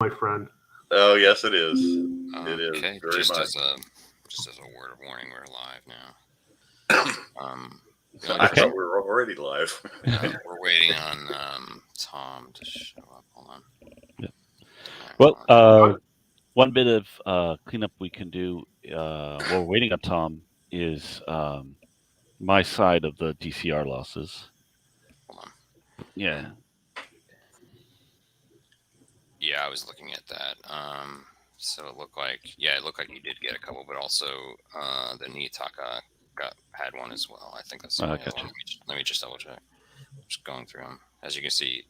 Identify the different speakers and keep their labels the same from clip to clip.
Speaker 1: my friend.
Speaker 2: Oh, yes, it is. It is
Speaker 3: Okay,
Speaker 2: very much.
Speaker 3: As a word of warning, we're live now. The only
Speaker 2: I
Speaker 3: person
Speaker 2: thought we were already live.
Speaker 3: we're waiting on Tom to show up. Hold on.
Speaker 4: Yeah.
Speaker 3: All right,
Speaker 4: Well, one bit of cleanup we can do while we're waiting on Tom is my side of the DCR losses.
Speaker 3: hold on.
Speaker 4: Yeah.
Speaker 3: Yeah, I was looking at that. So it looked like you did get a couple, but also the Niyataka had one as well. I think that's the only other
Speaker 4: Gotcha.
Speaker 3: one. Let me just double check. Just going through them. As you can see,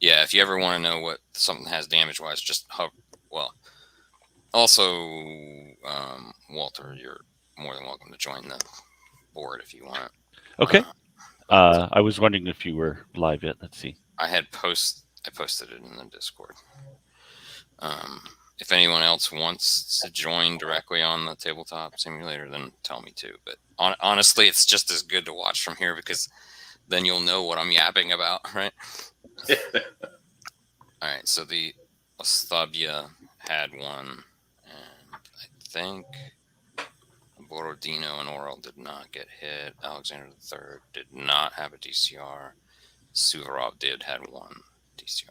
Speaker 3: yeah. If you ever want to know what something has damage wise, just hover. Well, also, Walter, you're more than welcome to join the board if you want.
Speaker 4: Okay. I was wondering if you were live yet. Let's see.
Speaker 3: I posted it in the Discord. If anyone else wants to join directly on the tabletop simulator, then tell me too. But honestly, it's just as good to watch from here because then you'll know what I'm yapping about, right? All right, so the Ostabia had one, and I think Borodino and Oral did not get hit. Alexander III did not have a DCR. Suvorov did had one DCR.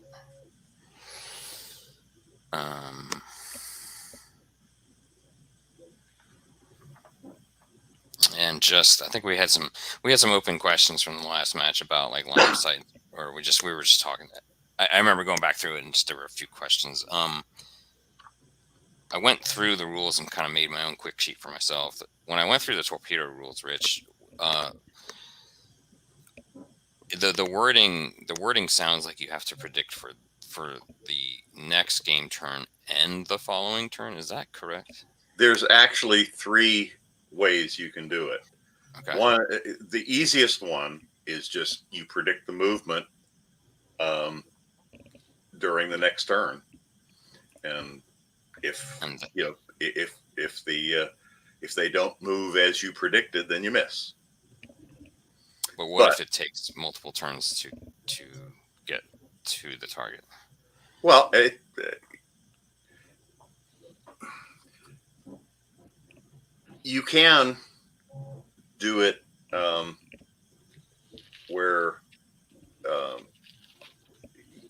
Speaker 3: And just I think we had some open questions from the last match about like line of sight, or we were just talking. I remember going back through it and just there were a few questions. I went through the rules and kind of made my own quick sheet for myself. When I went through the torpedo rules, Rich, the wording sounds like you have to predict for the next game turn and the following turn. Is that correct?
Speaker 2: There's actually 3 ways you can do it.
Speaker 3: Okay.
Speaker 2: One, the easiest one is just you predict the movement during the next turn, and if they don't move as you predicted, then you miss.
Speaker 3: But what if it takes multiple turns to get to the target?
Speaker 2: Well, you can do it where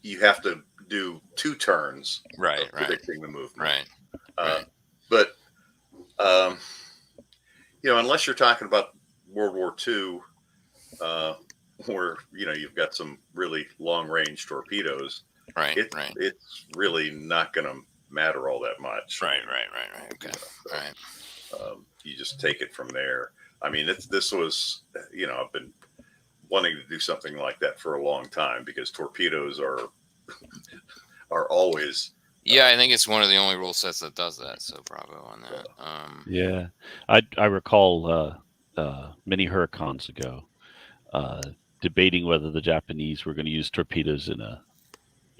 Speaker 2: you have to do 2 turns
Speaker 3: right,
Speaker 2: of predicting the movement.
Speaker 3: Right.
Speaker 2: But unless you're talking about World War II, where you've got some really long range torpedoes, it's really not going to matter all that much.
Speaker 3: Right. Okay. All right.
Speaker 2: You just take it from there. I mean, this was, I've been wanting to do something like that for a long time because torpedoes are always.
Speaker 3: Yeah, I think it's one of the only rule sets that does that. So bravo on that.
Speaker 4: Yeah, I recall many hurricanes ago debating whether the Japanese were going to use torpedoes in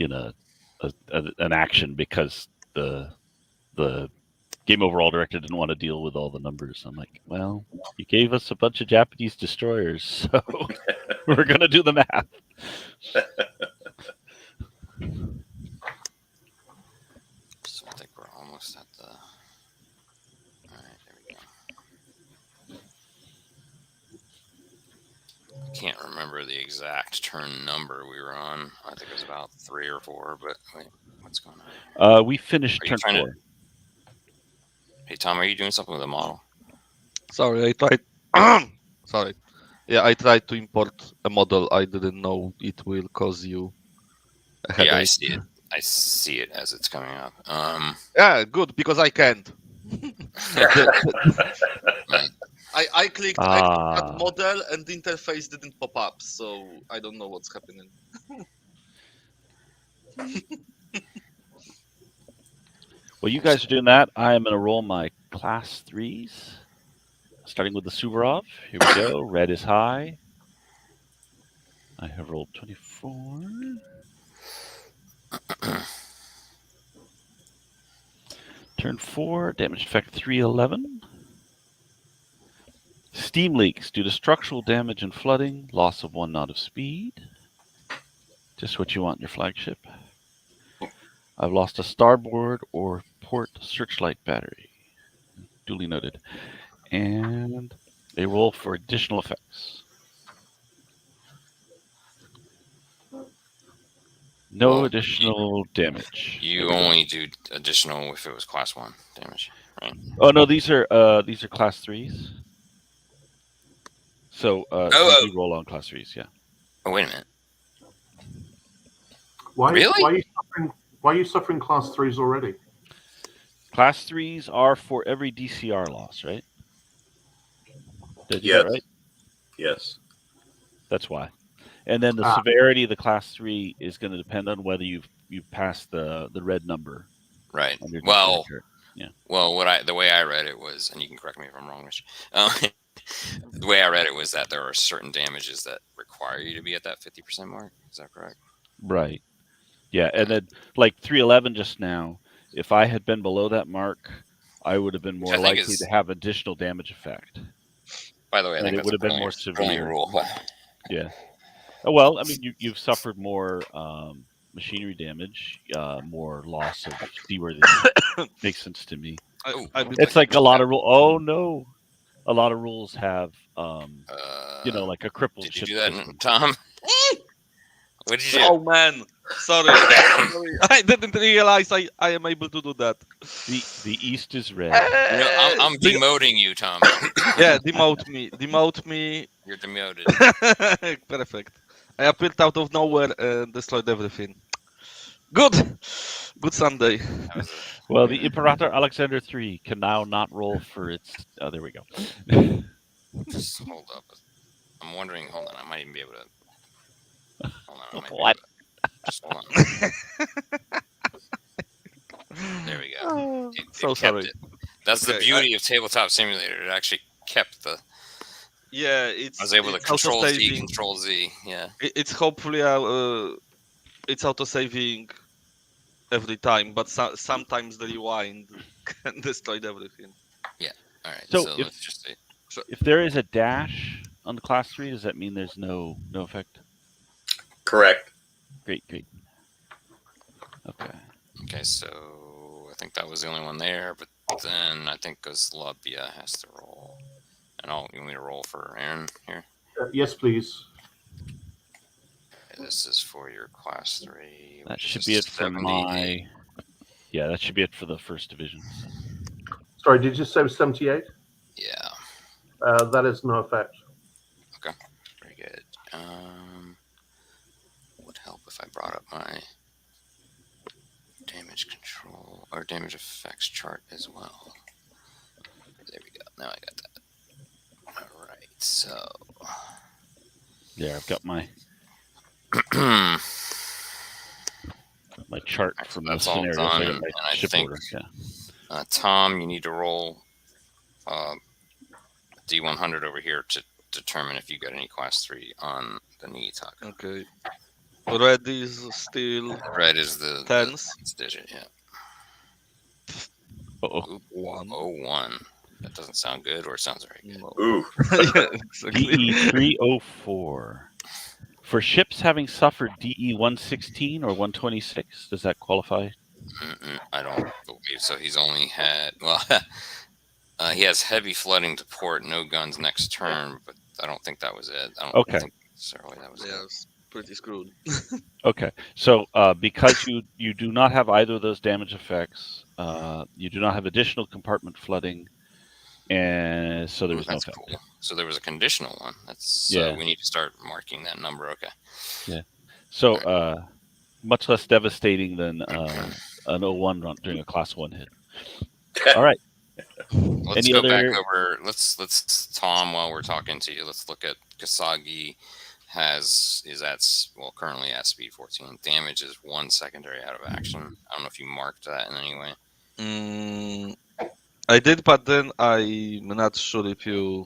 Speaker 4: an action because the game overall director didn't want to deal with all the numbers. I'm like, well, you gave us a bunch of Japanese destroyers, so we're going to do the math.
Speaker 3: So I think we're almost at the... All right, there we go. I can't remember the exact turn number we were on. I think it was about 3 or 4, but wait, what's going on?
Speaker 4: We finished turn 4.
Speaker 3: Hey, Tom, are you doing something with the model?
Speaker 5: Sorry, I tried. Sorry. Yeah, I tried to import a model. I didn't know it will cause you a headache.
Speaker 3: Yeah, I see it. I see it as it's coming up.
Speaker 5: Yeah, good, because I can't. I clicked add model and the interface didn't pop up, so I don't know what's happening.
Speaker 4: Well, you guys are doing that. I am going to roll my class 3s, starting with the Suvorov. Here we go. Red is high. I have rolled 24. Turn 4, damage effect 311. Steam leaks due to structural damage and flooding, loss of 1 knot of speed. Just what you want in your flagship. I've lost a starboard or port searchlight battery. Duly noted. And a roll for additional effects. No additional damage.
Speaker 3: You only do additional if it was class 1 damage, right?
Speaker 4: Oh no, these are class 3s. So you do roll on class 3s, yeah.
Speaker 3: Oh, wait a minute.
Speaker 1: Why are you suffering class 3s already?
Speaker 4: Class 3s are for every DCR loss, right? Did I do that right?
Speaker 2: Yes.
Speaker 4: That's why. And then the severity of the class 3 is going to depend on whether you've passed the red number.
Speaker 3: Right.
Speaker 4: Well, yeah.
Speaker 3: Well, the way I read it was, and you can correct me if I'm wrong, Rich. The way I read it was that there are certain damages that require you to be at that 50% mark. Is that correct?
Speaker 4: Right. Yeah, and then like 311 just now, if I had been below that mark, I would have been more likely to have additional damage effect.
Speaker 3: By the way, I think
Speaker 4: it would have been more severe.
Speaker 3: Rule.
Speaker 4: Yeah. Well, I mean, you've suffered more machinery damage, more loss of seaworthiness. Makes sense to me. It's like a lot of rules. Oh no, a lot of rules have, like a crippled
Speaker 3: did
Speaker 4: ship.
Speaker 3: You do that, system. Tom? What did you do?
Speaker 5: Oh man, sorry. I didn't realize I am able to do that.
Speaker 4: The east is red.
Speaker 3: I'm demoting you, Tom.
Speaker 5: Yeah, demote me.
Speaker 3: You're demoted.
Speaker 5: Perfect. I appeared out of nowhere and destroyed everything. Good Sunday.
Speaker 4: Well, the Imperator Alexander III can now not roll for its. Oh, there we go.
Speaker 3: Just hold up. I'm wondering. Hold on. I might even be able to. Hold on.
Speaker 4: What?
Speaker 3: Just hold on. There we go.
Speaker 5: So sorry.
Speaker 3: It. That's the beauty of Tabletop Simulator. It actually kept the.
Speaker 5: Yeah,
Speaker 3: I was able to control Z, control Z. Yeah.
Speaker 5: It's hopefully it's auto saving every time, but sometimes the rewind can destroy everything.
Speaker 3: Yeah. All right.
Speaker 4: So
Speaker 3: let's just see.
Speaker 4: If there is a dash on the class 3, does that mean there's no effect?
Speaker 2: Correct.
Speaker 4: Great.
Speaker 3: Okay, so I think that was the only one there, but then I think Goslabia has to roll. And you want me to roll for Aaron here?
Speaker 1: Yes, please.
Speaker 3: Okay, this is for your class 3.
Speaker 4: That should be it for my. Yeah, that should be it for the first division.
Speaker 1: Sorry, did you say 78?
Speaker 3: Yeah.
Speaker 1: That is no effect.
Speaker 3: Okay, very good. Would help if I brought up my damage control or damage effects chart as well. There we go. Now I got that. All right, so.
Speaker 4: Yeah, I've got my my chart from the scenario.
Speaker 3: Done,
Speaker 4: and
Speaker 3: I think,
Speaker 4: order. Yeah.
Speaker 3: Tom, you need to roll D100 over here to determine if you got any class 3 on the Niitaka.
Speaker 5: Okay. Red is still.
Speaker 3: Red is the
Speaker 5: tens
Speaker 3: digit, yeah.
Speaker 4: Uh-oh.
Speaker 5: 1.
Speaker 3: That doesn't sound good, or it sounds very good.
Speaker 2: No. Ooh.
Speaker 5: Yeah, exactly.
Speaker 4: DE 304. For ships having suffered DE 116 or 126, does that qualify?
Speaker 3: I don't believe so. He's only had he has heavy flooding to port, no guns next turn, but I don't think that was it. I don't think necessarily that was it.
Speaker 5: It's pretty screwed.
Speaker 4: Okay, so because you do not have either of those damage effects, you do not have additional compartment flooding, and so there was no effect.
Speaker 3: Cool. So there was a conditional one. We need to start marking that number. Okay.
Speaker 4: Yeah. So much less devastating than an 01 run during a class 1 hit. All right.
Speaker 3: Let's go back over. Let's Tom, while we're talking to you, let's look at Kasagi. Currently at speed 14. Damage is 1 secondary out of action. I don't know if you marked that in any way.
Speaker 5: I did, but then I'm not sure if you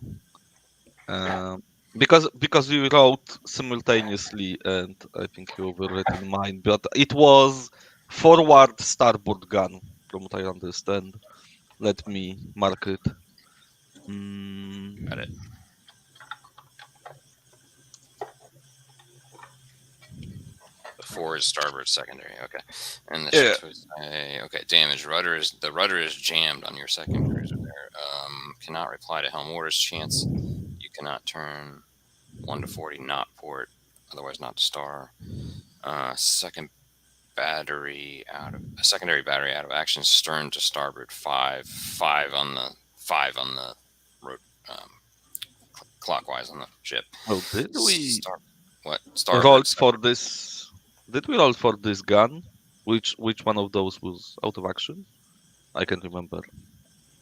Speaker 5: because we wrote simultaneously, and I think you were written mine. But it was forward starboard gun, from what I understand. Let me mark it.
Speaker 3: Got it. 4 is starboard secondary. Okay, and the
Speaker 5: Yeah.
Speaker 3: ships would say, okay, damage. The rudder is jammed on your second cruiser there. Cannot reply to helm orders. Chance you cannot turn 1 to 40 knot port, otherwise not to star. Secondary battery out of action. Stern to starboard 5 on the clockwise on the ship.
Speaker 5: Oh, did we
Speaker 3: Starboard
Speaker 5: roll for this? Did we roll for this gun? Which one of those was out of action? I can't remember.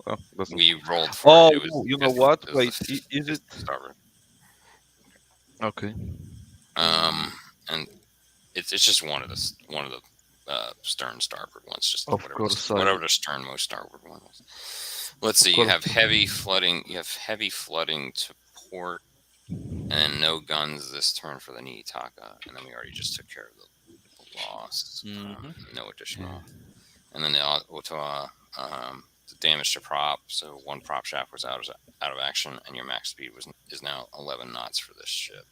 Speaker 5: Oh,
Speaker 3: we rolled for it. It was
Speaker 5: you know what?
Speaker 3: it
Speaker 5: Wait,
Speaker 3: the
Speaker 5: is it
Speaker 3: starboard?
Speaker 5: okay?
Speaker 3: And it's just one of the stern starboard ones. Just
Speaker 5: Of
Speaker 3: whatever,
Speaker 5: course,
Speaker 3: whatever the sternmost starboard one was. Let's see. You have heavy flooding. You have heavy flooding to port, and no guns this turn for the Niitaka. And then we already just took care of the loss. No additional. And then the Otoa, the damage to prop. So 1 prop shaft was out of action, and your max speed is now 11 knots for this ship.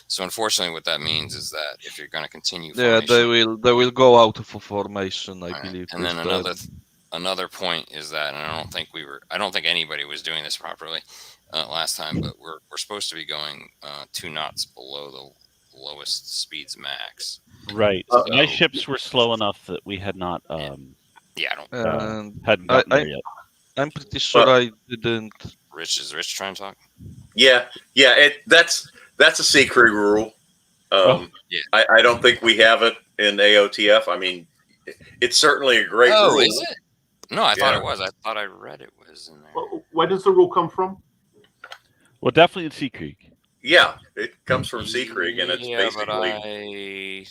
Speaker 3: So unfortunately, what that means is that if you're going to continue,
Speaker 5: Yeah, they will go out of formation, I believe.
Speaker 3: And then another point is that, and I don't think anybody was doing this properly last time, but we're supposed to be going 2 knots below the lowest speeds max.
Speaker 4: Right. My ships were slow enough that we had not. Hadn't gotten there yet.
Speaker 5: I'm pretty sure I didn't.
Speaker 3: Is Rich trying to talk?
Speaker 2: Yeah. That's a secret rule. I don't think we have it in AOTF. I mean, it's certainly a great rule.
Speaker 3: Oh, is it? No, I thought it was. I thought I read it was in there.
Speaker 1: Well, where does the rule come from?
Speaker 4: Well, definitely in Sea Creek.
Speaker 2: Yeah, it comes from Sea Creek, and it's basically,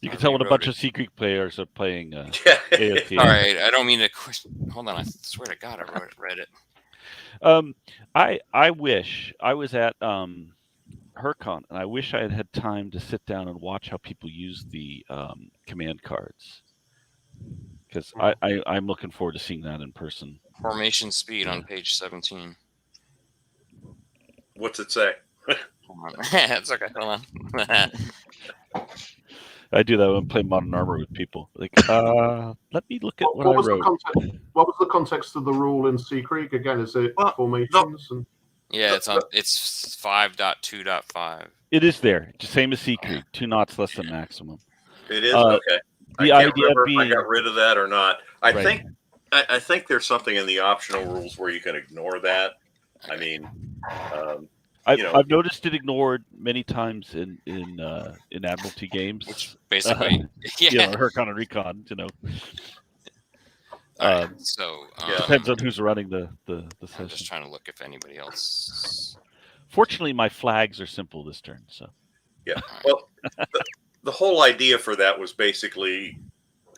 Speaker 4: you can tell when a bunch of Sea Creek players are playing AOTF.
Speaker 3: All right, I don't mean to question. Hold on, I swear to God, I read it.
Speaker 4: I wish I was at HerCon, and I wish I had had time to sit down and watch how people use the command cards, because I'm looking forward to seeing that in person.
Speaker 3: Formation speed on page 17.
Speaker 2: What's it say?
Speaker 3: It's okay. Hold on.
Speaker 4: I do that when I play Modern Armor with people. Like, let me look at what I wrote.
Speaker 1: What was the context of the rule in Sea Creek? Again, is it formations?
Speaker 3: Yeah, it's 5.2.5.
Speaker 4: It is there, just same as Sea Creek, 2 knots less than maximum.
Speaker 2: It is okay.
Speaker 4: The idea being,
Speaker 2: if I got rid of that or not. I think there's something in the optional rules where you can ignore that. I mean,
Speaker 4: I've noticed it ignored many times in Admiralty games,
Speaker 3: which basically,
Speaker 4: HerCon and Recon,
Speaker 3: so
Speaker 4: depends on who's running the session.
Speaker 3: I'm just trying to look if anybody else.
Speaker 4: Fortunately, my flags are simple this turn, so.
Speaker 2: Yeah. Well, the whole idea for that was basically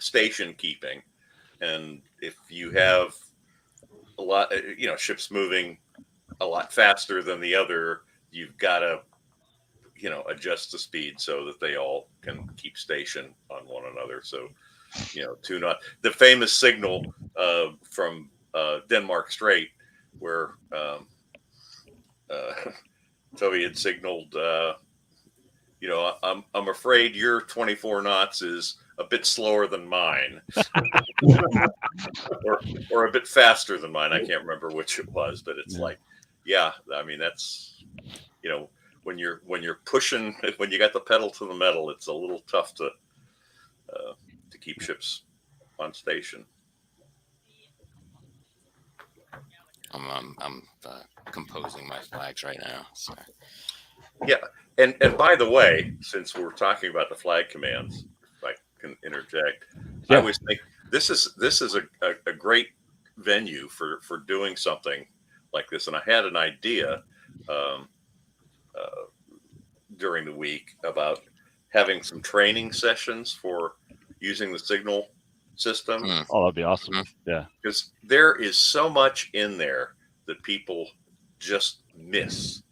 Speaker 2: station keeping, and if you have a lot, ships moving a lot faster than the other, you've got to, adjust the speed so that they all can keep station on one another. So, 2 knot. The famous signal from Denmark Strait, where Toby had signaled, I'm afraid your 24 knots is a bit slower than mine, or a bit faster than mine. I can't remember which it was, but it's like, I mean, that's, when you're pushing, when you got the pedal to the metal, it's a little tough to keep ships on station.
Speaker 3: I'm composing my flags right now. So.
Speaker 2: Yeah, and by the way, since we're talking about the flag commands, if I can interject, I always think this is a great venue for doing something like this. And I had an idea during the week about having some training sessions for using the signal system.
Speaker 4: Oh, that'd be awesome. Yeah.
Speaker 2: Because there is so much in there that people just miss.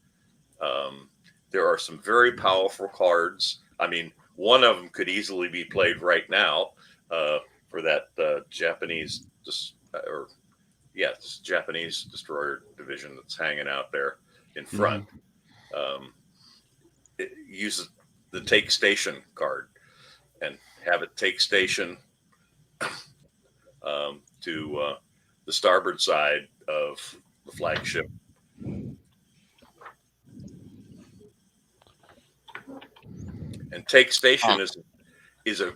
Speaker 2: There are some very powerful cards. I mean, one of them could easily be played right now for that Japanese Japanese destroyer division that's hanging out there in front. It uses the take station card. and have it take station to the starboard side of the flagship. And take station is a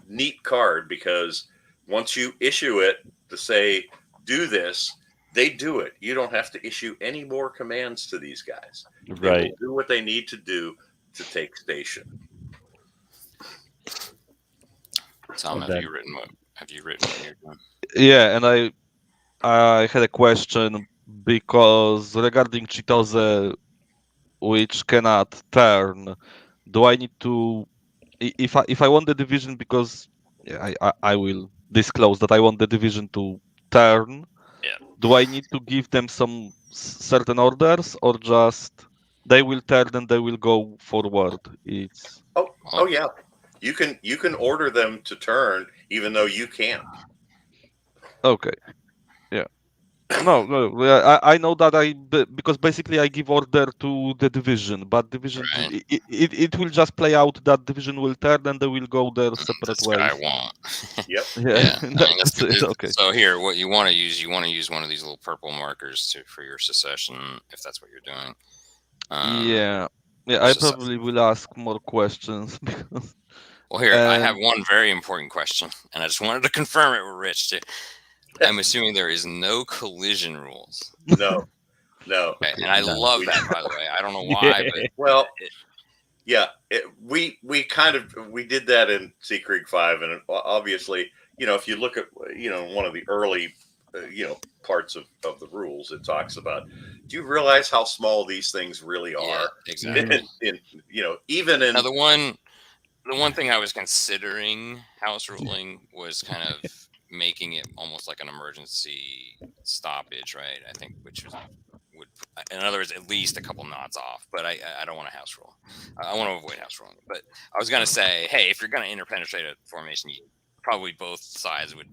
Speaker 2: neat card, because once you issue it to say do this, they do it. You don't have to issue any more commands to these guys. They will do what they need to do to take station.
Speaker 3: Tom, have you written what you're doing?
Speaker 5: Yeah, and I had a question, because regarding Chitose, which cannot turn, do I need to, if I want the division, because I will disclose that I want the division to turn.
Speaker 3: Yeah.
Speaker 5: Do I need to give them some certain orders, or just they will turn and they will go forward? It's
Speaker 2: oh yeah, you can order them to turn even though you can't.
Speaker 5: okay. Yeah. No. I know that because basically I give order to the division, but division it will just play out that division will turn and they will go their separate ways.
Speaker 3: I won't.
Speaker 2: Yep.
Speaker 5: Yeah. That's it. Okay.
Speaker 3: So here, what you want to use one of these little purple markers for your secession, if that's what you're doing.
Speaker 5: Yeah. I probably will ask more questions because.
Speaker 3: Well, here I have one very important question, and I just wanted to confirm it with Rich too. I'm assuming there is no collision rules.
Speaker 2: No.
Speaker 3: Okay, and I love that, by the way. I don't know why, but
Speaker 2: well, yeah, we did that in Sea Creek 5, and obviously, if you look at one of the early parts of the rules, it talks about, do you realize how small these things really are?
Speaker 3: Yeah, exactly.
Speaker 2: Even in
Speaker 3: now, the one thing I was considering house ruling was kind of making it almost like an emergency stoppage, right? I think, would, in other words, at least a couple knots off. But I don't want a house rule. I want to avoid house ruling. But I was going to say, hey, if you're going to interpenetrate a formation, probably both sides would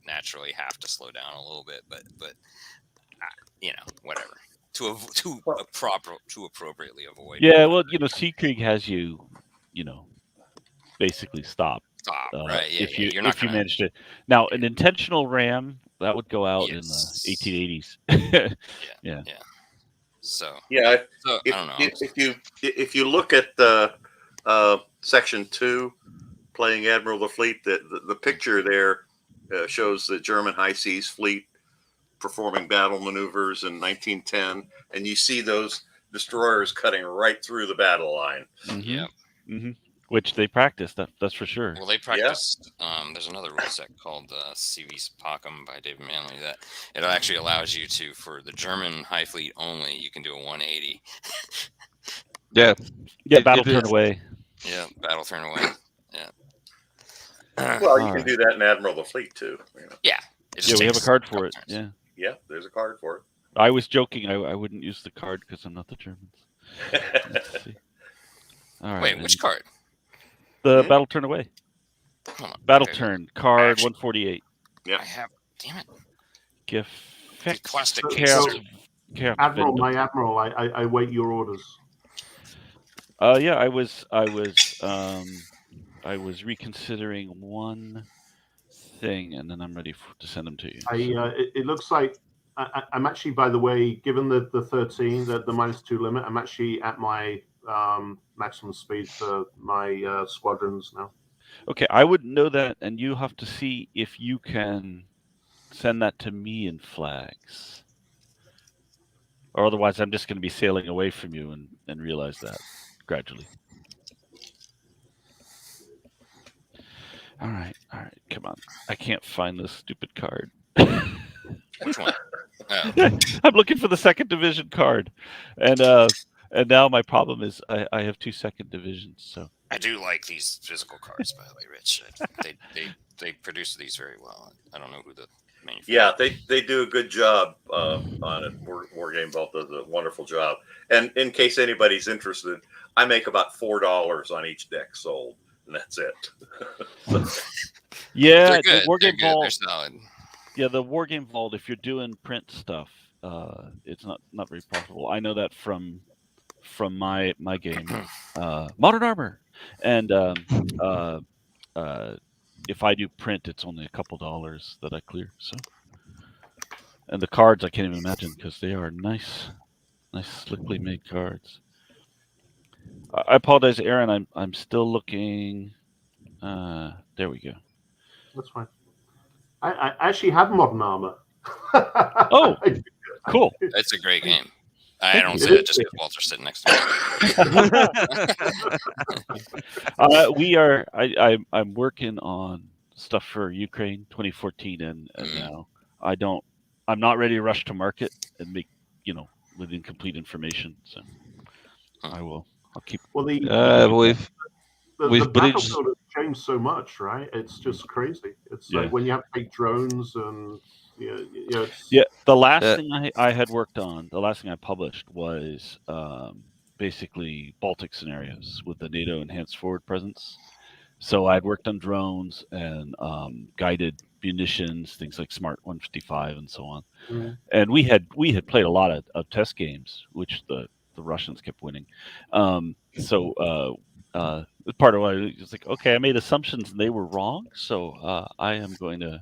Speaker 3: naturally have to slow down a little bit. But whatever, to appropriately avoid.
Speaker 4: Yeah, well, Sea Creek has you, basically stop.
Speaker 3: Right? Yeah,
Speaker 4: if you manage to. Now, an intentional ram that would go out in the 1880s. Yeah.
Speaker 3: So
Speaker 2: yeah,
Speaker 3: I don't know.
Speaker 2: If you look at the section 2, playing Admiral of the Fleet, the picture there shows the German high seas fleet performing battle maneuvers in 1910, and you see those destroyers cutting right through the battle line.
Speaker 4: Mm-hmm. Yeah. Mm-hmm. Which they practiced, that's for sure.
Speaker 3: Well, they practiced. Yeah. There's another rule set called CV Pacum by David Manley that it actually allows you to, for the German high fleet only, you can do a 180.
Speaker 5: Yeah.
Speaker 4: Battle turn away.
Speaker 3: Yeah, battle turn away. Yeah.
Speaker 2: Well, you can do that in Admiral of the Fleet too.
Speaker 3: Yeah.
Speaker 4: We have a card for it.
Speaker 2: Turns. Yeah, there's a card for it.
Speaker 4: I was joking. I wouldn't use the card because I'm not the Germans. Let's see. All right.
Speaker 3: Wait, which card?
Speaker 4: The battle turn away. Battle turn card 148.
Speaker 2: Yeah.
Speaker 3: I have. Damn it.
Speaker 4: Gift.
Speaker 3: Plastic
Speaker 1: Admiral, my Admiral, I wait your orders.
Speaker 4: Yeah, I was reconsidering one thing, and then I'm ready to send them to you.
Speaker 1: It looks like I'm actually, by the way, given the 13, the -2 limit, I'm actually at my maximum speed for my squadrons now.
Speaker 4: Okay, I would know that, and you have to see if you can send that to me in flags, or otherwise I'm just going to be sailing away from you and realize that gradually. All right, come on. I can't find this stupid card.
Speaker 3: Which one?
Speaker 4: I'm looking for the 2nd Division card, and now my problem is I have 2 2nd divisions. So
Speaker 3: I do like these physical cards, by the way, Rich. They produce these very well. I don't know who the manufacturer.
Speaker 2: Yeah, they do a good job on it. Wargame Vault does a wonderful job. And in case anybody's interested, I make about $4 on each deck sold, and that's it.
Speaker 4: Yeah,
Speaker 3: the
Speaker 4: Wargame Vault.
Speaker 3: They're solid.
Speaker 4: Yeah, the Wargame Vault. If you're doing print stuff, it's not very profitable. I know that from my game, Modern Armor, and if I do print, it's only a couple dollars that I clear. So, and the cards I can't even imagine because they are nice, slickly made cards. I apologize, Aaron. I'm still looking. There we go.
Speaker 1: That's fine. I actually have Modern Armor.
Speaker 4: Oh, cool.
Speaker 3: It's a great game. I don't say it just because Walter's sitting next to
Speaker 4: me. I'm working on stuff for Ukraine 2014, and now I'm not ready to rush to market and make with incomplete information. So I'll keep.
Speaker 5: Well, the
Speaker 1: battlefield has changed so much, right? It's just crazy. It's like when you have to take drones and
Speaker 4: the last thing I had worked on, the last thing I published was basically Baltic scenarios with the NATO enhanced forward presence. So I'd worked on drones and guided munitions, things like Smart 155 and so on.
Speaker 1: Mm.
Speaker 4: And we had played a lot of test games, which the Russians kept winning. So part of why I was like, okay, I made assumptions and they were wrong. So I am going to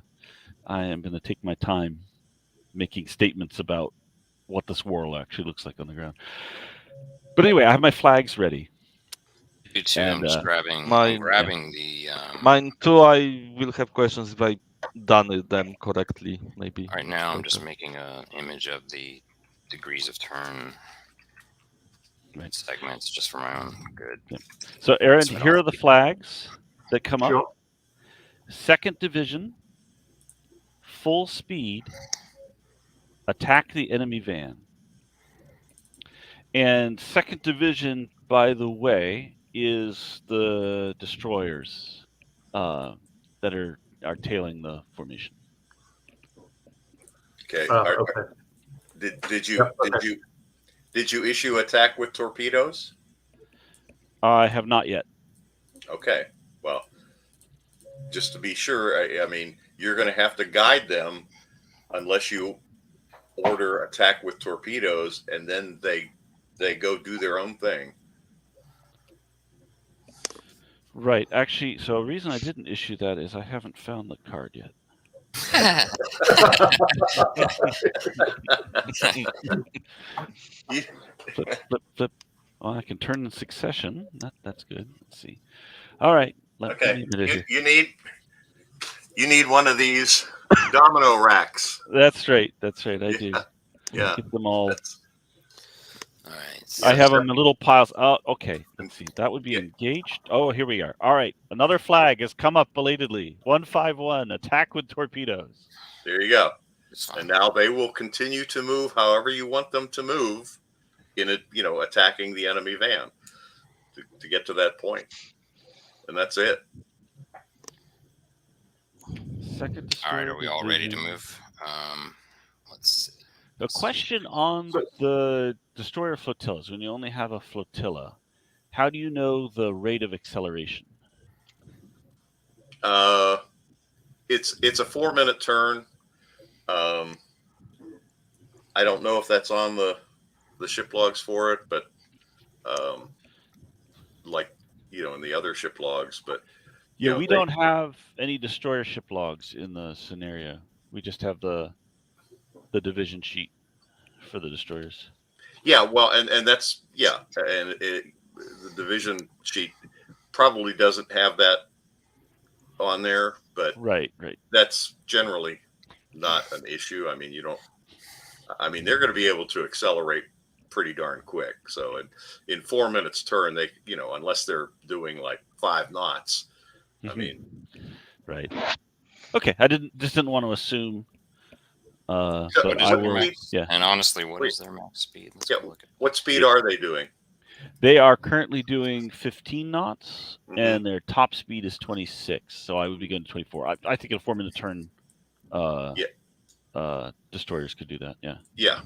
Speaker 4: take my time making statements about what this war actually looks like on the ground. But anyway, I have my flags ready.
Speaker 3: You too. I'm just grabbing the.
Speaker 5: Mine too. I will have questions if I done them correctly. Maybe.
Speaker 3: Right now, I'm just making an image of the degrees of turn segments just for my own good.
Speaker 4: Yeah. So, Aaron, here are the flags that come up. 2nd Division, full speed, attack the enemy van. And 2nd Division, by the way, is the destroyers that are tailing the formation.
Speaker 2: Okay. Did you issue attack with torpedoes?
Speaker 4: I have not yet.
Speaker 2: Okay. Well, just to be sure, I mean, you're going to have to guide them unless you order attack with torpedoes, and then they go do their own thing.
Speaker 4: Right. Actually, so a reason I didn't issue that is I haven't found the card yet. Flip. Well, I can turn in succession. That's good. Let's see. All right.
Speaker 2: Okay. You need one of these domino racks.
Speaker 4: That's right. I do.
Speaker 2: Yeah.
Speaker 4: Get them all.
Speaker 3: All right.
Speaker 4: I have them in little piles. Oh, okay. Let's see. That would be engaged. Oh, here we are. All right. Another flag has come up belatedly. 151. Attack with torpedoes.
Speaker 2: There you go. And now they will continue to move however you want them to move in attacking the enemy van to get to that point. And that's it.
Speaker 4: Second.
Speaker 3: All right. Are we all ready to move? Let's see.
Speaker 4: The question on the destroyer flotillas, when you only have a flotilla, how do you know the rate of acceleration?
Speaker 2: It's a 4-minute turn. I don't know if that's on the ship logs for it, but in the other ship logs, but
Speaker 4: we don't have any destroyer ship logs in the scenario. We just have the division sheet for the destroyers.
Speaker 2: Yeah, well, and that's and the division sheet probably doesn't have that on there, but
Speaker 4: right.
Speaker 2: That's generally not an issue. I mean, they're going to be able to accelerate pretty darn quick. So in 4 minutes turn, they, unless they're doing like 5 knots, I mean,
Speaker 4: right. Okay. I didn't want to assume. But I will. Yeah.
Speaker 3: And honestly, what is their max speed? Let's go look at
Speaker 2: what speed are they doing?
Speaker 4: They are currently doing 15 knots, and their top speed is 26. So I would be going to 24. I think in a 4-minute turn, destroyers could do that. Yeah.
Speaker 2: Yeah.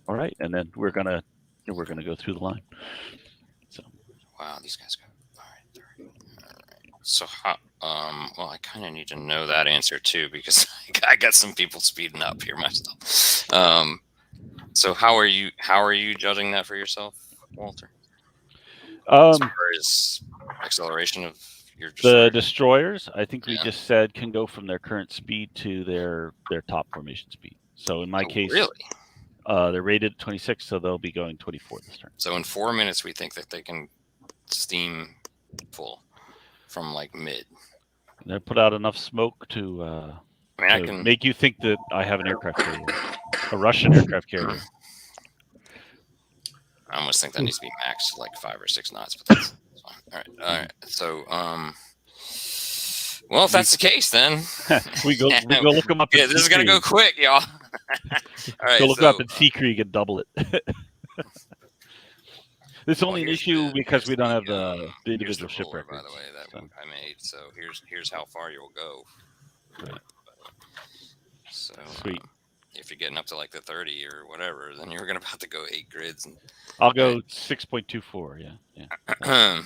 Speaker 4: All right, and then we're gonna go through the line. So.
Speaker 3: Wow, these guys go. All right. So how? Well, I kind of need to know that answer too because I got some people speeding up here myself. So how are you judging that for yourself, Walter? As far as acceleration of your
Speaker 4: the destroyers, I think we just said can go from their current speed to their top formation speed. So in my case,
Speaker 3: really,
Speaker 4: they're rated at 26, so they'll be going 24 this turn.
Speaker 3: So in 4 minutes, we think that they can steam full from like mid.
Speaker 4: And they put out enough smoke to make you think that I have an aircraft carrier, a Russian aircraft carrier.
Speaker 3: I almost think that needs to be maxed like 5 or 6 knots, but that's fine. All right. So, well, if that's the case, then
Speaker 4: we go look them up.
Speaker 3: Yeah, this is gonna go quick, y'all. All right,
Speaker 4: go look up in Sea Creek and double it. This is only an issue because we don't have the individual ship records.
Speaker 3: By the way, that I made. So here's how far you'll go.
Speaker 4: Right.
Speaker 3: So
Speaker 4: sweet.
Speaker 3: If you're getting up to like the 30 or whatever, then you're gonna about to go 8 grids. And
Speaker 4: I'll go 6.24. Yeah.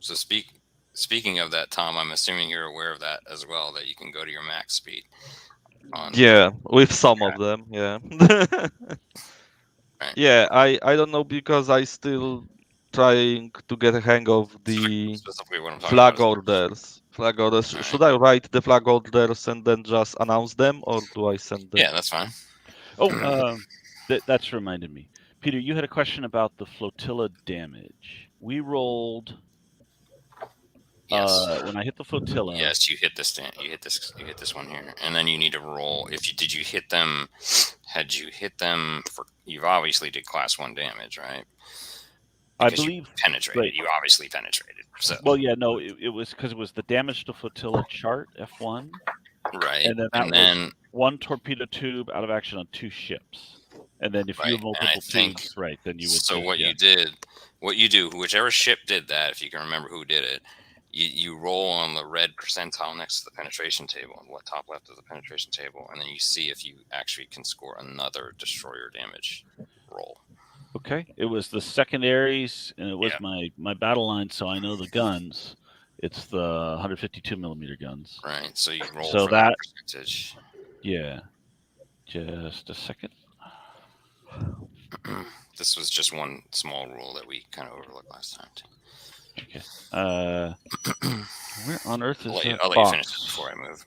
Speaker 3: So speaking of that, Tom, I'm assuming you're aware of that as well. That you can go to your max speed.
Speaker 5: With some of them. Yeah.
Speaker 3: Right.
Speaker 5: Yeah, I don't know because I still trying to get a hang of the flag orders. Flag orders.
Speaker 3: Right.
Speaker 5: Should I write the flag orders and then just announce them, or do I send them?
Speaker 3: Yeah, that's fine.
Speaker 4: Oh, that's reminded me. Peter, you had a question about the flotilla damage. We rolled.
Speaker 3: Yes.
Speaker 4: When I hit the flotilla.
Speaker 3: Yes, you hit this. You hit this one here, and then you need to roll. Did you hit them? Had you hit them for? You've obviously did class 1 damage, right? Because
Speaker 4: I believe
Speaker 3: you penetrated.
Speaker 4: Right.
Speaker 3: You obviously penetrated. So.
Speaker 4: Well, yeah, no, it was because it was the damage to flotilla chart F1.
Speaker 3: Right.
Speaker 4: And then was 1 torpedo tube out of action on 2 ships. And then if you have multiple tubes, right, then you would.
Speaker 3: So what you do, whichever ship did that, if you can remember who did it, you roll on the red percentile next to the penetration table, on the top left of the penetration table, and then you see if you actually can score another destroyer damage roll.
Speaker 4: Okay, it was the secondaries, and it was my battle line, so I know the guns. It's the 152 millimeter guns.
Speaker 3: Right, so you roll for that percentage.
Speaker 4: Yeah, just a second.
Speaker 3: This was just one small rule that we kind of overlooked last time.
Speaker 4: Okay. Where on earth is that
Speaker 3: I'll let you finish this before I move.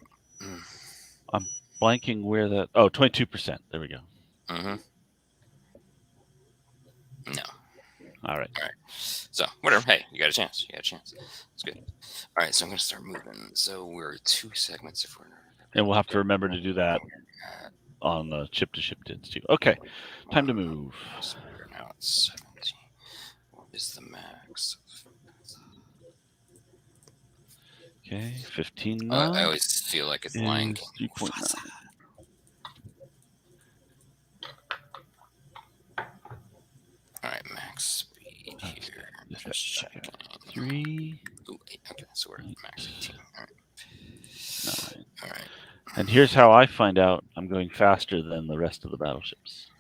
Speaker 4: I'm blanking where that. Oh, 22%. There we go.
Speaker 3: Mm-hmm. No.
Speaker 4: All right.
Speaker 3: So whatever. Hey, you got a chance. It's good. All right. So I'm going to start moving. So we're 2 segments if we're.
Speaker 4: And we'll have to remember to do that on the ship-to-ship dids too. Okay. Time to move.
Speaker 3: So now it's 17. What is the max?
Speaker 4: Okay, 15
Speaker 3: knots. I always feel like it's lying.
Speaker 4: 3.9.
Speaker 3: All right, max speed here. Just checking.
Speaker 4: 3.
Speaker 3: Ooh, 8. Okay, so we're at max 18. All right.
Speaker 4: 9.
Speaker 3: All right.
Speaker 4: And here's how I find out I'm going faster than the rest of the battleships.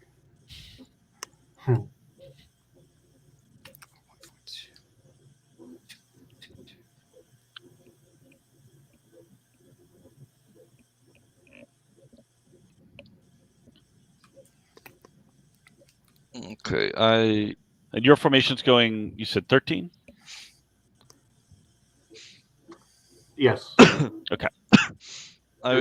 Speaker 5: Okay,
Speaker 4: And your formation's going, you said 13?
Speaker 1: Yes.
Speaker 4: Okay.
Speaker 5: I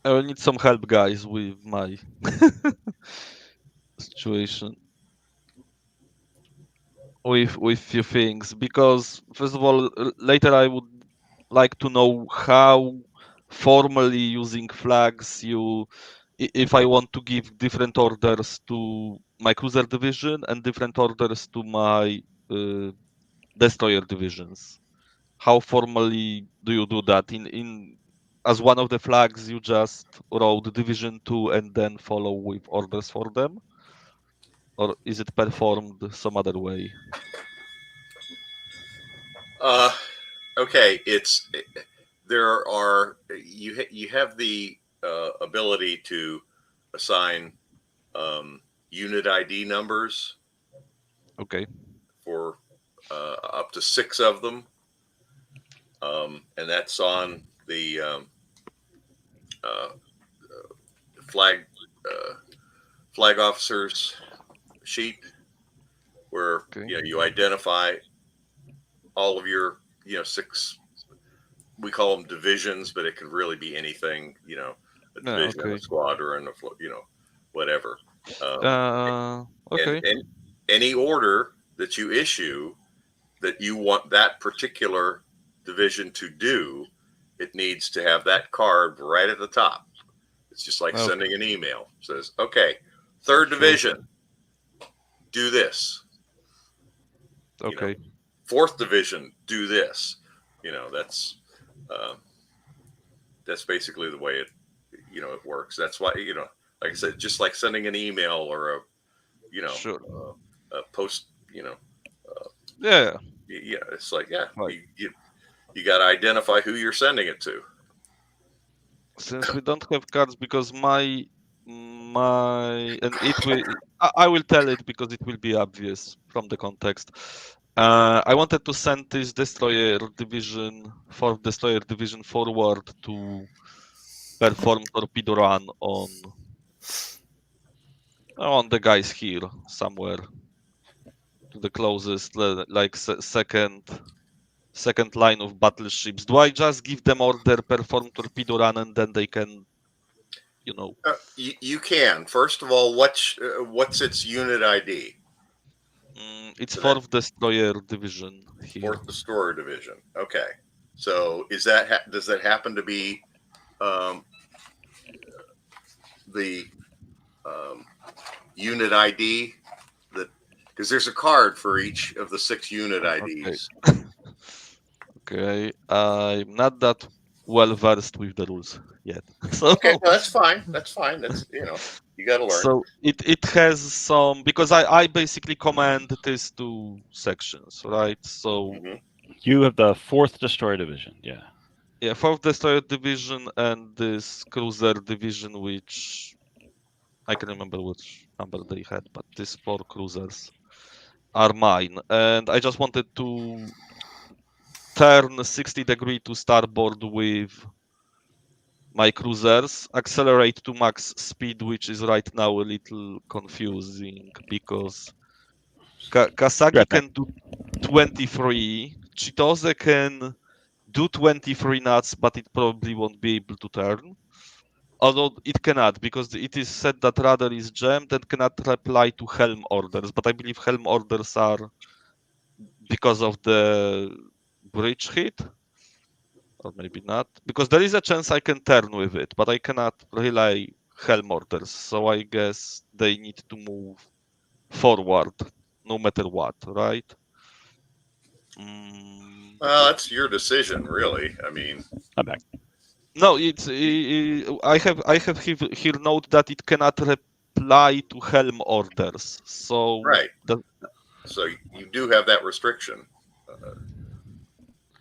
Speaker 5: will need some help, guys, with my situation. With few things, because first of all, later I would like to know how formally using flags if I want to give different orders to my cruiser division and different orders to my destroyer divisions. How formally do you do that? In as one of the flags, you just wrote Division 2 and then follow with orders for them? Or is it performed some other way?
Speaker 2: Okay, you have the ability to assign unit ID numbers.
Speaker 5: Okay.
Speaker 2: For up to 6 of them, and that's on the flag officers sheet. where you identify all of your 6. We call them divisions, but it could really be anything. A division, a squadron, whatever.
Speaker 5: Okay.
Speaker 2: And any order that you issue that you want that particular division to do, it needs to have that card right at the top. It's just like sending an email. It says, okay, 3rd Division, do this.
Speaker 5: Okay.
Speaker 2: 4th Division, do this. That's basically the way it works. That's why, like I said, just like sending an email or a post,
Speaker 5: yeah,
Speaker 2: it's like, you got to identify who you're sending it to.
Speaker 5: Since we don't have cards, because my and it will, I will tell it because it will be obvious from the context. I wanted to send this destroyer division, 4th destroyer division forward to perform torpedo run on the guys here somewhere, to the closest like second line of battleships. Do I just give them order, perform torpedo run, and then they can,
Speaker 2: You can. First of all, what's its unit ID?
Speaker 5: It's 4th destroyer division here.
Speaker 2: 4th destroyer division. Okay. So does that happen to be the unit ID? Because there's a card for each of the 6 unit IDs.
Speaker 5: Okay. I'm not that well versed with the rules yet. So,
Speaker 2: okay, well, that's fine. That's fine. That's you got to learn.
Speaker 5: So it has some, because I basically command these 2 sections, right? So
Speaker 4: you have the 4th destroyer division, yeah.
Speaker 5: Yeah, 4th destroyer division and this cruiser division, which I can remember which number they had, but these 4 cruisers are mine, and I just wanted to turn 60 degree to starboard with my cruisers, accelerate to max speed, which is right now a little confusing because Kasagi can do 23, Chitose can do 23 knots, but it probably won't be able to turn. Although it cannot, because it is said that radar is jammed and cannot reply to helm orders, but I believe helm orders are because of the bridge hit. Or maybe not, because there is a chance I can turn with it, but I cannot relay helm orders, so I guess they need to move forward no matter what, right?
Speaker 2: Well, that's your decision, really. I mean,
Speaker 4: I'm back.
Speaker 5: No, I have here note that it cannot reply to helm orders, so
Speaker 2: right. So you do have that restriction.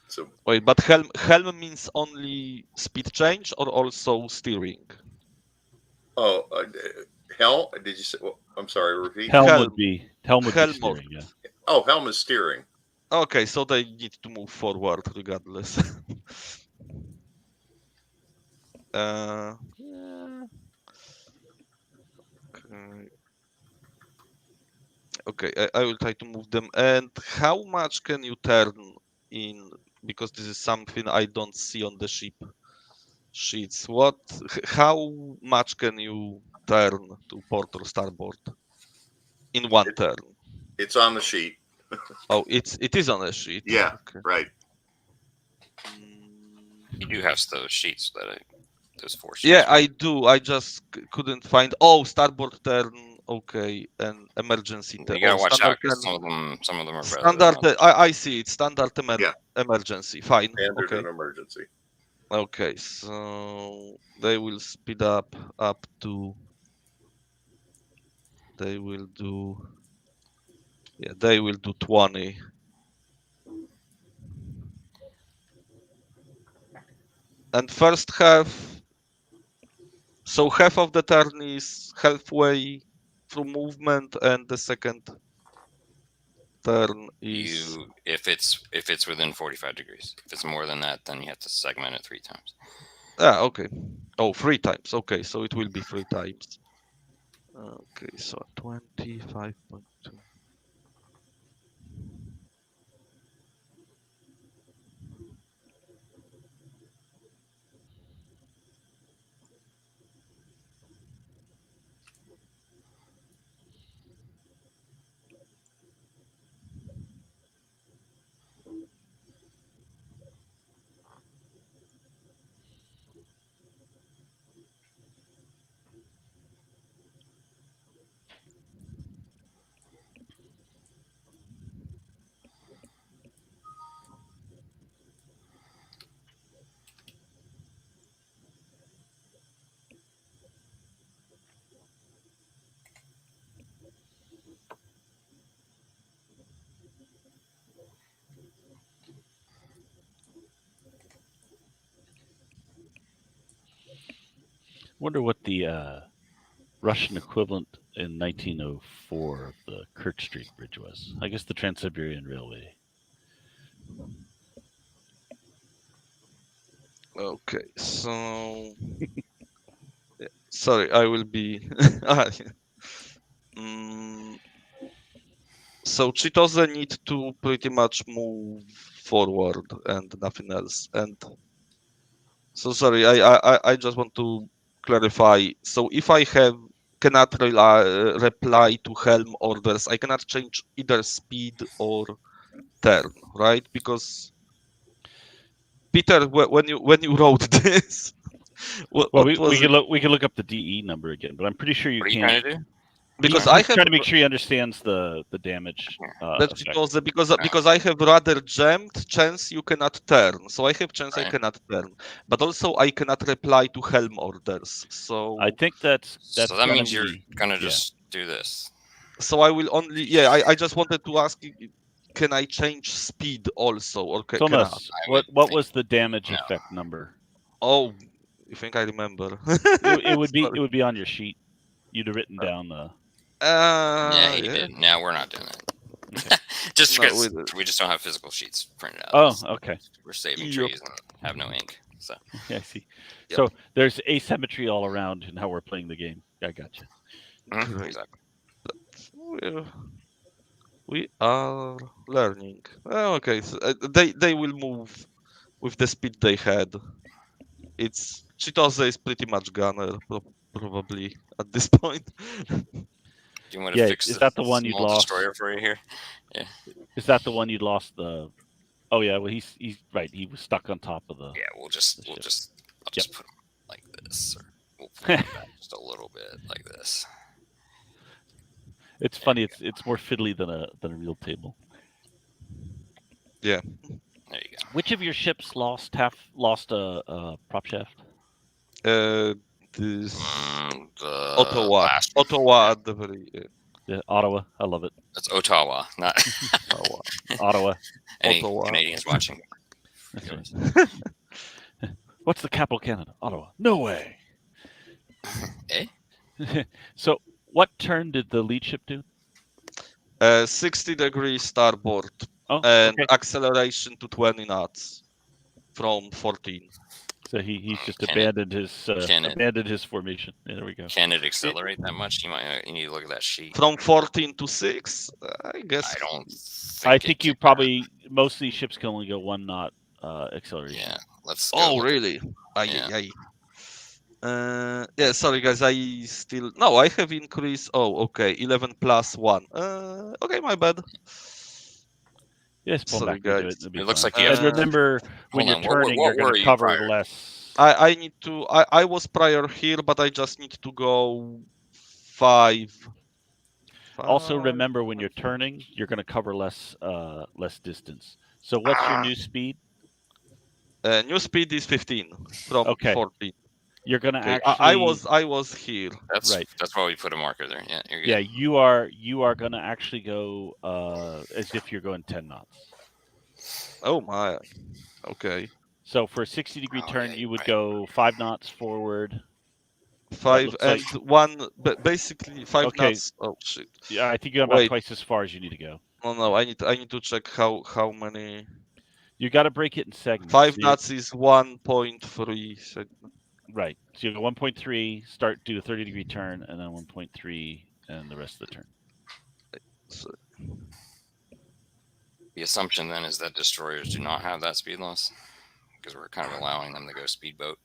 Speaker 2: So
Speaker 5: wait, but helm means only speed change or also steering?
Speaker 2: Oh, helm? Did you say? Well, I'm sorry. Repeat.
Speaker 4: Helm would be steering. Yeah.
Speaker 2: Oh, helm is steering.
Speaker 5: Okay, so they need to move forward regardless. Yeah. Okay, I will try to move them. And how much can you turn in? Because this is something I don't see on the ship sheets. How much can you turn to port or starboard in one turn?
Speaker 2: It's on the sheet.
Speaker 5: Oh, it is on a sheet.
Speaker 2: Yeah,
Speaker 5: okay.
Speaker 2: Right.
Speaker 3: You do have those sheets those 4 sheets.
Speaker 5: Yeah, I do. I just couldn't find. Oh, starboard turn. Okay, and emergency turn.
Speaker 3: You gotta watch out because some of them are
Speaker 5: standard. I see it. Standard emergency. Fine.
Speaker 2: Standard
Speaker 5: okay.
Speaker 2: and emergency.
Speaker 5: Okay, so they will speed up to. They will do. Yeah, they will do 20. And first half. So half of the turn is halfway through movement, and the second turn is
Speaker 3: if it's within 45 degrees. If it's more than that, then you have to segment it 3 times.
Speaker 5: Ah, okay. Oh, 3 times. Okay, so it will be 3 times. Okay, so 25.2.
Speaker 4: Wonder what the Russian equivalent in 1904 of the Kerch Street Bridge was. I guess the Trans-Siberian Railway.
Speaker 5: Okay, so sorry, I will be. So Chitose need to pretty much move forward and nothing else. And so sorry, I just want to clarify. So if I cannot reply to helm orders, I cannot change either speed or turn, right? Because Peter, when you wrote this, what
Speaker 4: Well,
Speaker 5: was
Speaker 4: we
Speaker 5: it?
Speaker 4: can look up the DE number again, but I'm pretty sure you
Speaker 3: What are you
Speaker 4: can't.
Speaker 3: trying to do?
Speaker 5: Because
Speaker 4: He's
Speaker 5: I have
Speaker 4: trying to make sure he understands the damage.
Speaker 5: that's
Speaker 4: Effect.
Speaker 5: because I have rather jammed chance you cannot turn. So I have chance I
Speaker 3: Right.
Speaker 5: cannot turn, but also I cannot reply to helm orders. So
Speaker 4: I think that's
Speaker 3: So that
Speaker 4: gonna
Speaker 3: means you're
Speaker 4: be-
Speaker 3: gonna
Speaker 4: yeah.
Speaker 3: just do this.
Speaker 5: so I will only I just wanted to ask you, can I change speed also or can I?
Speaker 4: Thomas,
Speaker 3: I
Speaker 4: what
Speaker 3: would
Speaker 4: was the damage
Speaker 3: no.
Speaker 4: effect number?
Speaker 5: Oh, you think I remember?
Speaker 4: It would be
Speaker 5: Sorry.
Speaker 4: on your sheet. You'd have written down the.
Speaker 3: Yeah, he did. Now we're not doing it.
Speaker 4: Okay.
Speaker 3: Just
Speaker 5: No,
Speaker 3: because
Speaker 5: we-
Speaker 3: we just don't have physical sheets printed out.
Speaker 4: Oh, okay.
Speaker 3: We're saving
Speaker 5: Yep.
Speaker 3: trees and have no ink. So
Speaker 4: Yeah, I see.
Speaker 5: Yep.
Speaker 4: So there's asymmetry all around in how we're playing the game. I gotcha.
Speaker 5: Great.
Speaker 3: exactly.
Speaker 5: We are learning. Okay, so they will move with the speed they had. It's Chitose is pretty much gunner probably at this point.
Speaker 3: Do you want to fix
Speaker 4: is that the one you'd
Speaker 3: small
Speaker 4: lost?
Speaker 3: destroyer for you here?
Speaker 4: Is that the one you'd lost the? Oh yeah, well he's right. He was stuck on top of the.
Speaker 3: Yeah, I'll just
Speaker 4: Yep.
Speaker 3: put them like this, or we'll put them back just a little bit like this.
Speaker 4: It's funny. It's more fiddly than a real table.
Speaker 5: Yeah.
Speaker 3: There you go.
Speaker 4: Which of your ships lost a prop shaft?
Speaker 5: This
Speaker 3: The
Speaker 5: Ottawa.
Speaker 3: last-
Speaker 5: Ottawa at the very
Speaker 4: Yeah, Ottawa. I love it.
Speaker 3: That's Ottawa, not
Speaker 5: Ottawa.
Speaker 4: Ottawa.
Speaker 3: any
Speaker 5: Ottawa.
Speaker 3: Canadians watching.
Speaker 4: That's right. What's the capital of Canada? Ottawa. No way.
Speaker 3: Eh?
Speaker 4: So, what turn did the lead ship do?
Speaker 5: 60-degree starboard
Speaker 4: Oh,
Speaker 5: and
Speaker 4: okay.
Speaker 5: acceleration to 20 knots from 14.
Speaker 4: So he's just
Speaker 3: Can it-
Speaker 4: abandoned his formation. Yeah, there we go.
Speaker 3: Can it accelerate that much? You need to look at that sheet.
Speaker 5: From 14 to 6, I guess.
Speaker 3: I don't.
Speaker 4: I
Speaker 3: it
Speaker 4: think you
Speaker 3: can-
Speaker 4: probably most of these ships can only go 1 knot acceleration.
Speaker 3: Yeah, let's. Go
Speaker 5: Oh,
Speaker 3: look at-
Speaker 5: really?
Speaker 3: Yeah.
Speaker 5: Yeah, sorry guys, I have increased. Oh, okay, 11 plus 1. Okay, my bad.
Speaker 4: Yes, pull
Speaker 5: Sorry,
Speaker 4: back into
Speaker 5: guys.
Speaker 4: it. It'll be
Speaker 3: It looks
Speaker 4: fine.
Speaker 3: like you
Speaker 4: And
Speaker 5: have-
Speaker 4: remember, when
Speaker 3: Hold
Speaker 4: you're
Speaker 3: on,
Speaker 4: turning,
Speaker 3: what
Speaker 4: you're going
Speaker 3: were
Speaker 4: to
Speaker 3: you
Speaker 4: cover
Speaker 3: prior?
Speaker 4: less.
Speaker 5: I need to. I was prior here, but I just need to go 5.
Speaker 4: Also,
Speaker 5: 5.
Speaker 4: remember when you're turning, you're going to cover less distance. So, what's your new speed?
Speaker 5: New speed is 15 from
Speaker 4: Okay.
Speaker 5: 14.
Speaker 4: You're going to
Speaker 5: Okay.
Speaker 4: actually.
Speaker 5: I was here.
Speaker 3: That's
Speaker 4: Right.
Speaker 3: That's why we put a marker there. Yeah. You're good.
Speaker 4: Yeah, you are going to actually go as if you're going 10 knots.
Speaker 5: Oh my. Okay.
Speaker 4: So for a 60-degree
Speaker 3: Oh,
Speaker 4: turn,
Speaker 3: yeah,
Speaker 4: you would
Speaker 3: right.
Speaker 4: go 5 knots forward.
Speaker 5: 5
Speaker 4: looks
Speaker 5: and
Speaker 4: like-
Speaker 5: 1. But basically 5
Speaker 4: Okay.
Speaker 5: knots. Oh shit.
Speaker 4: Yeah, I think you're about
Speaker 5: Wait.
Speaker 4: twice as far as you need to go.
Speaker 5: No. I need to check how many.
Speaker 4: You got to break it in segments.
Speaker 5: 5
Speaker 4: So
Speaker 5: knots is 1.3.
Speaker 4: Right. So you go 1.3, do a 30-degree turn, and then 1.3, and the rest of the turn.
Speaker 5: So,
Speaker 3: The assumption then is that destroyers do not have that speed loss because we're kind of allowing them to go speedboat.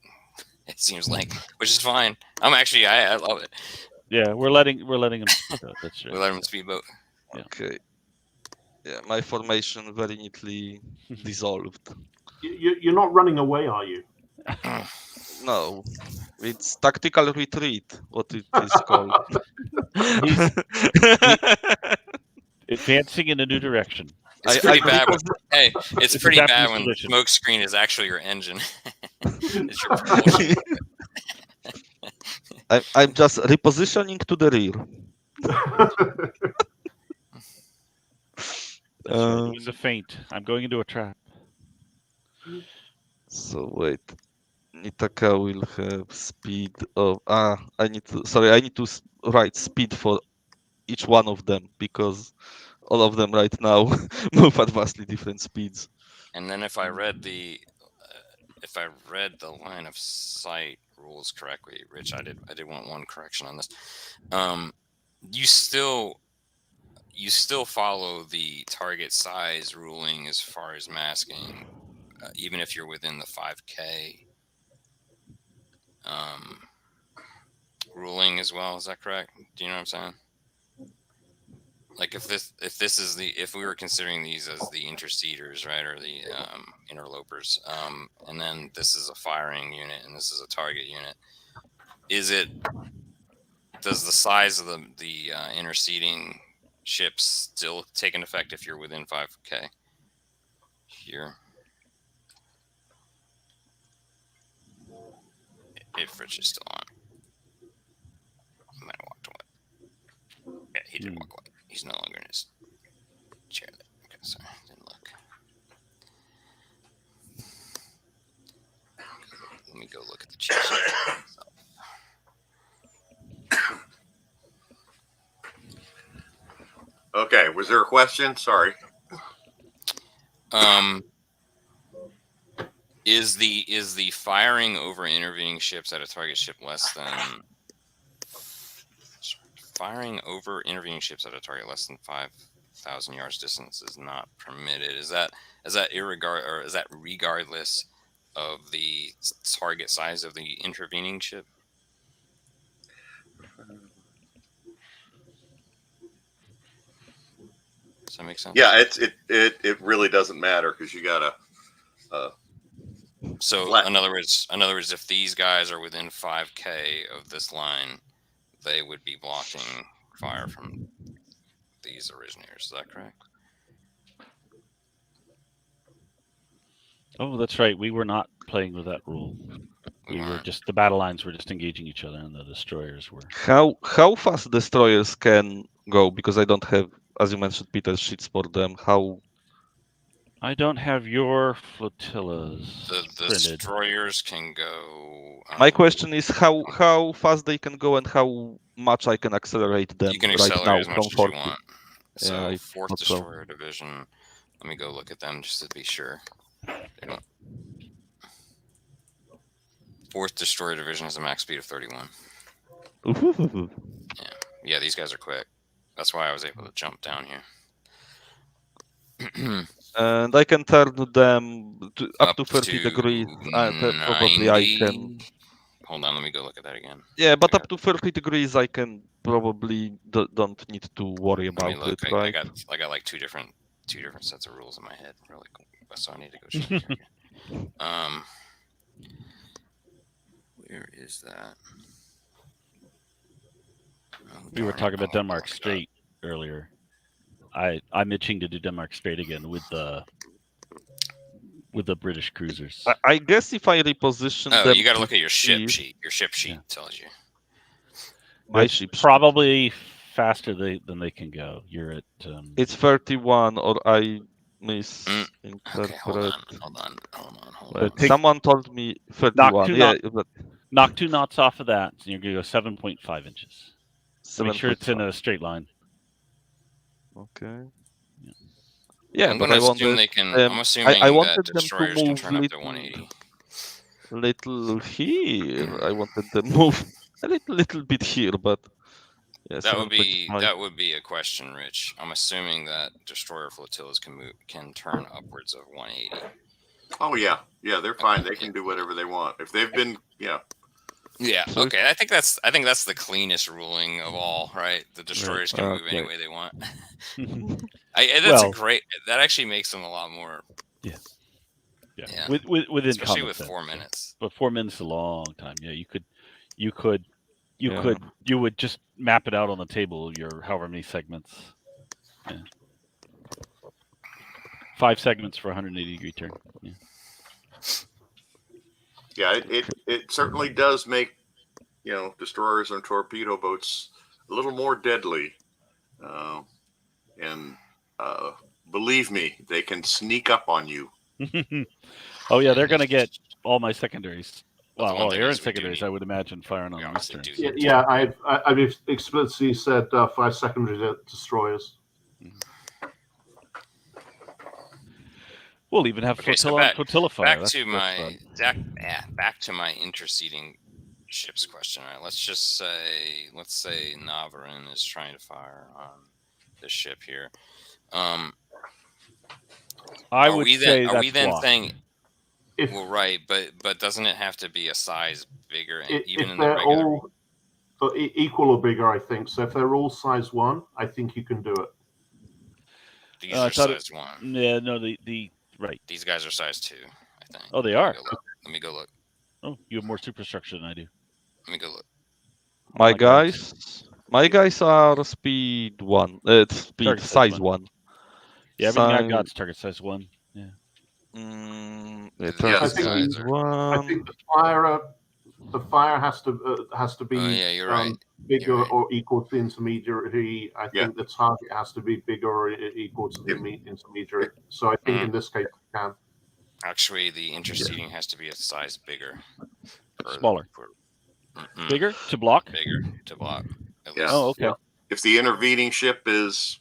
Speaker 3: It seems like, which is fine. I love it.
Speaker 4: Yeah, we're letting them. That's
Speaker 3: We
Speaker 4: true.
Speaker 3: let them speedboat.
Speaker 4: Yeah.
Speaker 5: okay. Yeah, my formation very neatly dissolved.
Speaker 1: You're not running away, are you?
Speaker 5: No, it's tactical retreat. What it is called.
Speaker 4: Advancing in a new direction.
Speaker 3: It's pretty bad.
Speaker 5: because-
Speaker 3: Hey, it's
Speaker 4: It's
Speaker 3: pretty
Speaker 4: a
Speaker 3: bad
Speaker 4: Japanese
Speaker 3: when
Speaker 4: tradition.
Speaker 3: smoke screen is actually your engine. It's your propulsion.
Speaker 5: I'm just repositioning to the rear.
Speaker 4: That's right. It was a feint. I'm going into a trap.
Speaker 5: So wait. Nitaka will have speed of I need to write speed for each one of them because all of them right now move at vastly different speeds.
Speaker 3: And then if I read the line of sight rules correctly, Rich, I did want one correction on this. You still follow the target size ruling as far as masking, even if you're within the 5K ruling as well. Is that correct? Do you know what I'm saying? Like if we were considering these as the interceders, right, or the interlopers, and then this is a firing unit and this is a target unit, does the size of the interceding ships still take an effect if you're within 5K? Here, if Rich is still on, he might have walked away. Yeah, he did walk away. He's no longer in his chair. Okay, sorry, didn't look. Let me go look at the cheat sheet.
Speaker 2: Okay, was there a question? Sorry.
Speaker 3: Is the firing over intervening ships at a target ship less than 5,000 yards distance is not permitted? Is that regardless of the target size of the intervening ship? Does that make sense?
Speaker 2: Yeah, it really doesn't matter because you got a.
Speaker 3: So in other words, if these guys are within 5K of this line, they would be blocking fire from these originators. Is that correct?
Speaker 4: Oh, that's right. We were not playing with that rule. We were just, the battle lines were just engaging each other, and the destroyers were.
Speaker 5: How fast destroyers can go? Because I don't have, as you mentioned, Peter's sheets for them. How?
Speaker 4: I don't have your flotillas.
Speaker 3: The destroyers can go.
Speaker 5: My question is how fast they can go and how much I can accelerate them.
Speaker 3: You can
Speaker 5: accelerate now
Speaker 3: as much as you want. So
Speaker 5: yeah,
Speaker 3: 4th Destroyer Division. Let me go look at them just to be sure. They don't. 4th Destroyer Division has a max speed of 31. Yeah, these guys are quick. That's why I was able to jump down here.
Speaker 5: And I can turn them up to 30 degrees. Probably I can.
Speaker 3: Hold on, let me go look at that again.
Speaker 5: Yeah, but up to 30 degrees, I can probably don't need to worry about it, right?
Speaker 3: I got like two different sets of rules in my head. Really cool. So I need to go check here. Where is that?
Speaker 4: We were talking about Denmark Strait earlier. I'm itching to do Denmark Strait again with the British cruisers.
Speaker 5: I guess if I reposition them,
Speaker 3: you got to look at your ship sheet. Your ship sheet tells you.
Speaker 5: My ship
Speaker 4: probably faster than they can go. You're at.
Speaker 5: It's 31, or I misinterpret.
Speaker 3: Okay, hold on.
Speaker 5: Someone told me 31.
Speaker 4: Knock 2 knots off of that, and you're going to go 7.5 inches.
Speaker 5: 7.
Speaker 4: Make sure it's in a straight line.
Speaker 5: Okay. Yeah,
Speaker 3: I'm
Speaker 5: but
Speaker 3: going to assume they can. I'm assuming that destroyers can turn up to 180.
Speaker 5: Little here. I wanted them to move a little bit here, but yeah,
Speaker 3: that would be a question, Rich. I'm assuming that destroyer flotillas can turn upwards of 180.
Speaker 2: Oh yeah, they're fine. They can do whatever they want if they've been. Yeah.
Speaker 3: Okay. I think that's the cleanest ruling of all, right? The destroyers can move any way they want. That actually makes them a lot more.
Speaker 4: Yeah. Within
Speaker 3: especially with 4 minutes.
Speaker 4: But 4 minutes is a long time. Yeah, you would just map it out on the table. Your however many segments. Yeah. 5 segments for 180-degree turn. Yeah.
Speaker 2: Yeah, it certainly does make destroyers and torpedo boats a little more deadly, and believe me, they can sneak up on you.
Speaker 4: Oh yeah, they're gonna get all my secondaries
Speaker 3: But the
Speaker 4: Well,
Speaker 3: one
Speaker 4: all
Speaker 3: thing
Speaker 4: air
Speaker 3: is
Speaker 4: and
Speaker 3: we do
Speaker 4: secondaries,
Speaker 3: need-
Speaker 4: I would imagine firing on
Speaker 3: we
Speaker 4: the
Speaker 3: obviously
Speaker 4: Westerns.
Speaker 3: do need
Speaker 1: Yeah, I've explicitly said 5 secondary destroyers.
Speaker 4: We'll even have
Speaker 3: Okay, so
Speaker 4: flotilla on flotilla fire.
Speaker 3: back to my
Speaker 4: fun.
Speaker 3: back to my interceding ships question. All right, let's say Navarin is trying to fire on this ship here.
Speaker 4: I would say
Speaker 3: are we
Speaker 4: that's
Speaker 3: then
Speaker 4: blocked.
Speaker 3: saying
Speaker 1: If
Speaker 3: well, right, but doesn't it have to be a size bigger, even
Speaker 1: if
Speaker 3: in the
Speaker 1: they're
Speaker 3: regular?
Speaker 1: all equal or bigger, I think. So if they're all size 1, I think you can do it.
Speaker 3: These are size 1.
Speaker 4: Yeah, no, the right.
Speaker 3: These guys are size 2, I think.
Speaker 4: Oh, they are.
Speaker 3: Let me go look.
Speaker 4: Oh, you have more superstructure than I do.
Speaker 3: Let me go look.
Speaker 5: My
Speaker 4: my God.
Speaker 5: my guys are speed 1. Speed
Speaker 4: Target
Speaker 5: size 1.
Speaker 4: Yeah, everything I
Speaker 5: Size-
Speaker 4: got's target size 1. Yeah.
Speaker 5: Target
Speaker 2: I
Speaker 1: think
Speaker 5: size
Speaker 3: you-
Speaker 5: 1.
Speaker 1: I think the fire has to be
Speaker 3: Oh yeah, you're right.
Speaker 1: bigger
Speaker 3: You're right.
Speaker 1: or equal to the intermediary. I
Speaker 2: Yeah.
Speaker 1: think the target has to be bigger or equal to the intermediary. So I think in this case you can.
Speaker 3: Actually, the interceding has to be a size bigger.
Speaker 4: Smaller. Bigger to block?
Speaker 3: Bigger to block. At
Speaker 2: Yeah.
Speaker 3: least.
Speaker 4: Oh, okay.
Speaker 1: Yeah.
Speaker 2: If the intervening ship is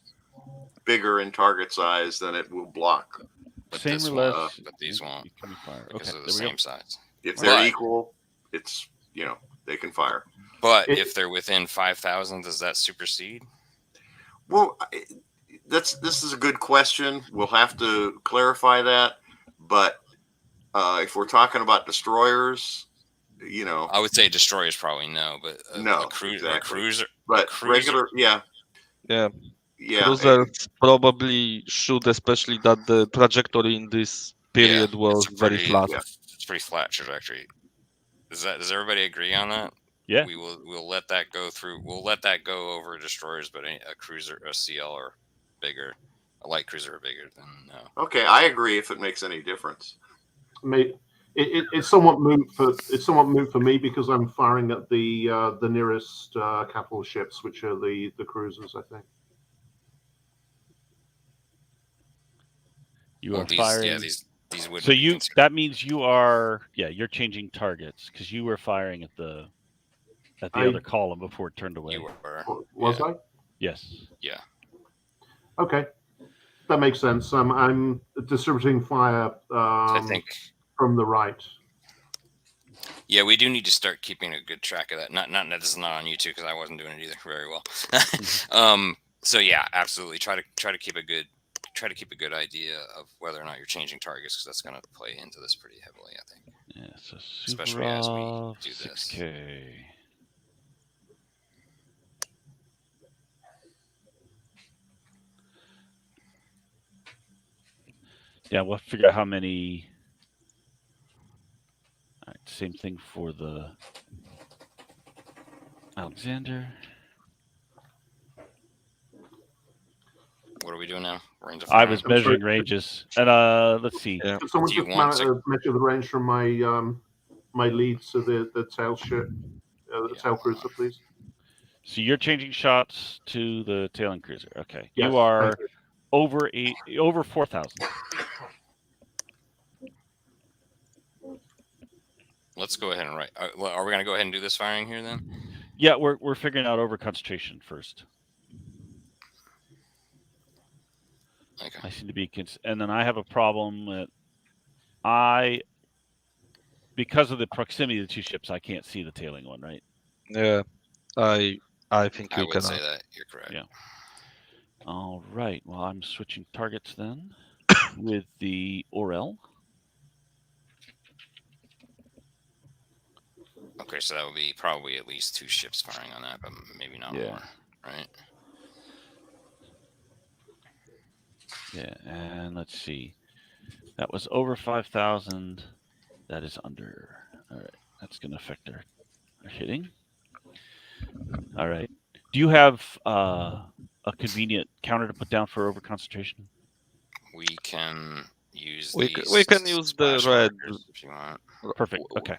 Speaker 2: bigger in target size, then it will block.
Speaker 3: But
Speaker 4: Same
Speaker 3: this
Speaker 4: or
Speaker 3: won't,
Speaker 4: less.
Speaker 3: but these won't,
Speaker 4: You can fire.
Speaker 3: because
Speaker 4: Okay,
Speaker 3: they're the
Speaker 4: there we
Speaker 3: same size.
Speaker 2: If they're
Speaker 3: But-
Speaker 2: equal, it's they can fire.
Speaker 3: But
Speaker 1: It-
Speaker 3: if they're within 5,000, does that supersede?
Speaker 2: Well, this is a good question. We'll have to clarify that. But if we're talking about destroyers,
Speaker 3: I would say destroyers probably no, but
Speaker 2: No,
Speaker 3: a
Speaker 2: exactly.
Speaker 3: cruiser.
Speaker 2: but
Speaker 3: cruiser-
Speaker 2: regular, yeah.
Speaker 5: Cruisers probably should, especially that the trajectory in this period
Speaker 3: Yeah,
Speaker 5: was
Speaker 3: it's a
Speaker 5: very
Speaker 3: pretty-
Speaker 5: flat.
Speaker 2: Yeah.
Speaker 3: It's pretty flat trajectory. Does everybody agree on that?
Speaker 4: Yeah.
Speaker 3: We'll let that go through. We'll let that go over destroyers, but a cruiser, a CL or bigger, a light cruiser or bigger, then no.
Speaker 2: Okay, I agree if it makes any difference.
Speaker 1: It's somewhat moot for me because I'm firing at the nearest capital ships, which are the cruisers. I think.
Speaker 4: You
Speaker 3: Well,
Speaker 4: are firing.
Speaker 3: Yeah, these would.
Speaker 4: So that means you are you're changing targets because you were firing at the other column before it turned away.
Speaker 3: You were.
Speaker 1: Was
Speaker 3: yeah.
Speaker 1: I?
Speaker 4: Yes.
Speaker 3: Yeah.
Speaker 1: Okay, that makes sense. I'm distributing fire
Speaker 3: I think.
Speaker 1: from the right.
Speaker 3: Yeah, we do need to start keeping a good track of that. Not this is not on YouTube because I wasn't doing it either very well. So yeah, absolutely. Try to keep a good idea of whether or not you're changing targets because that's going to play into this pretty heavily, I think.
Speaker 4: Yeah. So
Speaker 3: Especially as we
Speaker 4: Suvorov,
Speaker 3: do this.
Speaker 4: 6K. Yeah, we'll figure out how many. All right, same thing for the Alexander.
Speaker 3: What are we doing now? Range of
Speaker 4: I
Speaker 3: fire?
Speaker 4: was
Speaker 1: I'm sorry.
Speaker 4: measuring ranges, and let's see.
Speaker 5: Yeah.
Speaker 1: Could someone
Speaker 3: Do you
Speaker 1: just
Speaker 3: want to-
Speaker 1: measure the range from my lead to the tail ship, the tail cruiser, please?
Speaker 4: So you're changing shots to the tailing cruiser. Okay,
Speaker 1: Yes,
Speaker 4: you are
Speaker 1: thank you.
Speaker 4: over 4,000.
Speaker 3: Let's go ahead and write. Are we going to go ahead and do this firing here then?
Speaker 4: Yeah, we're figuring out over concentration first.
Speaker 3: Okay.
Speaker 4: I seem to be, and then I have a problem that because of the proximity of the two ships, I can't see the tailing one, right?
Speaker 5: Yeah, I think
Speaker 3: I
Speaker 5: you
Speaker 3: would
Speaker 5: can.
Speaker 3: say that you're correct.
Speaker 4: Yeah. All right. Well, I'm switching targets then with the Orel.
Speaker 3: Okay, so that would be probably at least 2 ships firing on that, but maybe not
Speaker 4: Yeah.
Speaker 3: more, right?
Speaker 4: Yeah, and let's see. That was over 5,000. That is under. All right. That's going to affect our hitting. All right. Do you have a convenient counter to put down for over concentration?
Speaker 3: We can use
Speaker 5: We
Speaker 3: these
Speaker 5: can use the
Speaker 3: splash
Speaker 5: red.
Speaker 3: markers if you want.
Speaker 4: Perfect. Okay.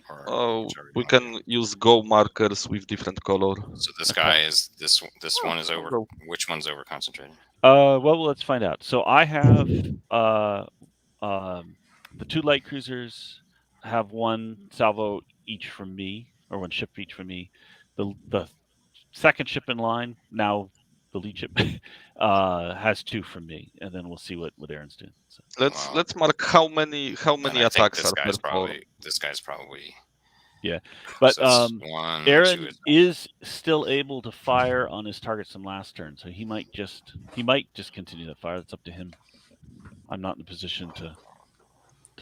Speaker 3: Or
Speaker 5: Oh,
Speaker 3: whichever you
Speaker 5: we
Speaker 3: want.
Speaker 5: can use go markers with different color.
Speaker 3: So this
Speaker 4: Okay.
Speaker 3: guy is this one is over. Which one's over concentrated?
Speaker 4: Well, let's find out. So I have the 2 light cruisers have one salvo each from me, or one ship each from me. The second ship in line, now the lead ship, has 2 from me, and then we'll see what Aaron's doing. So.
Speaker 5: Let's mark how many attacks are per
Speaker 3: This guy's probably.
Speaker 4: Yeah, but
Speaker 3: So
Speaker 4: Aaron is still able to fire on his targets from last turn, so he might just continue that fire. That's up to him. I'm not in a position to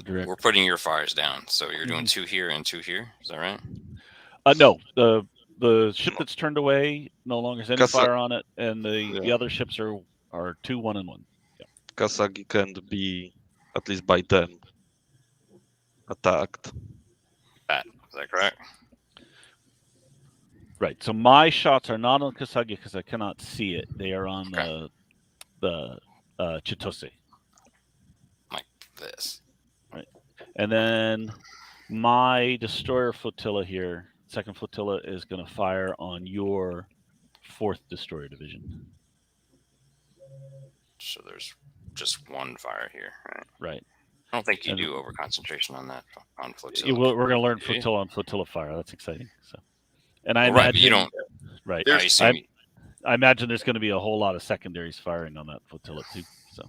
Speaker 4: direct.
Speaker 3: We're putting your fires down, so you're doing 2 here and 2 here. Is that right?
Speaker 4: No, the ship that's turned away no longer has any fire on it, and the other ships are 2, 1, and 1. Yeah.
Speaker 5: Kasagi can be at least by them attacked.
Speaker 3: Is that correct?
Speaker 4: Right. So my shots are not on Kasagi because I cannot see it. They are on the Chitose.
Speaker 3: Like this.
Speaker 4: Right. And then my destroyer flotilla here, second flotilla, is going to fire on your 4th destroyer division.
Speaker 3: So there's just 1 fire here, right?
Speaker 4: Right.
Speaker 3: I don't think you do over concentration on that on flotilla.
Speaker 4: We're going to learn flotilla on flotilla fire. That's exciting. So, and I
Speaker 3: imagine you don't.
Speaker 4: Right. I imagine there's going to be a whole lot of secondaries firing on that flotilla too. So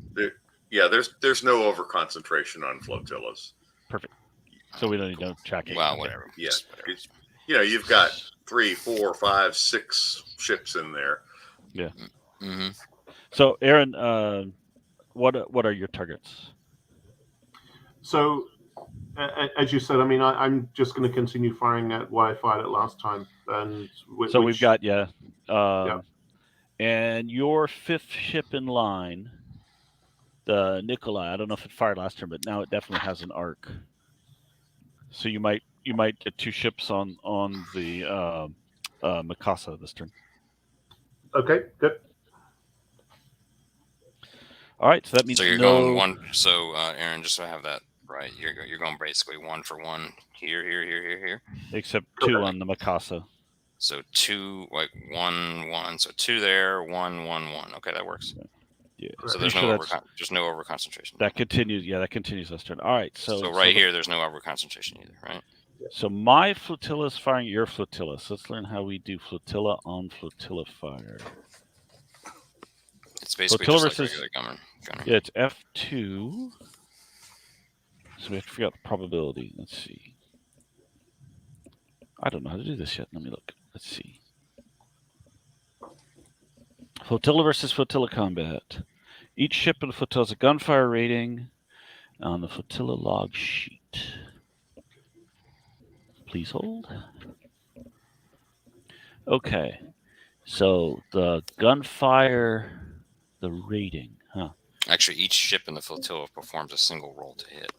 Speaker 2: there's no over concentration on flotillas.
Speaker 4: Perfect. So we don't need to track it.
Speaker 3: Well, whatever.
Speaker 2: Yeah. You've got 3, 4, 5, 6 ships in there.
Speaker 4: Yeah.
Speaker 3: Mm-hmm.
Speaker 4: So Aaron, what are your targets?
Speaker 1: So, as you said, I mean, I'm just going to continue firing at what I fired at last time. And
Speaker 4: we've got and your 5th ship in line, the Nikolai. I don't know if it fired last turn, but now it definitely has an arc. So you might get 2 ships on the Mikasa this turn.
Speaker 1: Okay, good.
Speaker 4: All right, so that means
Speaker 3: going 1. So Aaron, just so I have that right, you're going basically 1 for 1 here.
Speaker 4: Except 2 on the Mikasa.
Speaker 3: So 2, like 1, 1. So 2 there, 1, 1, 1. Okay, that works.
Speaker 4: Yeah.
Speaker 3: So there's no over concentration.
Speaker 4: That continues. Yeah, that continues this turn. All right. So
Speaker 3: here, there's no over concentration either, right?
Speaker 4: So my flotilla is firing your flotilla. So let's learn how we do flotilla on flotilla fire.
Speaker 3: It's basically
Speaker 4: flotilla
Speaker 3: just like regular gunner.
Speaker 4: Yeah, it's F2. So we have to figure out the probability. Let's see. I don't know how to do this yet. Let me look. Let's see. Flotilla versus flotilla combat. Each ship in the flotilla has a gunfire rating on the flotilla log sheet. Please hold. Okay. So the gunfire, the rating, huh?
Speaker 3: Actually, each ship in the flotilla performs a single roll to hit.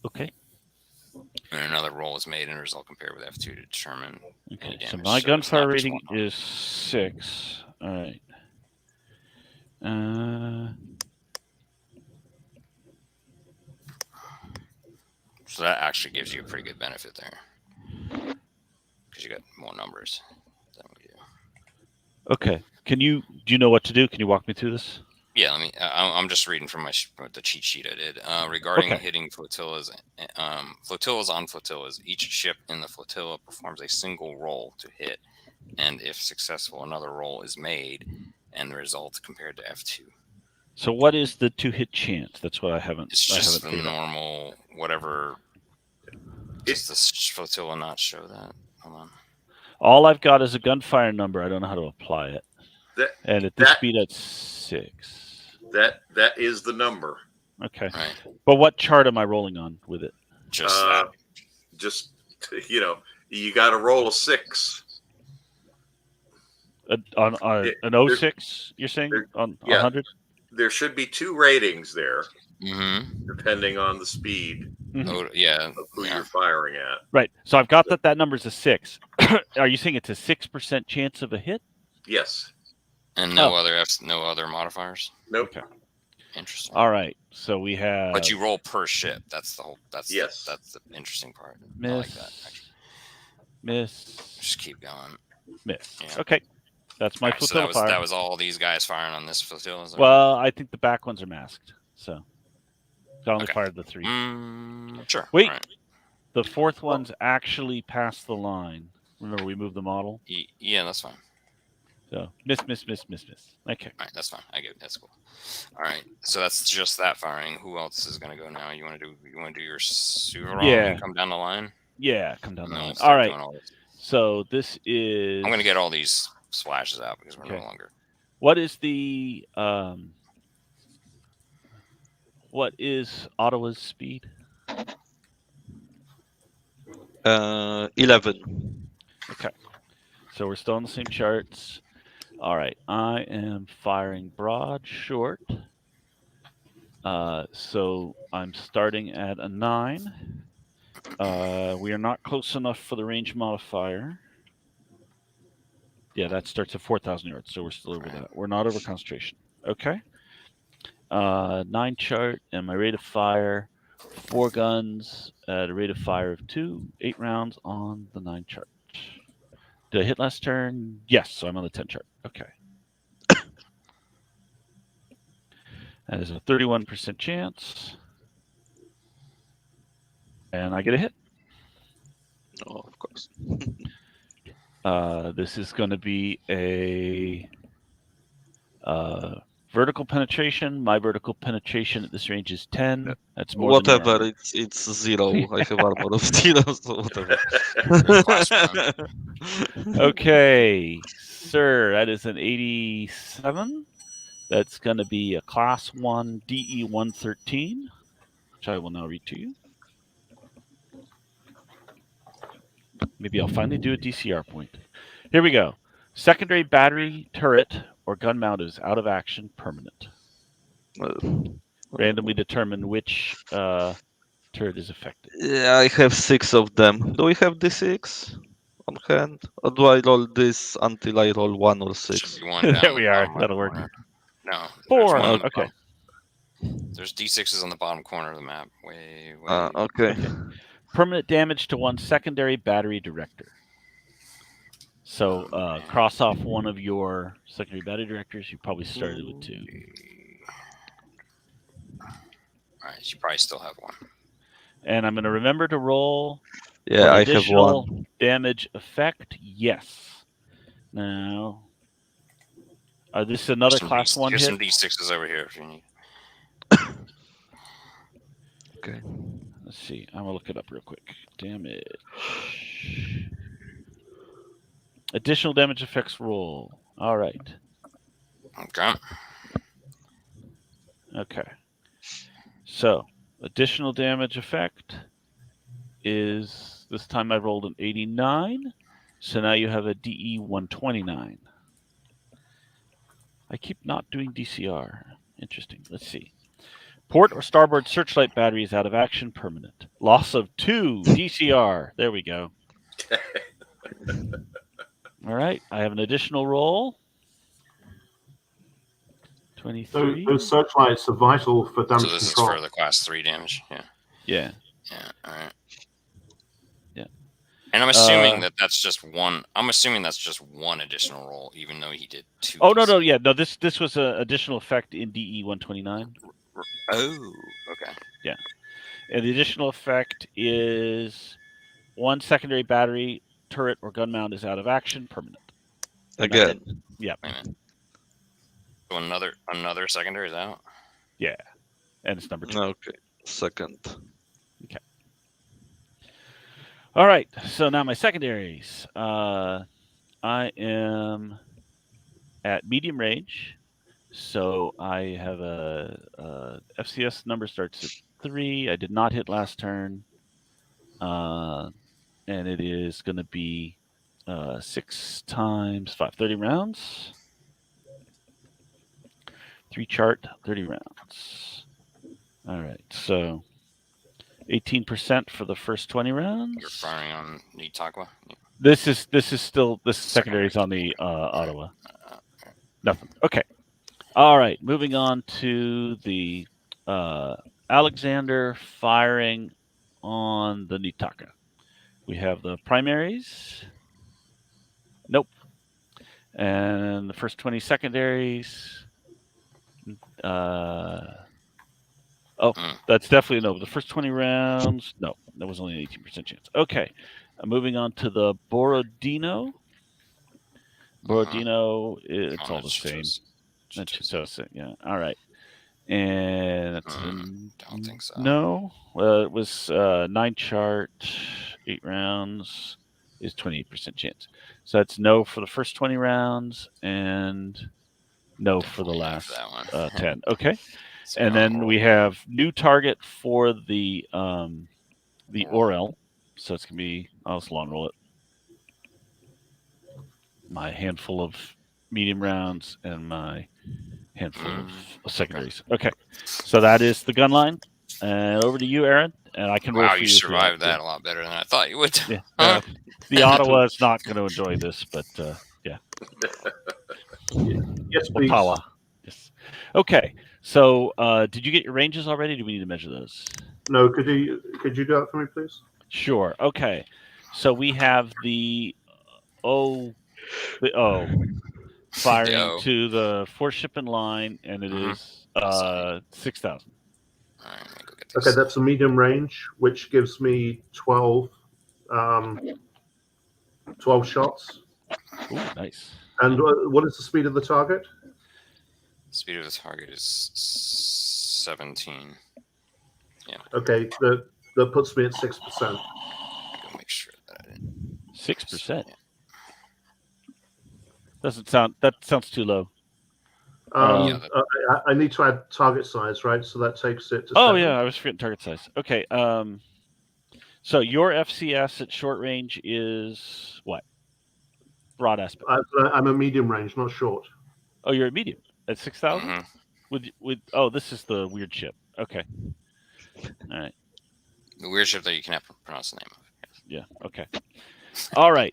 Speaker 4: Okay.
Speaker 3: And another roll is made and a result compared with F2 to determine.
Speaker 4: Okay, so my gunfire rating is 6. All right.
Speaker 3: So that actually gives you a pretty good benefit there, because you got more numbers than we do.
Speaker 4: Okay. Do you know what to do? Can you walk me through this?
Speaker 3: Yeah, I'm just reading from the cheat sheet I did. Regarding hitting flotillas, flotillas on flotillas, each ship in the flotilla performs a single roll to hit, and if successful, another roll is made, and the result compared to F2.
Speaker 4: So what is the 2-hit chance? That's what I haven't.
Speaker 3: It's just the normal whatever. Does the flotilla not show that? Hold on.
Speaker 4: All I've got is a gunfire number. I don't know how to apply it. And at this speed, at 6.
Speaker 2: That is the number.
Speaker 4: Okay.
Speaker 3: Right.
Speaker 4: But what chart am I rolling on with it?
Speaker 3: Just that.
Speaker 2: Just you got to roll a 6.
Speaker 4: On an 06, you're saying? On 100?
Speaker 2: There should be 2 ratings there,
Speaker 3: Mm-hmm.
Speaker 2: depending on the speed
Speaker 3: Oh, yeah.
Speaker 2: of who you're firing at.
Speaker 4: Right. So I've got that number's a 6. Are you saying it's a 6% chance of a hit?
Speaker 2: Yes.
Speaker 3: And no other modifiers?
Speaker 2: Nope.
Speaker 4: Okay.
Speaker 3: Interesting.
Speaker 4: All right. So we have.
Speaker 3: But you roll per ship. That's the whole. That's the interesting part.
Speaker 4: Miss.
Speaker 3: I like that. Actually.
Speaker 4: Miss.
Speaker 3: Just keep going.
Speaker 4: Miss.
Speaker 3: Yeah.
Speaker 4: Okay. That's my flotilla fire.
Speaker 3: That was all these guys firing on this flotilla?
Speaker 4: Well, I think the back ones are masked. So I only fired the 3.
Speaker 3: Sure.
Speaker 4: Wait.
Speaker 3: Right.
Speaker 4: The fourth one's actually past the line. Remember, we moved the model.
Speaker 3: Yeah, that's fine.
Speaker 4: So miss. Okay.
Speaker 3: All right, that's fine. I get it. That's cool. All right, so that's just that firing. Who else is gonna go now? You want to do your Suvorov and come down the line?
Speaker 4: Yeah, come down the line.
Speaker 3: All right.
Speaker 4: So this is.
Speaker 3: I'm gonna get all these splashes out because we're no longer.
Speaker 4: What is the What is Ottawa's speed?
Speaker 5: 11.
Speaker 4: Okay. So we're still on the same charts. All right. I am firing broad short. So I'm starting at a 9. We are not close enough for the range modifier. Yeah, that starts at 4,000 yards, so we're still over that. We're not over concentration. Okay. 9 chart, and my rate of fire, 4 guns at a rate of fire of 2, 8 rounds on the 9 chart. Did I hit last turn? Yes, so I'm on the 10 chart. Okay. That is a 31% chance. And I get a hit.
Speaker 5: Oh, of course.
Speaker 4: This is going to be a vertical penetration. My vertical penetration at this range is 10.
Speaker 5: Yeah.
Speaker 4: That's more
Speaker 5: Whatever,
Speaker 4: than
Speaker 5: it's 0. I have armor of 0, so whatever.
Speaker 4: Okay, sir, that is an 87. That's going to be a Class 1 DE 113, which I will now read to you. Maybe I'll finally do a DCR point. Here we go. Secondary battery, turret, or gun mount is out of action, permanent. Randomly determine which turret is affected.
Speaker 5: Yeah, I have 6 of them. Do we have D6 on hand? Or do I roll this until I roll 1 or 6?
Speaker 4: There we are. That'll work.
Speaker 3: No.
Speaker 4: 4. Okay.
Speaker 3: There's D6s on the bottom corner of the map. Way.
Speaker 5: Okay.
Speaker 4: Permanent damage to one secondary battery director. So cross off one of your secondary battery directors. You probably started with 2.
Speaker 3: All right, you probably still have 1.
Speaker 4: And I'm going to remember to roll.
Speaker 5: Yeah, I have 1.
Speaker 4: Damage effect. Yes. Now, this is another class 1 hit.
Speaker 3: Here's some D6s over here if you need.
Speaker 5: Okay.
Speaker 4: Let's see. I'm going to look it up real quick. Damage. Additional damage effects roll. All right. Okay. So, additional damage effect is, this time I rolled an 89. So now you have a DE 129. I keep not doing DCR. Interesting. Let's see. Port or starboard searchlight battery is out of action, permanent. Loss of 2 DCR. There we go. All right. I have an additional roll. 23.
Speaker 1: Those searchlights are vital for damage
Speaker 3: So this
Speaker 1: control.
Speaker 3: is for the class 3 damage. Yeah. All right.
Speaker 4: Yeah.
Speaker 3: And I'm assuming that's just one. I'm assuming that's just one additional roll, even though he did 2.
Speaker 4: Oh no, yeah, no. This was an additional effect in DE 129.
Speaker 3: Oh, okay.
Speaker 4: Yeah, and the additional effect is 1 secondary battery, turret, or gun mount is out of action, permanent.
Speaker 5: Again.
Speaker 4: Yeah.
Speaker 3: So another secondary is out.
Speaker 4: Yeah, and it's number 2.
Speaker 5: Okay, second.
Speaker 4: Okay. All right. So now my secondaries. I am at medium range. So I have a FCS number starts at 3. I did not hit last turn. And it is going to be 6 times 5, 30 rounds. 3 chart, 30 rounds. All right. So 18% for the first 20 rounds.
Speaker 3: You're firing on Niitaqua?
Speaker 4: This is secondary is on the Ottawa. Nothing. Okay. All right. Moving on to the Alexander firing on the Niitaqua. We have the primaries. Nope. And the first 20 secondaries. Oh, that's definitely a no. The first 20 rounds, no. That was only an 18% chance. Okay. Moving on to the Borodino. Borodino, it's all the same. Yeah. All right. And that's
Speaker 3: don't think so.
Speaker 4: No. Well, it was 9 chart, 8 rounds is 28% chance. So that's no for the first 20 rounds and no for the last
Speaker 3: for that one.
Speaker 4: 10. Okay.
Speaker 3: So
Speaker 4: And then we have new target for the Orel. So it's gonna be, I'll just long roll it. My handful of medium rounds and my handful of secondaries. Okay. So that is the gun line. And over to you, Aaron. And I can roll
Speaker 3: wow,
Speaker 4: for
Speaker 3: you
Speaker 4: you.
Speaker 3: survived that a lot better than I thought you would.
Speaker 4: Yeah. The Ottawa is not going to enjoy this, but yeah.
Speaker 1: Yes, please.
Speaker 4: Ottawa. Yes. Okay. So did you get your ranges already? Do we need to measure those?
Speaker 1: No, could you do that for me, please?
Speaker 4: Sure. Okay. So we have the O firing to the 4 shipping line, and it is 6,000.
Speaker 3: All right, let me go get this.
Speaker 1: Okay, that's a medium range, which gives me 12 shots.
Speaker 4: Ooh, nice.
Speaker 1: And what is the speed of the target?
Speaker 3: Speed of the target is 17. Yeah.
Speaker 1: Okay, that puts me at 6%.
Speaker 3: Go make sure that I didn't.
Speaker 4: 6%.
Speaker 3: Yeah.
Speaker 4: That sounds too low.
Speaker 1: I need to add target size, right? So that takes it to 7.
Speaker 4: Yeah, I was forgetting target size. Okay. So your FCS at short range is what? Broad aspect.
Speaker 1: I'm a medium range, not short.
Speaker 4: Oh, you're a medium at 6,000. With this is the weird ship. Okay. All right.
Speaker 3: The weird ship that you cannot pronounce the name of.
Speaker 4: Yeah. Okay. All right.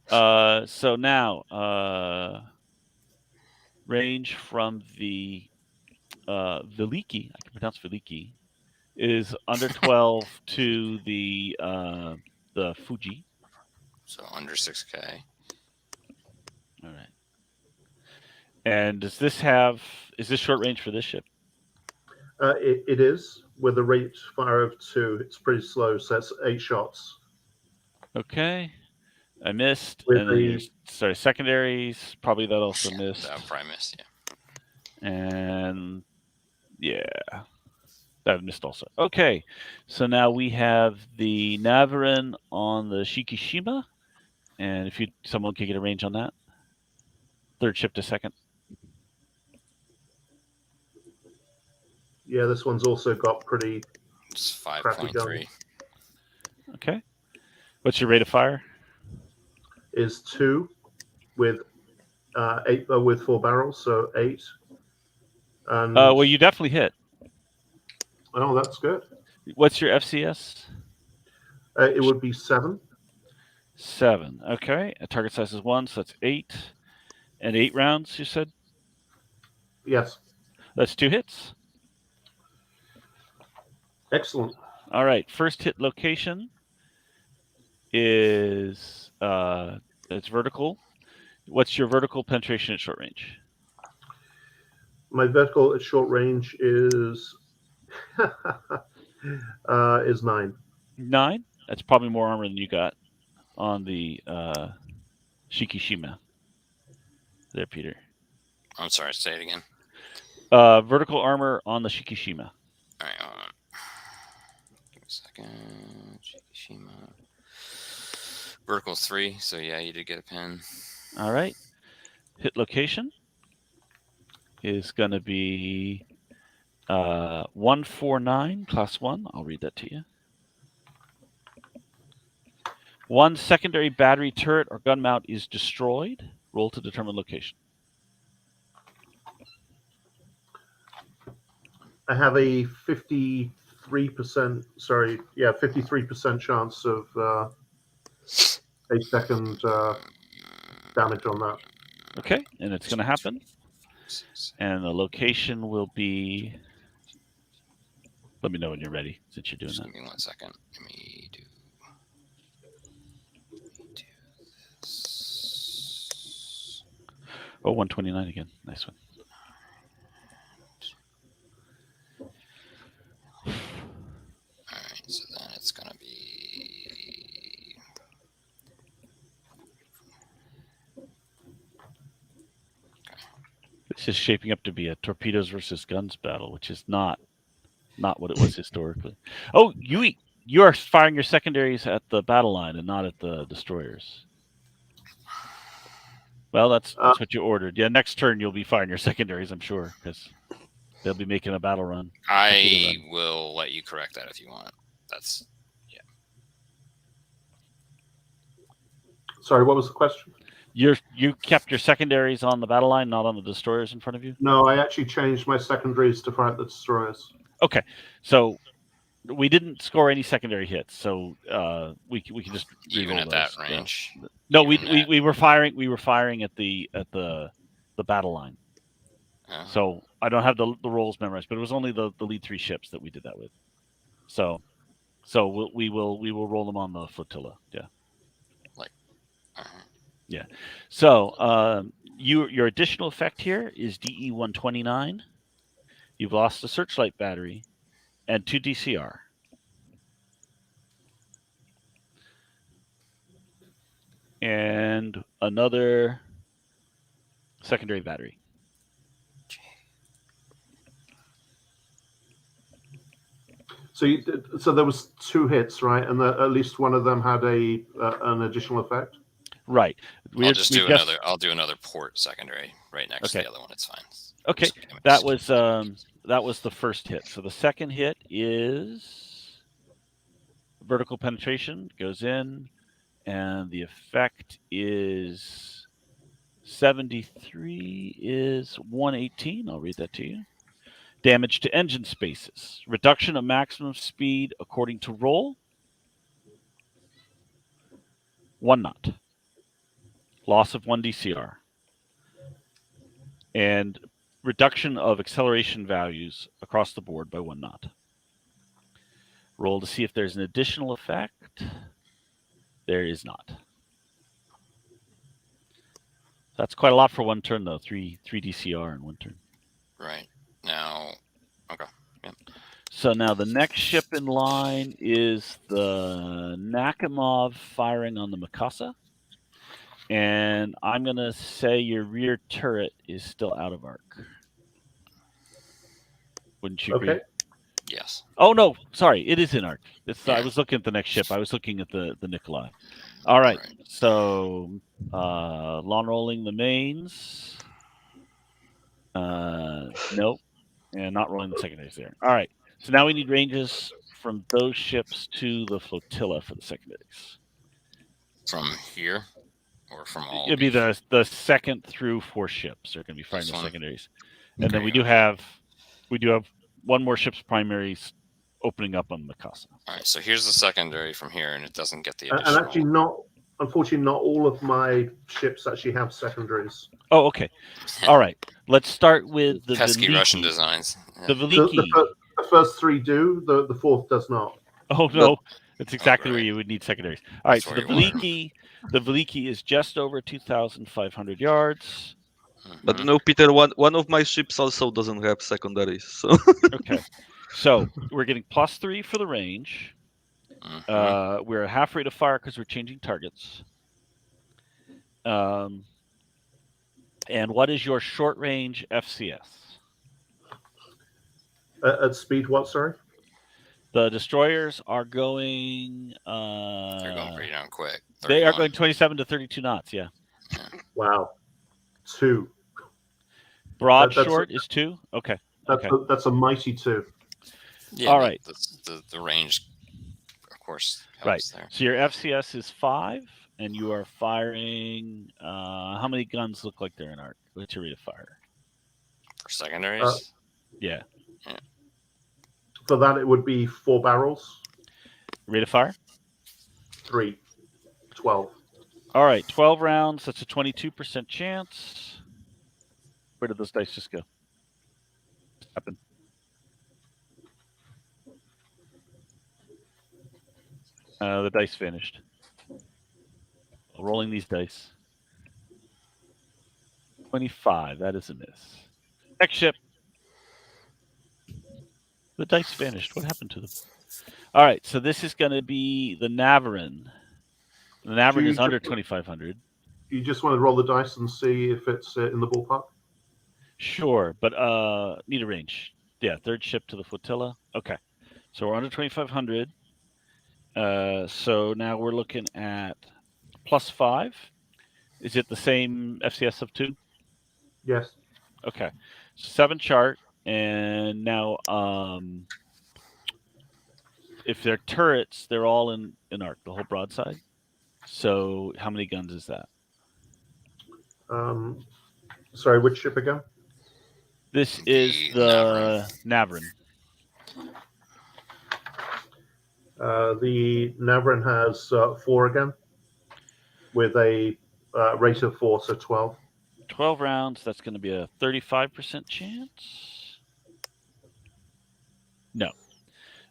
Speaker 4: So now range from the Veliki, I can pronounce Veliki, is under 12 to the Fuji.
Speaker 3: So under 6K.
Speaker 4: All right. And is this short range for this ship?
Speaker 1: It is, with a rate fire of 2. It's pretty slow, so that's 8 shots.
Speaker 4: Okay. I missed.
Speaker 1: With
Speaker 4: and then secondaries, probably that also missed.
Speaker 3: That probably missed, yeah.
Speaker 4: And yeah, that missed also. Okay. So now we have the Navarin on the Shikishima. And if someone could get a range on that. Third ship to second.
Speaker 1: Yeah, this one's also got pretty.
Speaker 3: It's 5.3.
Speaker 4: Okay. What's your rate of fire?
Speaker 1: Is 2 with 8 with 4 barrels, so 8. And
Speaker 4: well, you definitely hit.
Speaker 1: Oh, that's good.
Speaker 4: What's your FCS?
Speaker 1: It would be 7.
Speaker 4: 7. Okay. A target size is 1, so that's 8. And 8 rounds, you said?
Speaker 1: Yes.
Speaker 4: That's 2 hits.
Speaker 1: Excellent.
Speaker 4: All right. First hit location is it's vertical. What's your vertical penetration at short range?
Speaker 1: My vertical at short range is 9.
Speaker 4: 9? That's probably more armor than you got on the Shikishima. There, Peter.
Speaker 3: I'm sorry, say it again.
Speaker 4: Vertical armor on the Shikishima.
Speaker 3: All right, hold on. Give me a second. Shikishima. Vertical 3, so yeah, you did get a pen.
Speaker 4: All right. Hit location is going to be 149, class 1. I'll read that to you. 1 secondary battery turret or gun mount is destroyed. Roll to determine location.
Speaker 1: I have a 53%. 53% chance of a second damage on that.
Speaker 4: Okay, and it's going to happen. And the location will be. Let me know when you're ready, since you're doing
Speaker 3: Just
Speaker 4: that.
Speaker 3: give me 1 second. Let me do this.
Speaker 4: Oh, 129 again. Nice one. It's just shaping up to be a torpedoes versus guns battle, which is not what it was historically. Oh, you are firing your secondaries at the battle line and not at the destroyers. Well, that's what you ordered. Yeah, next turn you'll be firing your secondaries, I'm sure, because they'll be making a battle run.
Speaker 3: I will let you correct that if you want. That's
Speaker 1: Sorry, what was the question?
Speaker 4: You kept your secondaries on the battle line, not on the destroyers in front of you?
Speaker 1: No, I actually changed my secondaries to fire at the destroyers.
Speaker 4: Okay, so we didn't score any secondary hits, so we can just
Speaker 3: even at that
Speaker 4: those.
Speaker 3: range.
Speaker 4: Yeah. No, we were firing. We were firing at the battle line. So I don't have the rolls memorized, but it was only the lead 3 ships that we did that with. So we will roll them on the flotilla. Yeah. Yeah. So your additional effect here is DE 129. You've lost a searchlight battery and 2 DCR. And another secondary battery.
Speaker 1: So there was 2 hits, right? And at least one of them had an additional effect.
Speaker 4: Right.
Speaker 3: I'll do another port secondary right next to the other one. It's fine.
Speaker 4: Okay. That was the first hit. So the second hit is vertical penetration, goes in, and the effect is 73 is 118. I'll read that to you. Damage to engine spaces. Reduction of maximum speed according to roll. 1 knot. Loss of 1 DCR. And reduction of acceleration values across the board by 1 knot. Roll to see if there's an additional effect. There is not. That's quite a lot for 1 turn, though. 3 DCR in 1 turn.
Speaker 3: Right. Now, okay. Yep.
Speaker 4: So now the next ship in line is the Nakhimov firing on the Mikasa. And I'm going to say your rear turret is still out of arc. Wouldn't you agree?
Speaker 1: Okay.
Speaker 3: Yes.
Speaker 4: Oh, no. Sorry. It is in arc. I was looking at the next ship. I was looking at the Nikolai. All right. So lawn rolling the mains. Nope. And not rolling the secondaries there. All right. So now we need ranges from those ships to the flotilla for the secondaries.
Speaker 3: From here? Or from all?
Speaker 4: It'd be the 2nd through 4 ships. They're going to be firing the secondaries. And then we do have 1 more ship's primaries opening up on the Mikasa.
Speaker 3: All right. So here's the secondary from here, and it doesn't get the additional.
Speaker 1: And actually unfortunately, not all of my ships actually have secondaries.
Speaker 4: Oh, okay. All right. Let's start with the
Speaker 3: pesky
Speaker 4: Veliki.
Speaker 3: Russian designs. Yeah.
Speaker 4: The Veliki.
Speaker 1: The first 3 do. The 4th does not.
Speaker 4: Oh no, that's exactly where you would need secondaries. All right. So the Veliki is just over 2,500 yards.
Speaker 5: But no, Peter. One of my ships also doesn't have secondaries. So
Speaker 4: okay. So we're getting +3 for the range. We're half rate of fire because we're changing targets. And what is your short range FCS?
Speaker 1: At speed, what? Sorry.
Speaker 4: The destroyers are going.
Speaker 3: They're going pretty down quick. 31.
Speaker 4: They are going 27 to 32 knots. Yeah.
Speaker 1: Wow. 2.
Speaker 4: Broad short is 2. Okay.
Speaker 1: That's a mighty 2.
Speaker 3: Yeah,
Speaker 4: all right.
Speaker 3: The range, of course, helps
Speaker 4: right
Speaker 3: there.
Speaker 4: So your FCS is 5, and you are firing. How many guns look like they're in arc? What's your rate of fire?
Speaker 3: For secondaries?
Speaker 4: Yeah.
Speaker 1: For that, it would be 4 barrels.
Speaker 4: Rate of fire?
Speaker 1: 3. 12.
Speaker 4: All right, 12 rounds. That's a 22% chance. Where did those dice just go? Happen. The dice vanished. Rolling these dice. 25. That is a miss. Next ship. The dice vanished. What happened to them? All right, so this is going to be the Navarin. The Navarin is under 2,500.
Speaker 1: You just want to roll the dice and see if it's in the ballpark?
Speaker 4: Sure, but need a range. Yeah, third ship to the flotilla. Okay, so we're under 2,500. So now we're looking at +5. Is it the same FCS of 2?
Speaker 1: Yes.
Speaker 4: Okay, 7 chart, and now if they're turrets, they're all in arc, the whole broadside. So how many guns is that?
Speaker 1: Sorry, which ship again?
Speaker 4: This is the Navran.
Speaker 1: The Navran has 4 again, with a rate of 4, so 12.
Speaker 4: 12 rounds. That's going to be a 35% chance. No.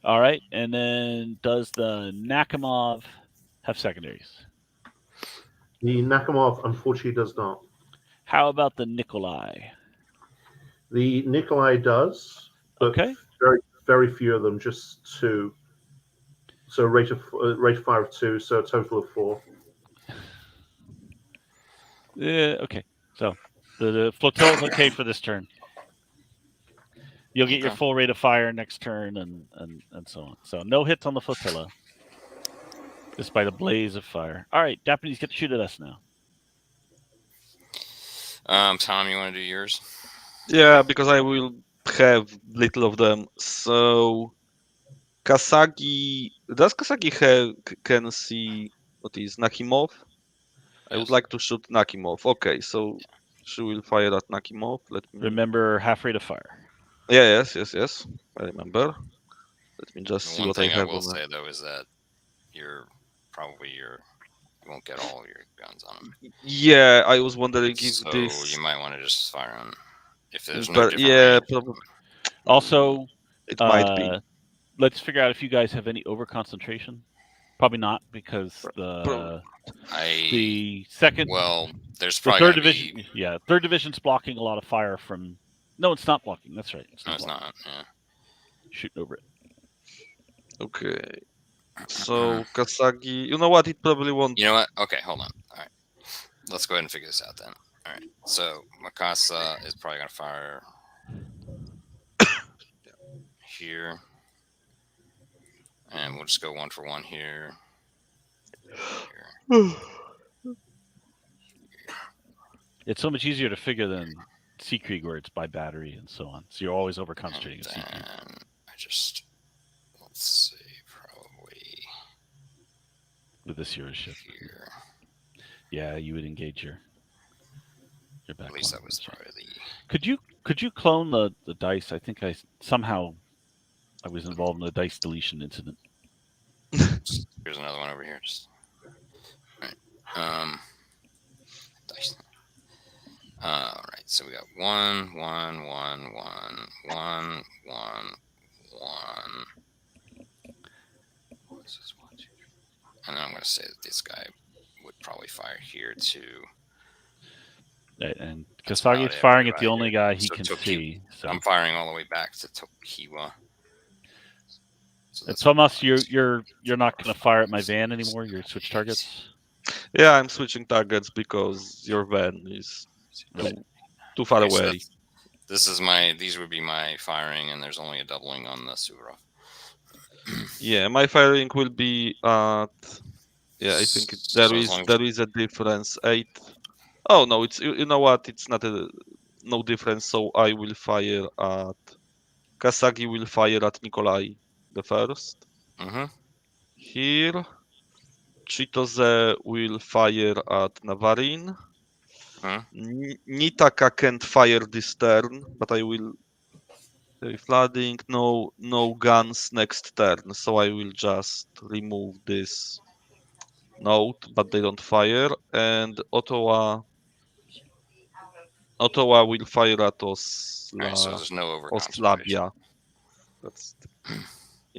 Speaker 4: All right. And then does the Nakhimov have secondaries?
Speaker 1: The Nakhimov unfortunately does not.
Speaker 4: How about the Nikolai?
Speaker 1: The Nikolai does, but
Speaker 4: Okay.
Speaker 1: very, very few of them, just 2. So rate of 5 of 2, so a total of 4.
Speaker 4: Okay. So the flotilla's okay for this turn. You'll get your full rate of fire next turn, and so on. So no hits on the flotilla, despite a blaze of fire. All right, Japanese get to shoot at us now.
Speaker 3: Tom, you want to do yours?
Speaker 5: Yeah, because I will have little of them. So Kasagi, does Kasagi can see what is Nakhimov? I would like to shoot Nakhimov. Okay, so she will fire at Nakhimov. Let me
Speaker 4: remember half rate of fire.
Speaker 5: Yeah, yes. I remember. Let me just see
Speaker 3: One
Speaker 5: what I
Speaker 3: thing I
Speaker 5: have
Speaker 3: will
Speaker 5: on
Speaker 3: say though is that you won't get all your guns on them.
Speaker 5: Yeah, I was wondering if
Speaker 3: So
Speaker 5: this.
Speaker 3: you might want to just fire on if there's no
Speaker 5: But
Speaker 3: different
Speaker 5: yeah,
Speaker 3: range.
Speaker 5: probably
Speaker 4: Also,
Speaker 5: it might be.
Speaker 4: let's figure out if you guys have any over concentration. Probably not, because the second.
Speaker 3: Well, there's
Speaker 4: the
Speaker 3: probably
Speaker 4: third division. Yeah, third division's blocking a lot of fire from. No, it's not blocking. That's right.
Speaker 3: No, it's not. Yeah.
Speaker 4: Shooting over it.
Speaker 5: Okay. So Kasagi, you know what? It probably won't.
Speaker 3: You know what? Okay, hold on. All right, let's go ahead and figure this out then. All right. So Mikasa is probably gonna fire here, and we'll just go 1 for 1 here.
Speaker 4: It's so much easier to figure than Seekrieg, where it's by battery and so on. So you're always over concentrating.
Speaker 3: And I just let's see, probably
Speaker 4: with this Euro ship
Speaker 3: here.
Speaker 4: Yeah, you would engage your back.
Speaker 3: At least that was probably
Speaker 4: the. Could you clone the dice? I think I was involved in the dice deletion incident.
Speaker 3: Here's another one over here. Just all right. Dice. All right. So we got 1, 1, 1, 1, 1, 1, 1. What's this 1, 2, 3? And then I'm going to say that this guy would probably fire here too.
Speaker 4: And Kasagi's firing at the only guy he can see. So
Speaker 3: I'm firing all the way back to Tokiwa.
Speaker 4: So from us, you're not going to fire at my van anymore. You're switch targets.
Speaker 5: Yeah, I'm switching targets because your van is too far away.
Speaker 3: So these would be my firing, and there's only a doubling on the Suvorov.
Speaker 5: Yeah, my firing will be at. Yeah, I think there is a difference. 8. Oh no, it's you know what? It's not no difference. So I will fire at Kasagi. Will fire at Nikolai the first. Here, Chitose will fire at Navarin. Nitaka can't fire this turn, but I will. Flooding, no guns next turn, so I will just remove this note, but they don't fire. And Ottawa will fire at
Speaker 3: So there's no
Speaker 5: Oslavia. That's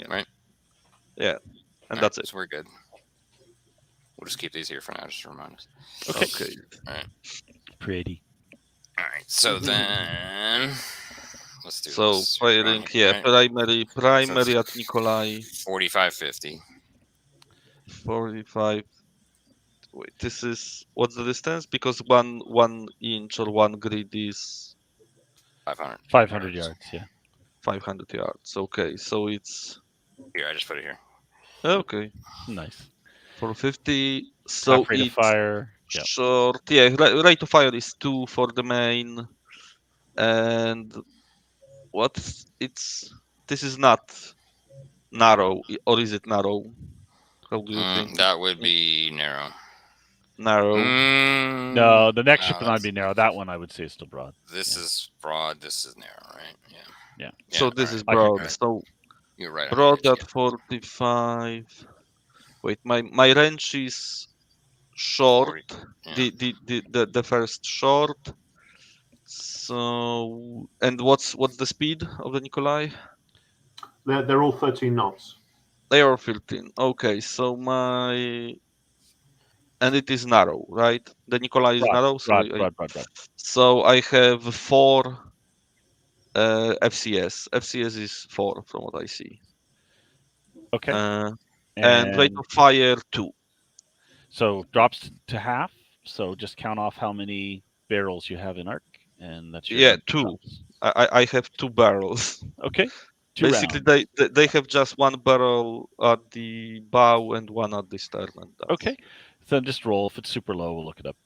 Speaker 3: right.
Speaker 5: Yeah, and that's it.
Speaker 3: So we're good. We'll just keep these here for now, just to remind us.
Speaker 5: Okay.
Speaker 3: All right.
Speaker 4: Pretty.
Speaker 3: All right. So then let's do.
Speaker 5: So
Speaker 3: this.
Speaker 5: firing, primary at Nikolai.
Speaker 3: 45-50.
Speaker 5: 45. Wait, this is what's the distance? Because one inch or 1 grid is
Speaker 3: 500.
Speaker 4: 500 yards. Yeah.
Speaker 5: 500 yards. Okay, so it's
Speaker 3: Here, I just put it here.
Speaker 5: okay.
Speaker 4: Nice.
Speaker 5: 450. So
Speaker 4: Half rate of
Speaker 5: it's
Speaker 4: fire. Yeah.
Speaker 5: short. Yeah, rate of fire is 2 for the main, and what's it's this is not narrow, or is it narrow? How do you think?
Speaker 3: That would be narrow.
Speaker 5: Narrow.
Speaker 4: No, the next ship
Speaker 3: no,
Speaker 4: will not be narrow. That one I would say is still broad.
Speaker 3: This is broad. This is narrow, right? Yeah.
Speaker 4: Yeah.
Speaker 5: So this
Speaker 3: right.
Speaker 5: is broad.
Speaker 3: Right.
Speaker 5: So
Speaker 3: You're right.
Speaker 5: broad
Speaker 3: on
Speaker 5: at 45. Wait, my range is short.
Speaker 3: 40, yeah.
Speaker 5: The first short. So and what's the speed of the Nikolai?
Speaker 1: They're all 13 knots.
Speaker 5: They are 15. Okay, so my and it is narrow, right? The Nikolai is narrow, so
Speaker 4: broad.
Speaker 5: so I have 4 FCS. FCS is 4 from what I see.
Speaker 4: Okay.
Speaker 5: And rate of fire 2.
Speaker 4: So drops to half. So just count off how many barrels you have in arc, and that's your
Speaker 5: 2.
Speaker 4: drops.
Speaker 5: I have 2 barrels.
Speaker 4: Okay. 2
Speaker 5: Basically,
Speaker 4: rounds.
Speaker 5: they have just 1 barrel at the bow and 1 at the stern. And
Speaker 4: okay. So just roll. If it's super low, we'll look it up.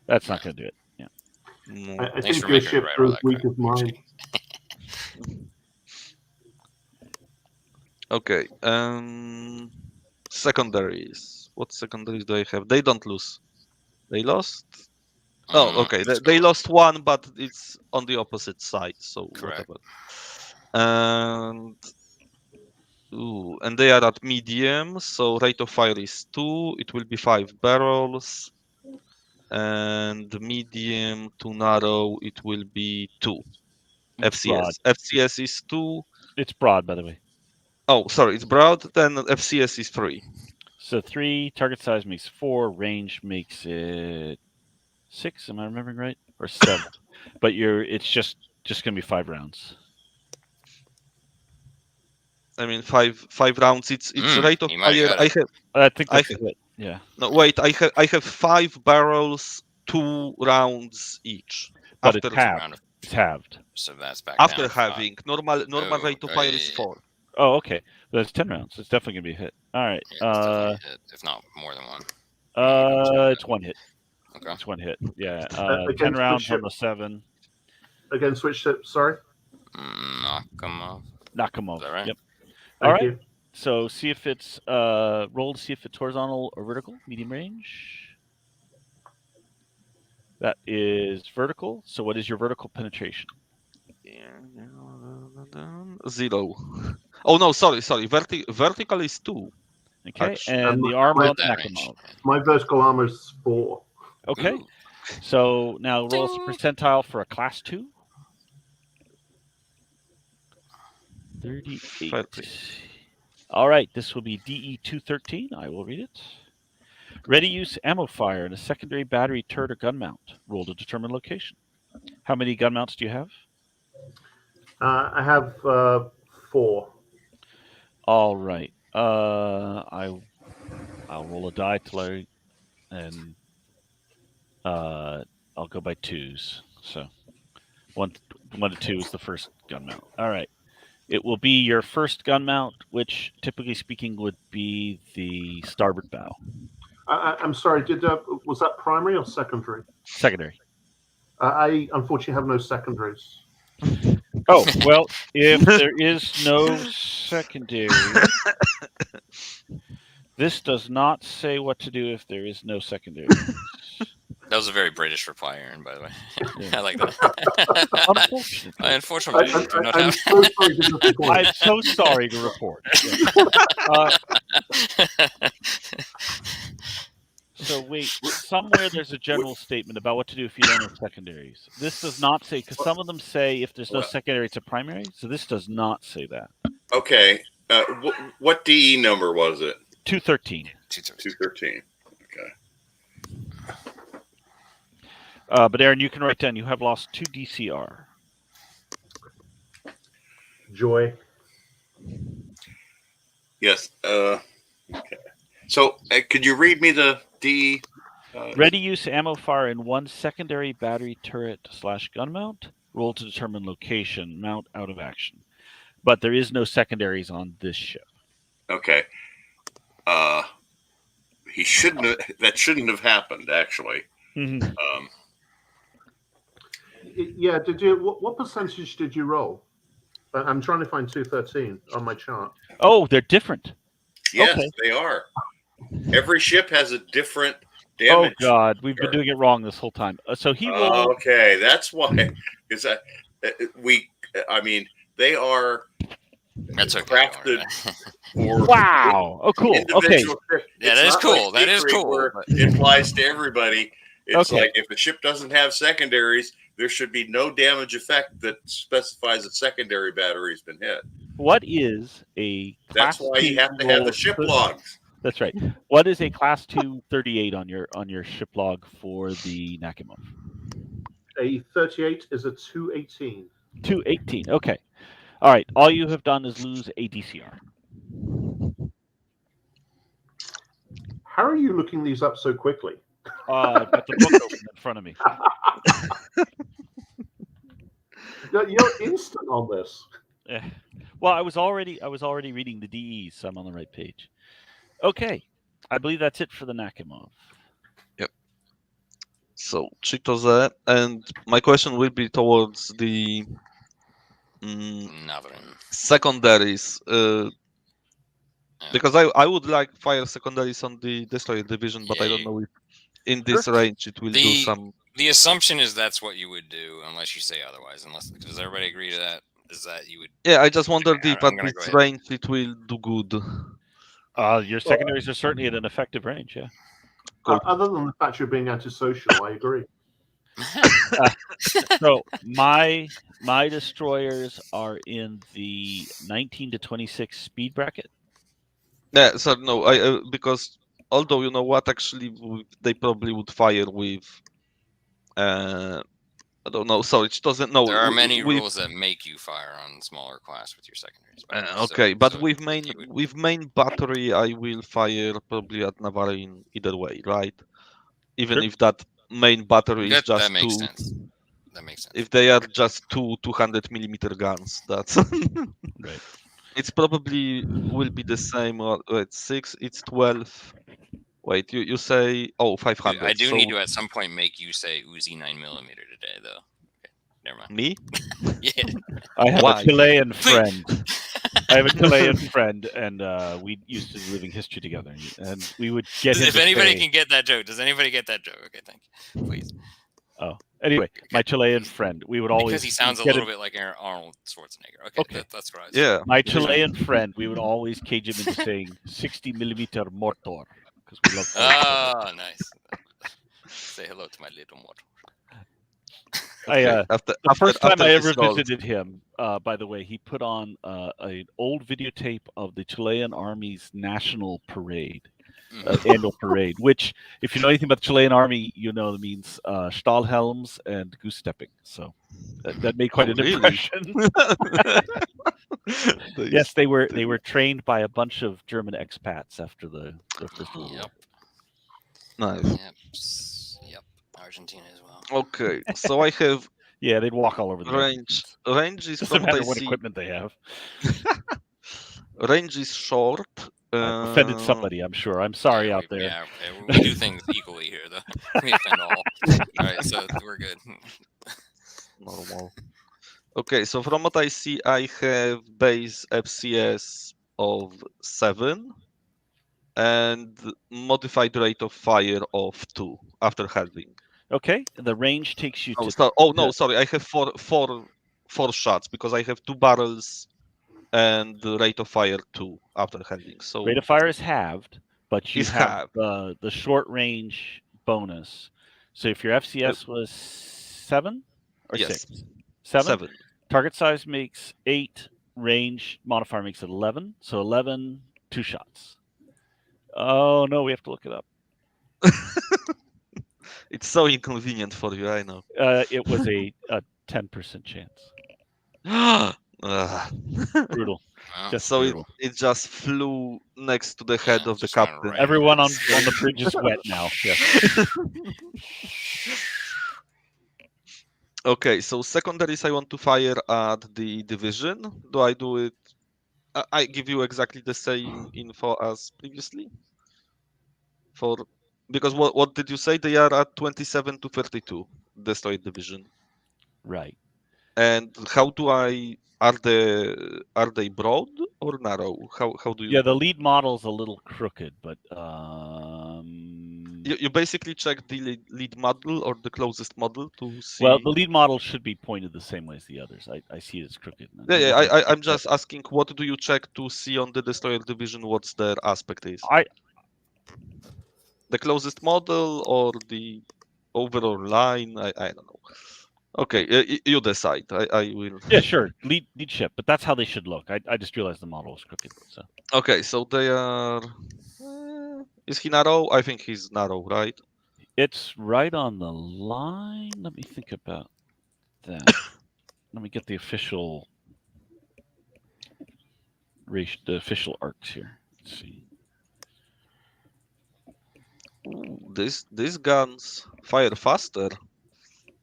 Speaker 4: That's not going to do it. Yeah.
Speaker 5: No.
Speaker 1: I think your ship is as weak as mine.
Speaker 5: Okay. Secondaries. What secondaries do I have? They don't lose. They lost. Oh, okay. They lost 1, but it's on the opposite side. So
Speaker 3: correct.
Speaker 5: Whatever. And they are at medium. So rate of fire is 2. It will be 5 barrels. And medium to narrow, it will be 2. FCS.
Speaker 4: Broad.
Speaker 5: FCS is 2.
Speaker 4: It's broad, by the way.
Speaker 5: Oh, sorry, it's broad. Then FCS is 3.
Speaker 4: So 3, target size makes 4, range makes it 6. Am I remembering right? Or 7? But it's just going to be 5 rounds.
Speaker 5: I mean, 5 rounds. It's rate of fire.
Speaker 4: I think that's it. Yeah.
Speaker 5: No, wait. I have 5 barrels, 2 rounds each.
Speaker 4: But it's halved. It's halved.
Speaker 3: So that's back
Speaker 5: after
Speaker 3: down
Speaker 5: halving. Normal rate of fire is 4.
Speaker 4: Oh, okay. That's 10 rounds. It's definitely gonna be a hit. All right.
Speaker 3: Yeah, it's hit, if not more than 1.
Speaker 4: It's 1 hit.
Speaker 3: Okay.
Speaker 4: It's 1 hit. Yeah. 10 rounds on the 7.
Speaker 1: Again, switch ship. Sorry.
Speaker 3: Nakamov.
Speaker 4: Nakamov.
Speaker 3: Is that right?
Speaker 4: Yep.
Speaker 1: Thank
Speaker 4: All right.
Speaker 1: you.
Speaker 4: So see if it's roll to see if it's horizontal or vertical, medium range. That is vertical. So what is your vertical penetration?
Speaker 5: 0. Oh no, sorry. Vertical is 2.
Speaker 4: Okay, and the armor on
Speaker 3: Nakamov.
Speaker 1: My vertical armor is 4.
Speaker 4: Okay.
Speaker 3: Ooh.
Speaker 4: So now roll us a percentile for a class 2. 38.
Speaker 5: 30.
Speaker 4: All right, this will be DE 213. I will read it. Ready use ammo fire in a secondary battery turret or gun mount. Roll to determine location. How many gun mounts do you have?
Speaker 1: I have 4.
Speaker 4: All right. I'll roll a die and I'll go by 2s. So 1 to 2 is the first gun mount. All right. It will be your first gun mount, which typically speaking would be the starboard bow.
Speaker 1: I'm sorry. Was that primary or secondary?
Speaker 4: Secondary.
Speaker 1: I unfortunately have no secondaries.
Speaker 4: Oh, well, if there is no secondary, this does not say what to do if there is no secondary.
Speaker 3: That was a very British reply, Aaron, by the way.
Speaker 4: Yeah.
Speaker 3: I like that.
Speaker 4: Unfortunately.
Speaker 3: Unfortunately,
Speaker 4: I'm so sorry to report. So wait, somewhere there's a general statement about what to do if you don't have secondaries. This does not say, because some of them say if there's no secondary, it's a primary. So this does not say that.
Speaker 2: Okay. What DE number was it?
Speaker 4: 213.
Speaker 2: 213. Okay.
Speaker 4: But Aaron, you can write down you have lost 2 DCR.
Speaker 1: Joy.
Speaker 2: Yes. Okay. So could you read me the DE?
Speaker 4: Ready use ammo fire in one secondary battery turret / gun mount. Roll to determine location. Mount out of action. But there is no secondaries on this ship.
Speaker 2: Okay. He shouldn't have, that shouldn't have happened, actually.
Speaker 4: Mm-hmm.
Speaker 1: Yeah, did you? What percentage did you roll? I'm trying to find 213 on my chart.
Speaker 4: Oh, they're different.
Speaker 2: Yes,
Speaker 4: Okay.
Speaker 2: they are. Every ship has a different damage.
Speaker 4: Oh God, we've been doing it wrong this whole time. So he rolled.
Speaker 2: Okay, that's why. Because I mean, they are.
Speaker 3: That's okay.
Speaker 2: Crafted for
Speaker 4: Wow. Oh, cool. Okay.
Speaker 3: Yeah, that is cool. That is cool.
Speaker 2: It applies to everybody. It's
Speaker 4: Okay.
Speaker 2: like if a ship doesn't have secondaries, there should be no damage effect that specifies a secondary battery has been hit.
Speaker 4: What is a class
Speaker 2: That's why you
Speaker 4: 2
Speaker 2: have to have
Speaker 4: roll
Speaker 2: the ship
Speaker 4: 30?
Speaker 2: logs.
Speaker 4: That's right. What is a class 2 38 on your ship log for the Nakamov?
Speaker 1: A 38 is a 218.
Speaker 4: 218. Okay. All right. All you have done is lose a DCR.
Speaker 1: How are you looking these up so quickly?
Speaker 4: I've got the book open in front of me.
Speaker 1: You're instant on this.
Speaker 4: Yeah. Well, I was already reading the DEs, so I'm on the right page. Okay. I believe that's it for the Nakamov.
Speaker 5: Yep. So Chitoze, and my question will be towards the secondaries, because I would like fire secondaries on the destroyer division, but I don't know if in this range it will do some.
Speaker 3: The assumption is that's what you would do, unless you say otherwise. Does everybody agree to that? Is that you would?
Speaker 5: Yeah, I just wondered if at this range it will do good.
Speaker 4: Your secondaries are certainly at an effective range, yeah.
Speaker 1: Other than the fact you're being antisocial, I agree.
Speaker 4: So my destroyers are in the 19 to 26 speed bracket.
Speaker 5: Yeah, so no, I because although you know what, actually they probably would fire with. I don't know. So it doesn't know.
Speaker 3: There are many rules that make you fire on smaller class with your secondaries.
Speaker 5: Okay, but with main battery, I will fire probably at Navarin either way, right? Even if that main battery is just
Speaker 3: that makes
Speaker 5: two.
Speaker 3: Sense. That makes sense.
Speaker 5: If they are just 200mm guns, that's
Speaker 4: right.
Speaker 5: It's probably will be the same. Or it's 6. It's 12. Wait, you say 500.
Speaker 3: I do need to at some point make you say Uzi 9mm today, though. Okay, never mind.
Speaker 5: Me?
Speaker 3: Yeah.
Speaker 4: I have a Chilean friend. I have a Chilean friend, and we used to living history together, and we would get him.
Speaker 3: If anybody can get that joke, does anybody get that joke? Okay, thank you. Please.
Speaker 4: Oh, anyway, my Chilean friend, we would always
Speaker 3: because he sounds a little bit like Arnold Schwarzenegger. Okay. That's what I was
Speaker 5: Yeah.
Speaker 4: My Chilean friend, we would always cage him into saying 60mm mortar because we love.
Speaker 3: Oh, nice. Say hello to my little mortar.
Speaker 4: The first time I ever visited him, by the way, he put on an old videotape of the Chilean Army's national parade. Annual parade, which, if you know anything about the Chilean Army, you know it means Stahlhelms and goose stepping. So that made quite an impression. Yes, they were trained by a bunch of German expats after the First World War.
Speaker 5: Nice.
Speaker 3: Yep. Argentina as well.
Speaker 5: Okay, so I have.
Speaker 4: Yeah, they'd walk all over the
Speaker 5: range. Range is
Speaker 4: doesn't matter what equipment they have.
Speaker 5: Range is short.
Speaker 4: I offended somebody, I'm sure. I'm sorry out there.
Speaker 3: Yeah, we do things equally here, though. We offend all. All right, so we're good.
Speaker 5: Normal. Okay, so from what I see, I have base FCS of 7 and modified rate of fire of 2 after halving.
Speaker 4: Okay, the range takes you to...
Speaker 5: Sorry, I have four shots because I have 2 barrels and the rate of fire 2 after halving. So
Speaker 4: rate of fire is halved, but you have the short range bonus. So if your FCS was 7 or 6? 7. Target size makes 8. Range modifier makes it 11. So 11, 2 shots. Oh no, we have to look it up.
Speaker 5: It's so inconvenient for you, I know.
Speaker 4: It was a 10% chance.
Speaker 5: Brutal.
Speaker 4: Just
Speaker 5: so
Speaker 4: brutal.
Speaker 5: it just flew next to the head of the
Speaker 3: just gonna
Speaker 5: captain.
Speaker 3: write
Speaker 4: Everyone on the bridge is wet now. Yes.
Speaker 5: Okay, so secondaries I want to fire at the division. Do I do it? I give you exactly the same info as previously. Because what did you say? They are at 27 to 32 destroyed division.
Speaker 4: Right.
Speaker 5: And how do I? Are they broad or narrow? How do you?
Speaker 4: Yeah, the lead model's a little crooked, but
Speaker 5: You basically check the lead model or the closest model to see.
Speaker 4: well, the lead model should be pointed the same way as the others. I see it's crooked.
Speaker 5: I'm just asking, what do you check to see on the destroyer division? What's their aspect is? The closest model or the overall line? I don't know. Okay, you decide. I will.
Speaker 4: Yeah, sure. Lead ship, but that's how they should look. I just realized the model was crooked. So.
Speaker 5: Okay, so they are. Is he narrow? I think he's narrow, right?
Speaker 4: It's right on the line. Let me think about that. Let me get the official the official arcs here. Let's see.
Speaker 5: Ooh, these guns fire faster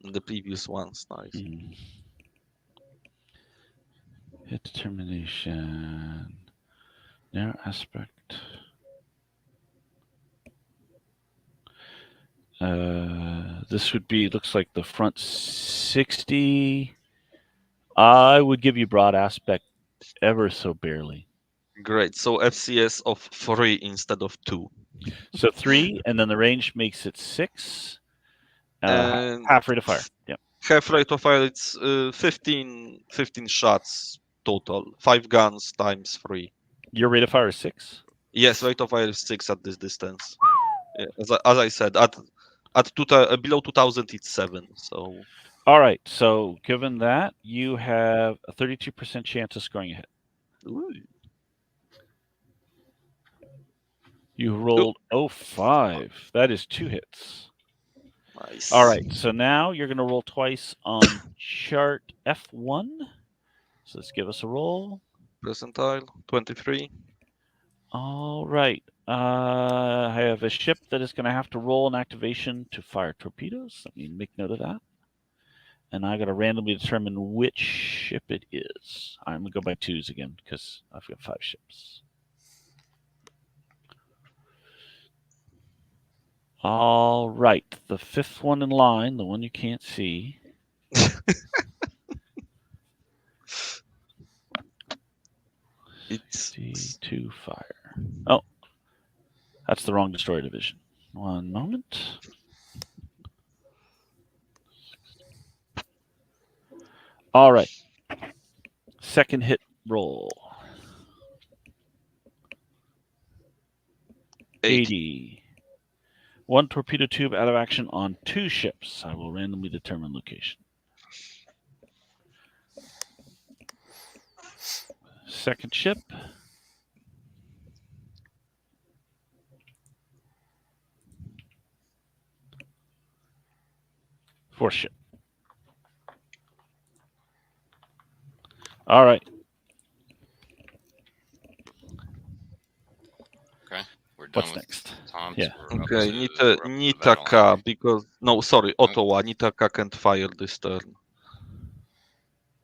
Speaker 5: than the previous ones. Nice.
Speaker 4: Hit determination. Narrow aspect. This would be, looks like the front 60. I would give you broad aspect ever so barely.
Speaker 5: Great. So FCS of 3 instead of 2.
Speaker 4: So 3, and then the range makes it 6. Half rate of fire. Yeah.
Speaker 5: Half rate of fire, it's 15 shots total. 5 guns times 3.
Speaker 4: Your rate of fire is 6?
Speaker 5: Yes, rate of fire is 6 at this distance. Yeah, as I said, at below 2000 it's 7. So.
Speaker 4: All right. So given that, you have a 32% chance of scoring a hit.
Speaker 5: Ooh.
Speaker 4: You rolled 05. That is 2 hits.
Speaker 5: Nice.
Speaker 4: All right. So now you're going to roll twice on chart F1. So let's give us a roll.
Speaker 5: Percentile 23.
Speaker 4: All right. I have a ship that is going to have to roll an activation to fire torpedoes. Let me make note of that. And I got to randomly determine which ship it is. I'm going to go by 2s again because I've got 5 ships. All right. The 5th one in line, the one you can't see.
Speaker 5: It's
Speaker 4: 52 fire. Oh, that's the wrong destroyer division. One moment. All right. Second hit roll. 80. 1 torpedo tube out of action on 2 ships. I will randomly determine location. Second ship. Fourth ship. All right.
Speaker 3: Okay, we're done.
Speaker 4: What's
Speaker 3: with
Speaker 4: next?
Speaker 3: Tom's.
Speaker 4: Yeah.
Speaker 5: okay.
Speaker 3: we're up to the
Speaker 5: Nitaka,
Speaker 3: battle line.
Speaker 5: because no, sorry, Ottawa. Nitaka can't fire this turn.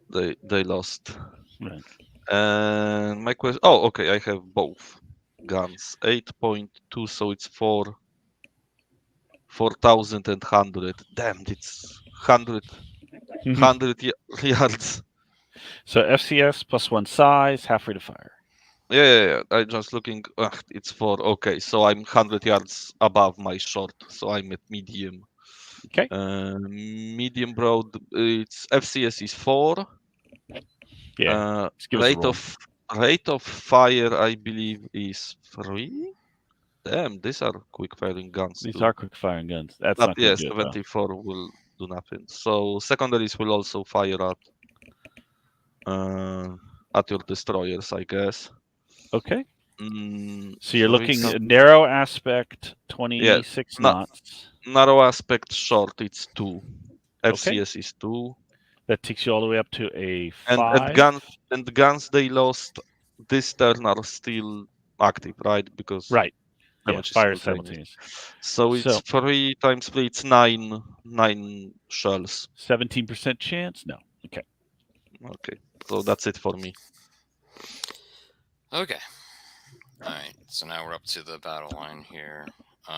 Speaker 5: They lost.
Speaker 4: Right.
Speaker 5: And my question. Oh, okay. I have both guns. 8.2, so it's 4,000 and 100. Damn, it's 100 yards.
Speaker 4: So FCS plus 1 size, half rate of fire.
Speaker 5: Yeah. I'm just looking. It's 4. Okay, so I'm 100 yards above my short, so I'm at medium.
Speaker 4: Okay.
Speaker 5: Medium broad. It's FCS is 4.
Speaker 4: Yeah. Give us a roll.
Speaker 5: Rate of fire, I believe, is 3. Damn, these are quick firing guns.
Speaker 4: These
Speaker 5: too.
Speaker 4: are quick firing guns. That's not going to do it,
Speaker 5: 74 will do nothing. So secondaries will also fire at your destroyers, I guess.
Speaker 4: Okay. So you're looking at narrow aspect, 26 knots.
Speaker 5: Narrow aspect short, it's 2. FCS is 2.
Speaker 4: That takes you all the way up to a 5.
Speaker 5: And guns they lost this turn are still active, right? Because
Speaker 4: Right. Yeah,
Speaker 5: damage is
Speaker 4: fire
Speaker 5: simultaneous.
Speaker 4: simultaneous.
Speaker 5: So it's 3 times 3. It's 9 shells.
Speaker 4: 17% chance? No. Okay.
Speaker 5: Okay, so that's it for me.
Speaker 3: Okay. All right. So now we're up to the battle line here. We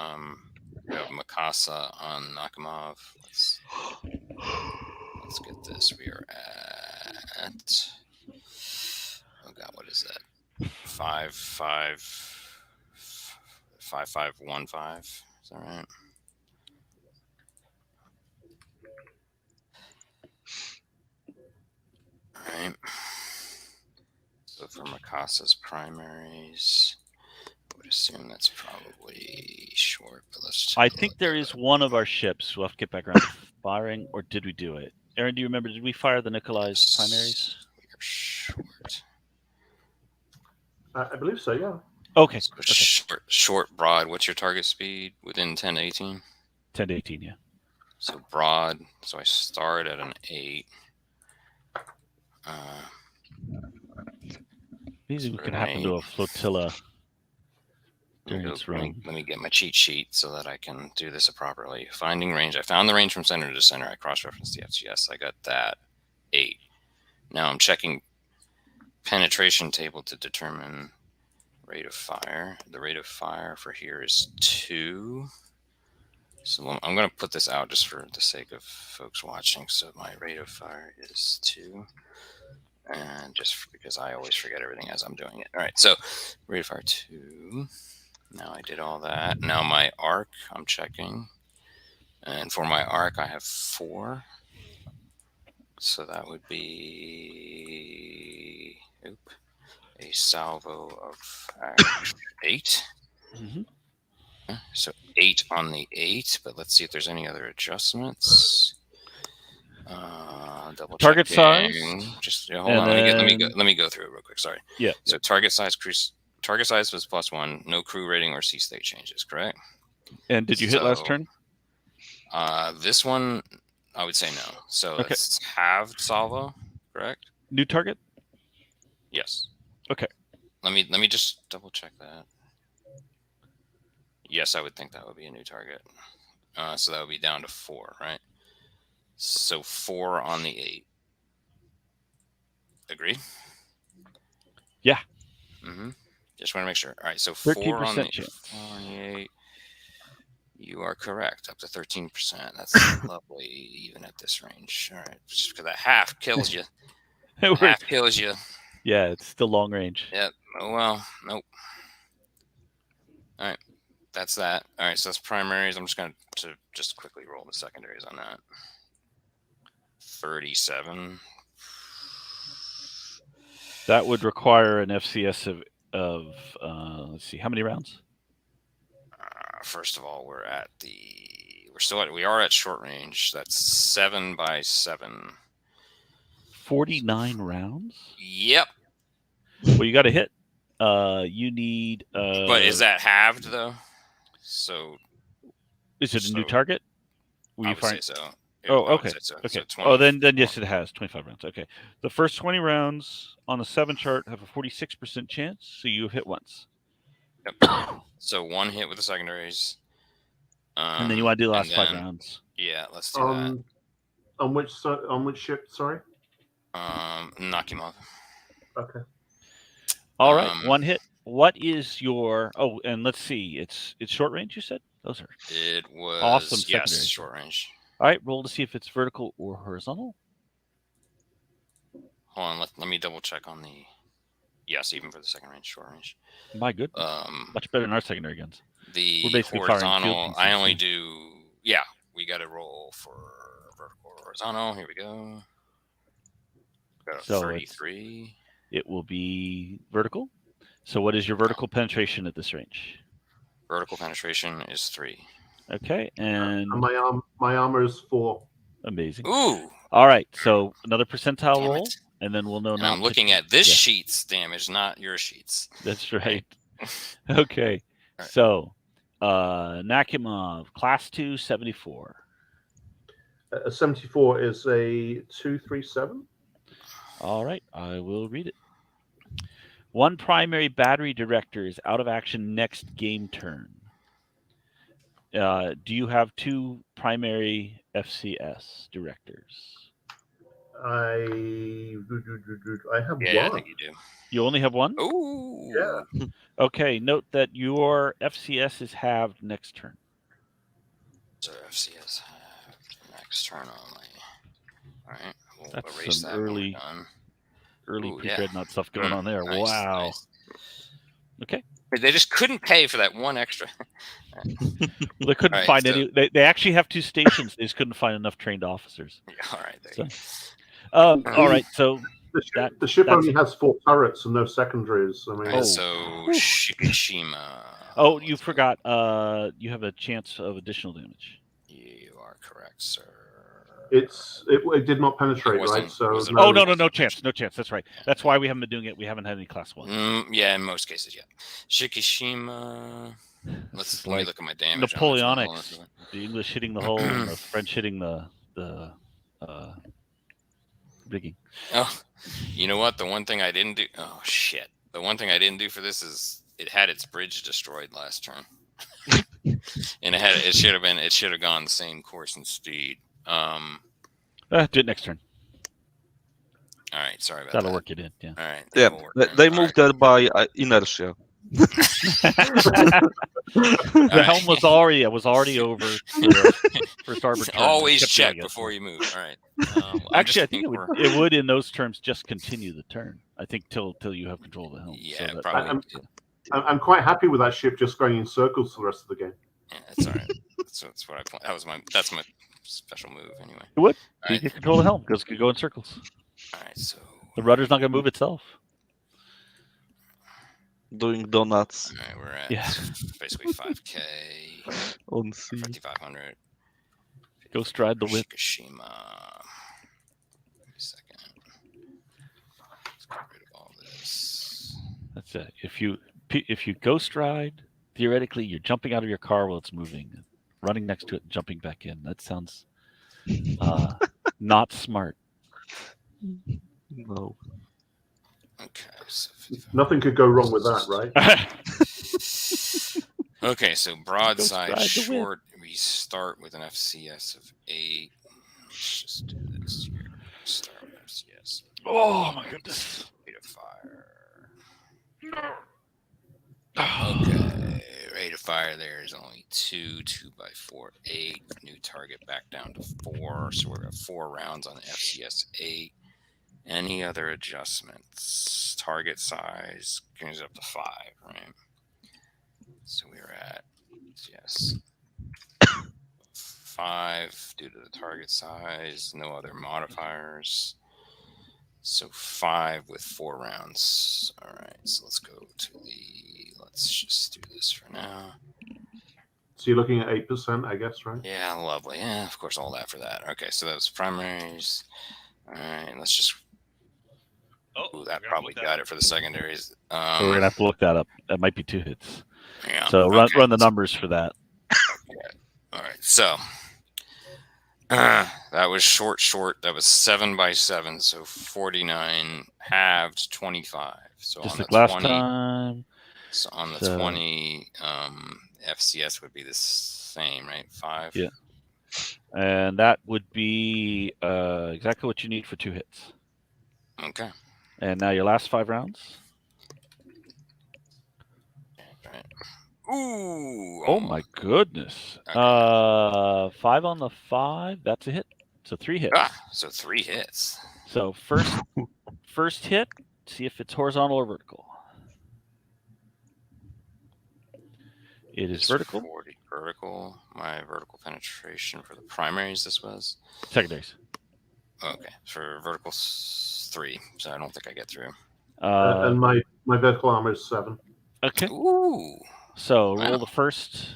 Speaker 3: have Mikasa on Nakamov. Let's get this. We are at. Oh God, what is that? 5515. Is that right? All right. So for Mikasa's primaries, I would assume that's probably short, but let's.
Speaker 4: I think there is one of our ships. We'll have to get back around to firing, or did we do it? Aaron, do you remember? Did we fire the Nikolai's primaries?
Speaker 3: We are short.
Speaker 1: I believe so. Yeah.
Speaker 4: Okay.
Speaker 3: So
Speaker 4: Okay.
Speaker 3: short, broad. What's your target speed within 10 to 18?
Speaker 4: 10 to 18, yeah.
Speaker 3: So broad. So I start at an 8.
Speaker 4: Maybe we could happen to a flotilla during its run.
Speaker 3: Let me get my cheat sheet so that I can do this properly. Finding range. I found the range from center to center. I cross-referenced the FGS. I got that 8. Now I'm checking penetration table to determine rate of fire. The rate of fire for here is 2. So I'm going to put this out just for the sake of folks watching. So my rate of fire is 2. And just because I always forget everything as I'm doing it. All right, so rate of fire 2. Now I did all that. Now my arc, I'm checking. And for my arc, I have 4. So that would be a salvo of 8.
Speaker 4: Mm-hmm.
Speaker 3: So 8 on the 8, but let's see if there's any other adjustments. Double
Speaker 4: target
Speaker 3: checking.
Speaker 4: size.
Speaker 3: Just hold on. Let me go through it real quick. Sorry.
Speaker 4: Yeah.
Speaker 3: So target size was +1. No crew rating or sea state changes. Correct.
Speaker 4: And did you hit last turn?
Speaker 3: This one, I would say no. So
Speaker 4: Okay.
Speaker 3: it's halved salvo. Correct.
Speaker 4: New target.
Speaker 3: Yes.
Speaker 4: Okay.
Speaker 3: Let me just double check that. Yes, I would think that would be a new target. So that would be down to 4, right? So 4 on the 8. Agreed?
Speaker 4: Yeah.
Speaker 3: Mm-hmm. Just want to make sure. All right, so 4 on the 8. You are correct. Up to 13%. That's lovely, even at this range. All right, just because that half kills you. Half kills you.
Speaker 4: Yeah, it's still long range.
Speaker 3: Yep. Oh, well, nope. All right. That's that. All right, so that's primaries. I'm just going to just quickly roll the secondaries on that. 37.
Speaker 4: That would require an FCS of let's see, how many rounds?
Speaker 3: First of all, we are at short range. That's 7 by 7.
Speaker 4: 49 rounds?
Speaker 3: Yep.
Speaker 4: Well, you got to hit. You need.
Speaker 3: But is that halved though? So.
Speaker 4: Is it a new target?
Speaker 3: I would say so.
Speaker 4: Okay.
Speaker 3: So.
Speaker 4: Okay.
Speaker 3: So
Speaker 4: then yes, it has 25 rounds. Okay. The first 20 rounds on a 7 chart have a 46% chance, so you hit once.
Speaker 3: Yep. So 1 hit with the secondaries.
Speaker 4: And then you want to do the last 5 rounds.
Speaker 3: Yeah, let's do that.
Speaker 1: On which ship? Sorry.
Speaker 3: Nakamov.
Speaker 1: Okay.
Speaker 4: All right. 1 hit. What is your? Oh, and let's see. It's short range. You said those are.
Speaker 3: It was
Speaker 4: awesome.
Speaker 3: Yes, short range.
Speaker 4: All right. Roll to see if it's vertical or horizontal.
Speaker 3: Hold on. Let me double check on the. Yes, even for the second range, short range.
Speaker 4: My goodness. Much better than our secondary guns.
Speaker 3: The horizontal, I only do. Yeah, we got to roll for vertical or horizontal. Here we go. Got a 33.
Speaker 4: It will be vertical. So what is your vertical penetration at this range?
Speaker 3: Vertical penetration is 3.
Speaker 4: Okay, and
Speaker 1: my armor is 4.
Speaker 4: Amazing.
Speaker 3: Ooh.
Speaker 4: All right, so another percentile roll, and then we'll know.
Speaker 3: And I'm looking at this sheet's damage, not your sheets.
Speaker 4: That's right. Okay, right. So Nakamov, class 2, 74.
Speaker 1: 74 is a 237.
Speaker 4: All right, I will read it. One primary battery director is out of action next game turn. Do you have 2 primary FCS directors?
Speaker 1: I have
Speaker 3: Yeah, I
Speaker 1: one.
Speaker 3: think you do.
Speaker 4: You only have 1?
Speaker 3: Ooh.
Speaker 1: Yeah.
Speaker 4: Okay, note that your FCS is halved next turn.
Speaker 3: So FCS next turn only. All right, we'll
Speaker 4: That's
Speaker 3: erase
Speaker 4: some
Speaker 3: that when we're done.
Speaker 4: early
Speaker 3: Ooh,
Speaker 4: pre-dreadnought stuff going on there.
Speaker 3: Nice,
Speaker 4: Wow.
Speaker 3: nice.
Speaker 4: Okay.
Speaker 3: They just couldn't pay for that one extra.
Speaker 4: Well, they couldn't
Speaker 3: All right,
Speaker 4: find
Speaker 3: so-
Speaker 4: any. They actually have 2 stations. They just couldn't find enough trained officers.
Speaker 3: All right, there
Speaker 4: So,
Speaker 3: you go.
Speaker 4: all right. So
Speaker 1: The ship
Speaker 4: that's-
Speaker 1: only has 4 turrets and no secondaries. I mean,
Speaker 3: All right, so Shikishima.
Speaker 4: Oh, you forgot. You have a chance of additional damage.
Speaker 3: You are correct, sir.
Speaker 1: it did not penetrate,
Speaker 3: It wasn't-
Speaker 1: right? So
Speaker 3: wasn't-
Speaker 4: Oh no chance. That's right.
Speaker 3: Yeah.
Speaker 4: That's why we haven't been doing it. We haven't had any class 1.
Speaker 3: Yeah, in most cases, yeah. Shikishima. Let me look at my damage.
Speaker 4: Napoleonics. The English hitting the hull and the French hitting the rigging.
Speaker 3: Oh, you know what? The one thing I didn't do. Oh shit! The one thing I didn't do for this is it had its bridge destroyed last turn, and it should have gone the same course and speed.
Speaker 4: Do it next turn.
Speaker 3: All right, sorry about
Speaker 4: That'll
Speaker 3: that.
Speaker 4: work it in. Yeah.
Speaker 3: All right.
Speaker 5: Yeah,
Speaker 3: will work
Speaker 5: they
Speaker 3: in.
Speaker 5: moved there by inertia.
Speaker 4: The helm was already over for starboard turn.
Speaker 3: Always
Speaker 4: Kept
Speaker 3: check
Speaker 4: doing it.
Speaker 3: before you move. All right.
Speaker 4: Actually, I think it would in those terms just continue the turn. I think till you have control of the helm.
Speaker 3: Yeah,
Speaker 4: so
Speaker 3: probably.
Speaker 1: I'm quite happy with that ship just going in circles for the rest of the game.
Speaker 3: Yeah, that's all right. That's what I planned. That's my special move anyway.
Speaker 4: It would.
Speaker 3: All
Speaker 4: You
Speaker 3: right.
Speaker 4: get control of the helm because it could go in circles.
Speaker 3: All right. So
Speaker 4: The rudder's not going to move itself.
Speaker 5: Doing donuts
Speaker 3: all right, we're at basically 5K,
Speaker 5: on sea.
Speaker 3: 5,500.
Speaker 4: Go stride the whip.
Speaker 3: Fukushima. Give me a second. Let's get rid of all this.
Speaker 4: That's it. If you go stride, theoretically, you're jumping out of your car while it's moving, running next to it, and jumping back in. That sounds not smart.
Speaker 5: No.
Speaker 3: Okay, so 55.
Speaker 1: Nothing could go wrong with that, right?
Speaker 3: Okay, so broadside
Speaker 4: Go stride the whip.
Speaker 3: short. We start with an FCS of 8. Let's just do this here. Start with FCS.
Speaker 4: Oh my goodness.
Speaker 3: Rate of fire. Okay, rate of fire there is only 2, 2x4, 8. New target back down to 4. So we're at 4 rounds on the FCS 8. Any other adjustments? Target size goes up to 5, right? So we're at 5 due to the target size. No other modifiers. So 5 with 4 rounds. All right, so let's go to let's just do this for now.
Speaker 1: So you're looking at 8%, I guess, right?
Speaker 3: Yeah, lovely. Yeah, of course, all that for that. Okay, so those primaries. All right, let's just. Oh, that probably got it for the secondaries.
Speaker 4: So we're gonna have to look that up. That might be 2 hits.
Speaker 3: Yeah.
Speaker 4: So run the numbers for that.
Speaker 3: Okay. All right. So that was short. That was 7x7. So 49 halved 25. So
Speaker 4: Just
Speaker 3: on
Speaker 4: like
Speaker 3: the
Speaker 4: last
Speaker 3: 20,
Speaker 4: time.
Speaker 3: So on the 20, FCS would be the same, right? 5.
Speaker 4: Yeah. And that would be exactly what you need for 2 hits.
Speaker 3: Okay.
Speaker 4: And now your last 5 rounds.
Speaker 3: Right. Ooh.
Speaker 4: Oh my goodness.
Speaker 3: Okay.
Speaker 4: 5 on the 5. That's a hit. So 3 hits.
Speaker 3: So 3 hits.
Speaker 4: So first hit. See if it's horizontal or vertical. It is
Speaker 3: It's
Speaker 4: vertical.
Speaker 3: 40 vertical. My vertical penetration for the primaries. This was
Speaker 4: Secondaries.
Speaker 3: okay for vertical 3. So I don't think I get through.
Speaker 1: And my vertical armor is 7.
Speaker 4: Okay.
Speaker 3: Ooh.
Speaker 4: So
Speaker 3: Wow.
Speaker 4: roll the first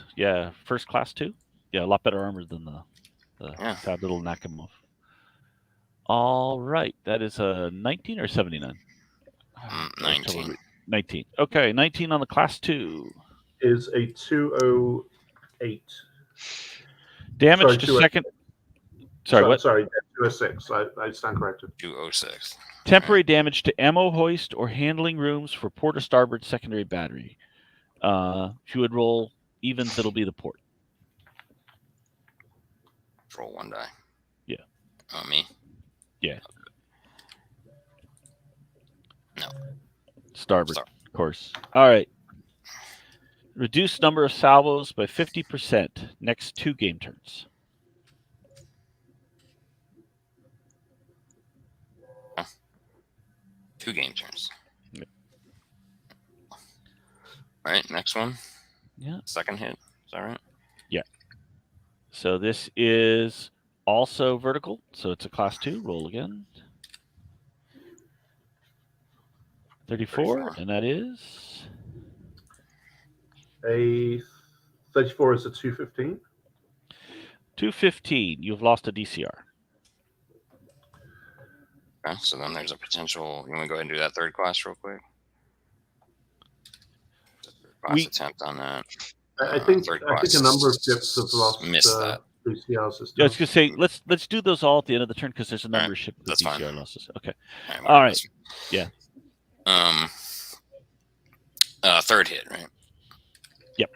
Speaker 4: class 2. Yeah, a lot better armor than the sad little Nakamov. All right, that is a 19 or 79.
Speaker 3: 19.
Speaker 4: 19. Okay, 19 on the class 2.
Speaker 1: Is a 208.
Speaker 4: Damage
Speaker 1: Sorry,
Speaker 4: to
Speaker 1: 208.
Speaker 4: second. Sorry, what?
Speaker 1: Sorry, 206. I stand corrected.
Speaker 3: 206.
Speaker 4: Temporary damage to ammo hoist or handling rooms for port or starboard secondary battery. If you would roll evens, it'll be the port.
Speaker 3: Roll one die.
Speaker 4: Yeah.
Speaker 3: Me?
Speaker 4: Yeah.
Speaker 3: No.
Speaker 4: Starboard, of course. All right. Reduce number of salvos by 50% next 2 game turns.
Speaker 3: Huh? 2 game turns.
Speaker 4: Yep.
Speaker 3: All right, next one.
Speaker 4: Yeah.
Speaker 3: Second hit. Is that right?
Speaker 4: Yeah. So this is also vertical. So it's a class 2. Roll again. 34, and that is
Speaker 1: a 34 is a 215.
Speaker 4: 215. You've lost a DCR.
Speaker 3: Okay, so then there's a potential. You want to go ahead and do that third class real quick? Class attempt on that.
Speaker 1: I think a number of ships have lost
Speaker 3: missed that.
Speaker 1: DCRs.
Speaker 4: Yeah, I was going to say let's do those all at the end of the turn because there's a number of ships with DCR losses. Okay. All right. Yeah.
Speaker 3: Third hit, right?
Speaker 4: Yep.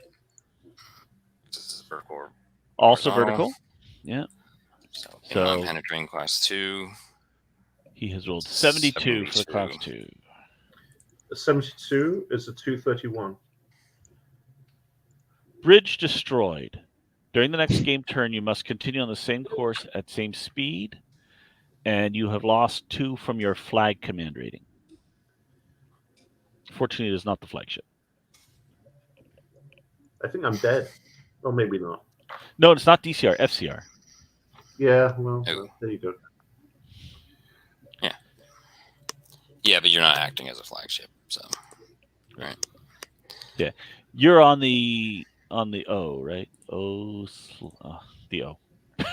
Speaker 3: This is vertical.
Speaker 4: Also vertical. Yeah.
Speaker 3: So penetrating class 2.
Speaker 4: He has rolled 72 for the class 2.
Speaker 1: A 72 is a 231.
Speaker 4: Bridge destroyed. During the next game turn, you must continue on the same course at same speed, and you have lost 2 from your flag command rating. Fortunately, it is not the flagship.
Speaker 1: I think I'm dead. Or maybe not.
Speaker 4: No, it's not DCR, FCR.
Speaker 1: Yeah, well, there you go.
Speaker 3: Yeah. Yeah, but you're not acting as a flagship, so. Right.
Speaker 4: Yeah. You're on the O, right? The O.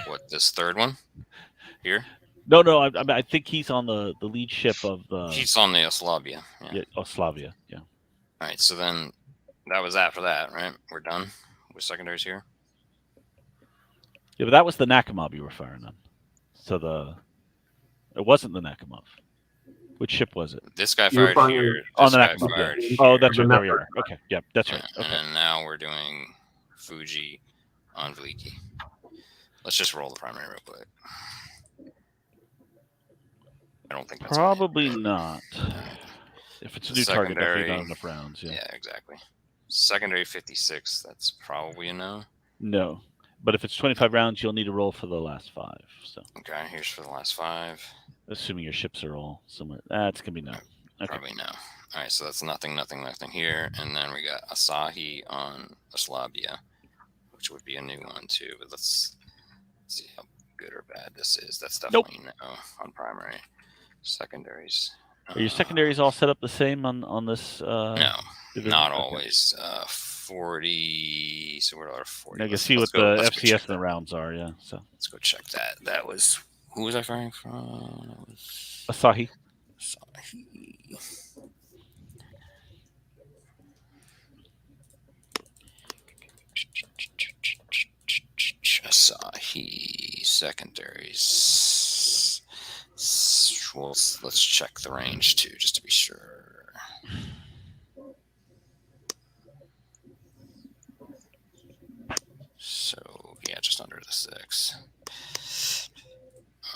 Speaker 3: What, this third one? Here?
Speaker 4: No, I think he's on the lead ship of the...
Speaker 3: He's on the Oslavia.
Speaker 4: Yeah, Oslavia, yeah.
Speaker 3: All right, so then that was after that, right? We're done with secondaries here?
Speaker 4: Yeah, but that was the Nakamov you were firing on. So it wasn't the Nakamov. Which ship was it?
Speaker 3: This guy fired here.
Speaker 4: On the Nakamov. Yeah. Oh, that's right. There we are. Okay, yeah, that's right. Okay.
Speaker 3: And now we're doing Fuji on Vliki. Let's just roll the primary real quick. I don't think that's
Speaker 4: probably not. If it's a new target, definitely not enough rounds.
Speaker 3: Yeah, exactly. Secondary 56. That's probably a no.
Speaker 4: No, but if it's 25 rounds, you'll need to roll for the last 5. So
Speaker 3: okay, here's for the last 5.
Speaker 4: Assuming your ships are all somewhere. That's gonna be no. Okay.
Speaker 3: Probably no. All right, so that's nothing here, and then we got Asahi on Oslavia, which would be a new one too. But let's see how good or bad this is. That's definitely no on primary. Secondaries.
Speaker 4: Are your secondaries all set up the same on this?
Speaker 3: No, not always. 40. So we're at 40.
Speaker 4: I can see what the FCS and the rounds are. Yeah. So
Speaker 3: let's go check that. That was who was I firing from? That was
Speaker 4: Asahi.
Speaker 3: Asahi secondaries. Well, let's check the range too, just to be sure. So yeah, just under the 6.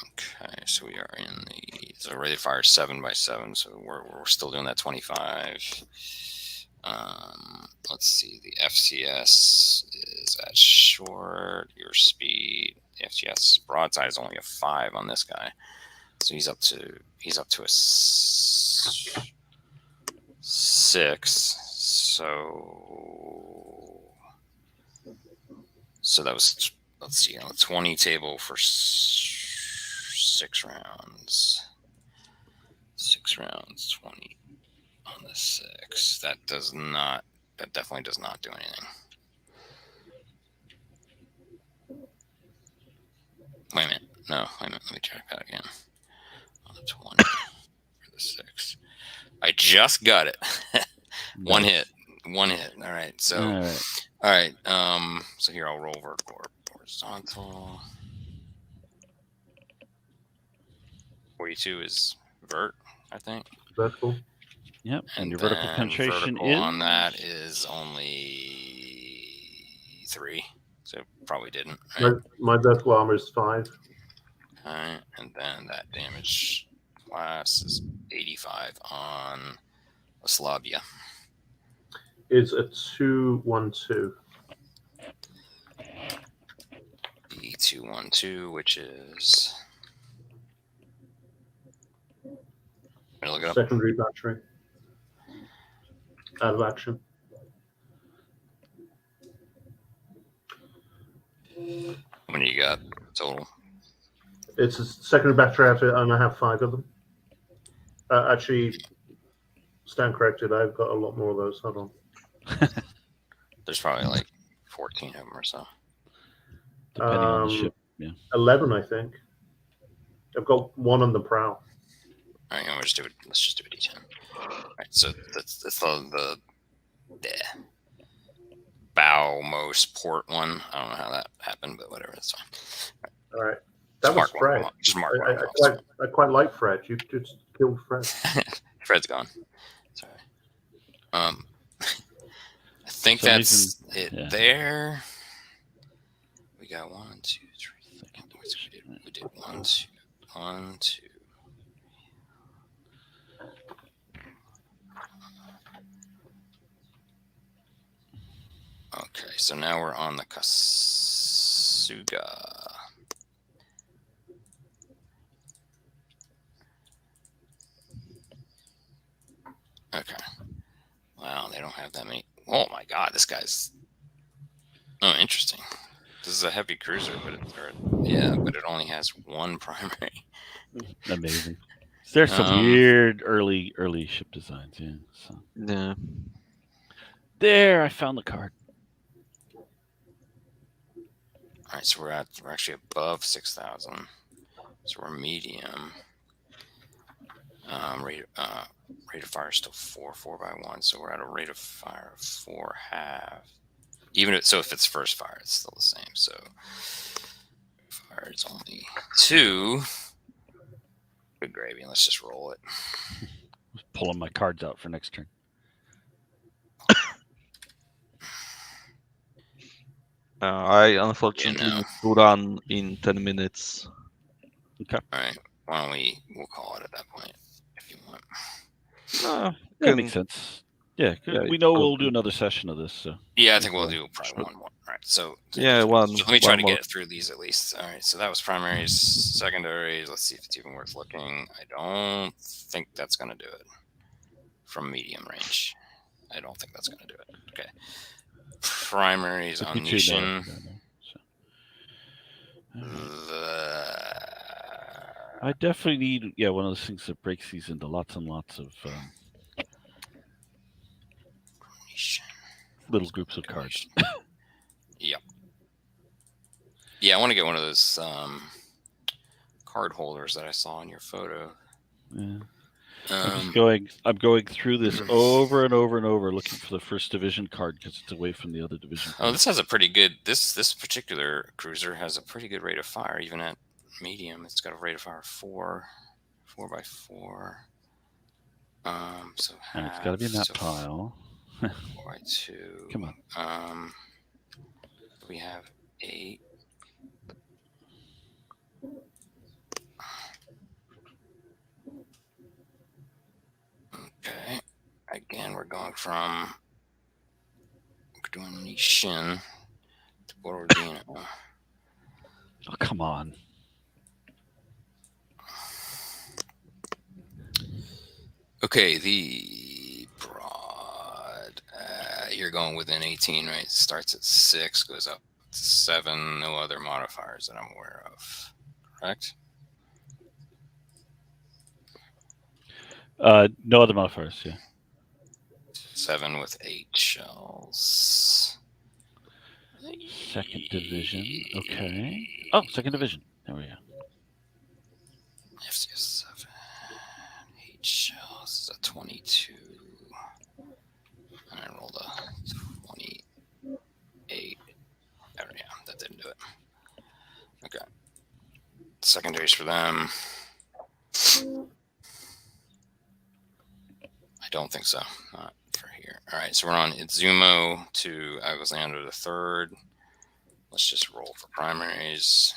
Speaker 3: Okay, so we are in the. So already fired 7x7, so we're still doing that 25. Let's see. The FCS is at short. Your speed. The FCS broadside is only a 5 on this guy. So he's up to a 6. So that was, let's see, on the 20 table for 6 rounds. 6 rounds, 20 on the 6. That definitely does not do anything. Wait a minute. Let me check that again. On the 20 for the 6. I just got it. One hit. All right. So, all right. So here I'll roll vertical or horizontal. 42 is vert, I think.
Speaker 1: Vertical.
Speaker 4: Yep. And your
Speaker 3: then
Speaker 4: vertical penetration
Speaker 3: vertical
Speaker 4: is
Speaker 3: on that is only 3, so probably didn't. Right?
Speaker 1: My vertical armor is 5.
Speaker 3: All right, and then that damage class is 85 on Slavia.
Speaker 1: It's a 2-1-2.
Speaker 3: B212, which is. Look it up.
Speaker 1: Secondary battery. Out of action.
Speaker 3: How many you got total?
Speaker 1: It's a secondary battery outfit, and I have 5 of them. Actually, stand corrected. I've got a lot more of those. Hold on.
Speaker 3: There's probably like 14 of them or so.
Speaker 4: Depending on the ship. Yeah.
Speaker 1: 11, I think. I've got 1 on the prow.
Speaker 3: All right, let's just do a D10. All right, so that's the bowmost port one. I don't know how that happened, but whatever, that's fine.
Speaker 1: All right. That was Fred.
Speaker 3: Just mark
Speaker 1: I quite like Fred. You just killed Fred.
Speaker 3: Fred's gone. Sorry. I think
Speaker 4: Some
Speaker 3: that's
Speaker 4: reason,
Speaker 3: it there. We got 1, 2, 3. We did 1, 2, 1, 2. Okay, so now we're on the Kasuga. Okay. Wow, they don't have that many. Oh my God, this guy's. Oh, interesting. This is a heavy cruiser, but it only has 1 primary.
Speaker 4: Amazing. There's some weird early ship designs. Yeah. So.
Speaker 5: Yeah.
Speaker 4: There, I found the card.
Speaker 3: All right, so we're actually above 6,000. So we're medium. Rate of fire is still 4/1, so we're at a rate of fire of 4.5. If it's first fire, it's still the same. So fire is only 2. Good gravy. Let's just roll it.
Speaker 4: Just pulling my cards out for next turn.
Speaker 5: I unfortunately need to run in 10 minutes.
Speaker 4: Okay.
Speaker 3: All right. Why don't we'll call it at that point if you want.
Speaker 4: That makes sense. Yeah, we know we'll do another session of this. So
Speaker 3: yeah, I think we'll do probably one more. All right. So
Speaker 5: one.
Speaker 3: Let me try to get through these at least. All right. So that was primaries, secondaries. Let's see if it's even worth looking. I don't think that's going to do it from medium range. I don't think that's going to do it. Okay. Primaries on Nishin.
Speaker 4: I definitely need one of those things that breaks these into lots and lots of little groups of cards.
Speaker 3: Yep. Yeah, I want to get one of those card holders that I saw in your photo.
Speaker 4: Yeah. I'm going through this over and over and over, looking for the first division card because it's away from the other division card.
Speaker 3: Oh, this has a pretty good. This particular cruiser has a pretty good rate of fire, even at medium. It's got a rate of fire of 4/4. So
Speaker 4: and it's got to be in that pile.
Speaker 3: 4/2.
Speaker 4: Come on.
Speaker 3: We have 8. Okay. Again, we're going from Nishin to Borodino.
Speaker 4: Oh, come on.
Speaker 3: Okay, the broad. You're going within 18, right? It starts at 6, goes up to 7. No other modifiers that I'm aware of. Correct?
Speaker 4: No other modifiers, yeah.
Speaker 3: 7 with 8 shells.
Speaker 4: Second division. Okay. Oh, second division. There we go.
Speaker 3: FCS 7. 8 shells is a 22. And I rolled a 28. Oh, yeah, that didn't do it. Okay. Secondaries for them. don't think so. Not for here. All right, so we're on Izumo to Alexander the Third. Let's just roll for primaries.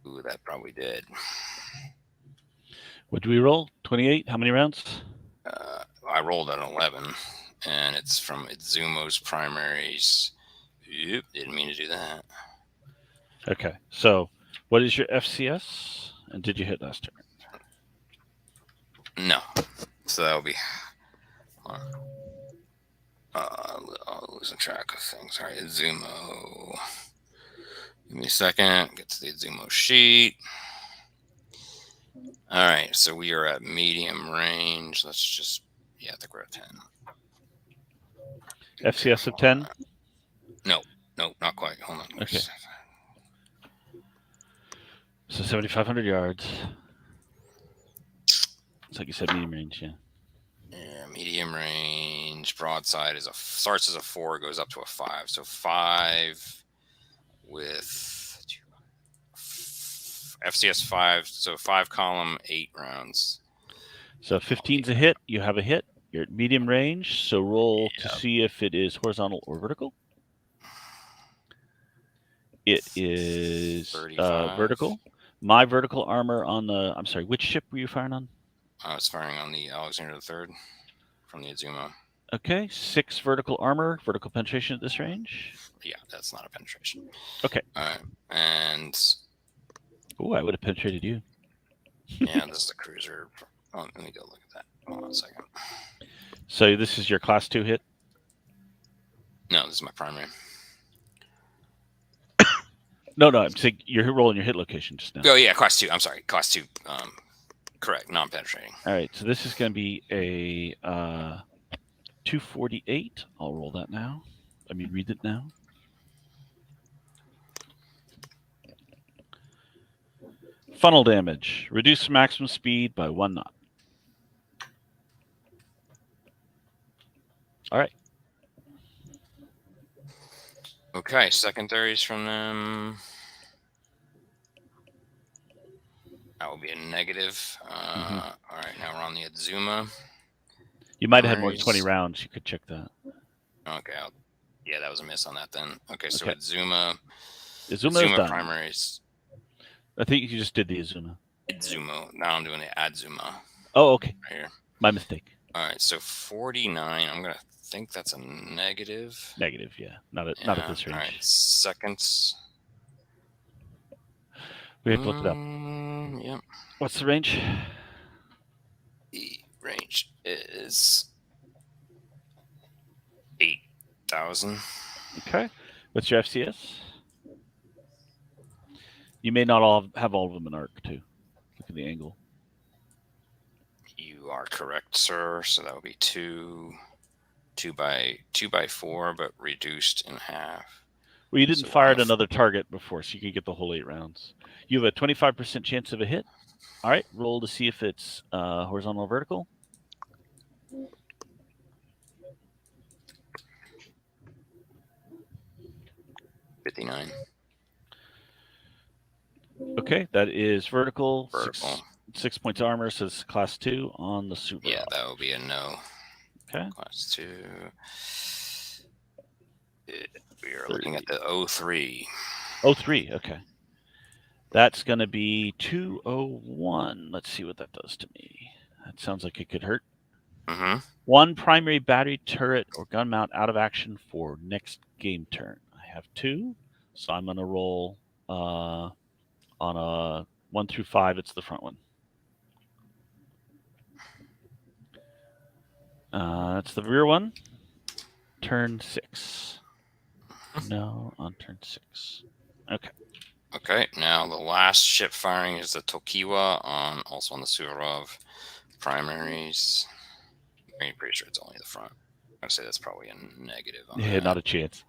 Speaker 3: Ooh, that probably did.
Speaker 4: What do we roll? 28? How many rounds?
Speaker 3: I rolled an 11, and it's from Izumo's primaries. Oop, didn't mean to do that.
Speaker 4: Okay, so what is your FCS? And did you hit last turn?
Speaker 3: No. So that'll be... losing track of things. All right, Izumo. Give me a second. Get to the Izumo sheet. All right, so we are at medium range. Let's just... Yeah, I think we're at 10.
Speaker 4: FCS of 10?
Speaker 3: No, not quite. Hold on.
Speaker 4: Okay. So 7,500 yards. It's like you said, medium range, yeah.
Speaker 3: Yeah, medium range. Broadside is starts as a 4, goes up to a 5. So 5 with FCS 5. So 5 column, 8 rounds.
Speaker 4: So 15's a hit. You have a hit. You're at medium range. So roll to see if it is horizontal or vertical. It is vertical. My vertical armor on the... I'm sorry, which ship were you firing on?
Speaker 3: I was firing on the Alexander III from the Izumo.
Speaker 4: Okay, 6 vertical armor, vertical penetration at this range.
Speaker 3: Yeah, that's not a penetration.
Speaker 4: Okay.
Speaker 3: All right, and...
Speaker 4: Oh, I would have penetrated you.
Speaker 3: Yeah, this is a cruiser. Oh, let me go look at that. Hold on a second.
Speaker 4: So this is your class 2 hit?
Speaker 3: No, this is my primary.
Speaker 4: No, I'm saying you're rolling your hit location just now.
Speaker 3: Oh, yeah, class 2. I'm sorry, class 2. Correct, non-penetrating.
Speaker 4: All right, so this is going to be a 248. I'll roll that now. Read it now. Funnel damage. Reduce maximum speed by 1 knot. All right.
Speaker 3: Okay, secondaries from them. That will be a negative. All right, now we're on the Izumo.
Speaker 4: You might have had more than 20 rounds. You could check that.
Speaker 3: Okay. Yeah, that was a miss on that then. Okay, so Izumo.
Speaker 4: Izumo
Speaker 3: primaries.
Speaker 4: I think you just did the Izumo.
Speaker 3: Izumo. Now I'm doing the Adzuma.
Speaker 4: Oh, okay.
Speaker 3: Right here.
Speaker 4: My mistake.
Speaker 3: All right, so 49. I'm going to think that's a negative.
Speaker 4: Negative, yeah. Not at this range.
Speaker 3: All right, seconds.
Speaker 4: We have to look it up.
Speaker 3: Yep.
Speaker 4: What's the range?
Speaker 3: The range is 8,000.
Speaker 4: Okay. What's your FCS? You may not have all of them in arc, too. Look at the angle.
Speaker 3: You are correct, sir. So that would be 2 by 4, but reduced in half.
Speaker 4: Well, you didn't fire at another target before, so you could get the whole 8 rounds. You have a 25% chance of a hit. All right, roll to see if it's horizontal or vertical.
Speaker 3: $59.
Speaker 4: Okay, that is vertical.
Speaker 3: Vertical.
Speaker 4: 6 points armor, so it's class 2 on the Subaru.
Speaker 3: Yeah, that would be a no.
Speaker 4: Okay.
Speaker 3: Class 2. We are looking at the 03.
Speaker 4: 03, okay. That's going to be 201. Let's see what that does to me. That sounds like it could hurt.
Speaker 3: Mm-hmm.
Speaker 4: 1 primary battery turret or gun mount out of action for next game turn. I have 2, so I'm going to roll on a 1 through 5. It's the front one. That's the rear one. Turn 6. No, on turn 6. Okay.
Speaker 3: Okay, now the last ship firing is the Tokiwa also on the Suvorov primaries. I'm pretty sure it's only the front. I'd say that's probably a negative.
Speaker 4: Yeah, not a chance.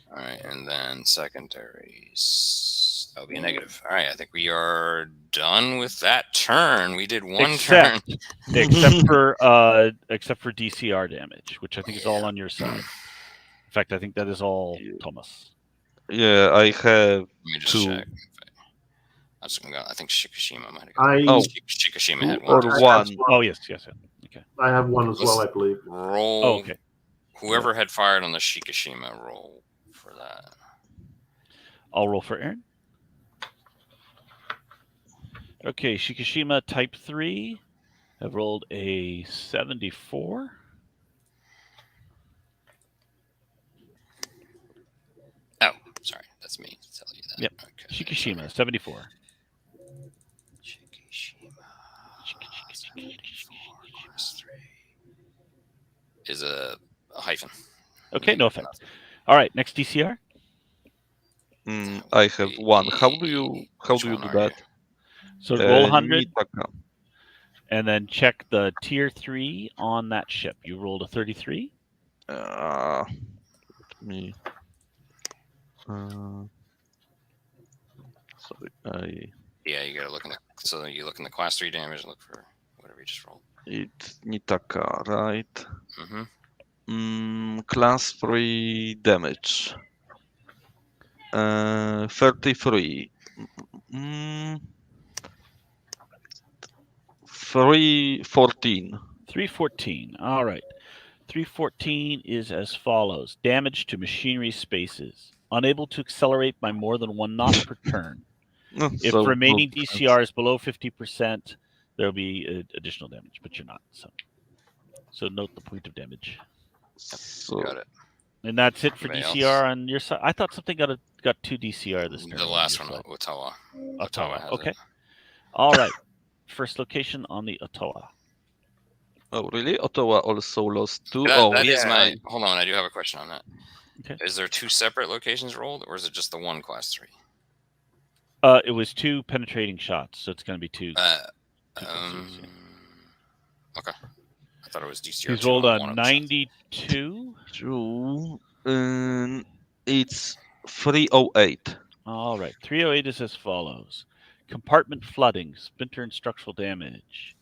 Speaker 3: All right, and then secondaries. That'll be a negative. All right, I think we are done with that turn. We did one turn.
Speaker 4: Except for DCR damage, which I think is all on your side. In fact, I think that is all Thomas.
Speaker 5: Yeah, I have
Speaker 3: Let me just
Speaker 5: 2.
Speaker 3: check. I think Shikishima might have got
Speaker 1: Oh,
Speaker 3: Shikishima had
Speaker 5: Or
Speaker 3: one.
Speaker 5: 1.
Speaker 4: Oh, yes.
Speaker 1: I have one as well, I believe.
Speaker 3: Roll.
Speaker 4: Oh, okay.
Speaker 3: Whoever had fired on the Shikishima, roll for that.
Speaker 4: I'll roll for Aaron. Okay, Shikishima Type 3 have rolled a 74.
Speaker 3: Oh, sorry, that's me to tell you that.
Speaker 4: Yep.
Speaker 3: Okay,
Speaker 4: Shikishima,
Speaker 3: sorry.
Speaker 4: 74.
Speaker 3: Shikishima. 74 + 3 is a hyphen.
Speaker 4: Okay, no effect. All right, next DCR.
Speaker 5: I have one. How do you do that?
Speaker 4: So roll 100
Speaker 5: Nitaka.
Speaker 4: and then check the tier 3 on that ship. You rolled a 33.
Speaker 5: Let me. Sorry,
Speaker 3: Yeah, you gotta look in the. So you look in the class 3 damage. Look for whatever you just rolled.
Speaker 5: It's Nitaka, right?
Speaker 3: Mm-hmm.
Speaker 5: Class 3 damage. 33. 314.
Speaker 4: 314. All right. 314 is as follows. Damage to machinery spaces. Unable to accelerate by more than 1 knot per turn. If
Speaker 5: So
Speaker 4: remaining
Speaker 5: no
Speaker 4: DCR is below 50%, there'll be additional damage, but you're not. So note the point of damage.
Speaker 5: So
Speaker 3: Got it.
Speaker 4: And that's it for
Speaker 3: Anybody
Speaker 4: DCR
Speaker 3: else?
Speaker 4: on your side. I thought something got 2 DCR this turn.
Speaker 3: The last one, Ottawa.
Speaker 4: Ottawa.
Speaker 3: has
Speaker 4: Okay.
Speaker 3: it.
Speaker 4: All right. First location on the Ottawa.
Speaker 5: Oh, really? Ottawa also lost 2.
Speaker 3: That is my. Hold on, I do have a question on that.
Speaker 4: Okay.
Speaker 3: Is there 2 separate locations rolled, or is it just the one class 3?
Speaker 4: It was 2 penetrating shots, so it's going to be 2.
Speaker 3: Okay. I thought it was DCR.
Speaker 4: He's rolled a 92.
Speaker 5: True. It's 308.
Speaker 4: All right. 308 is as follows. Compartment flooding, splinter and structural damage.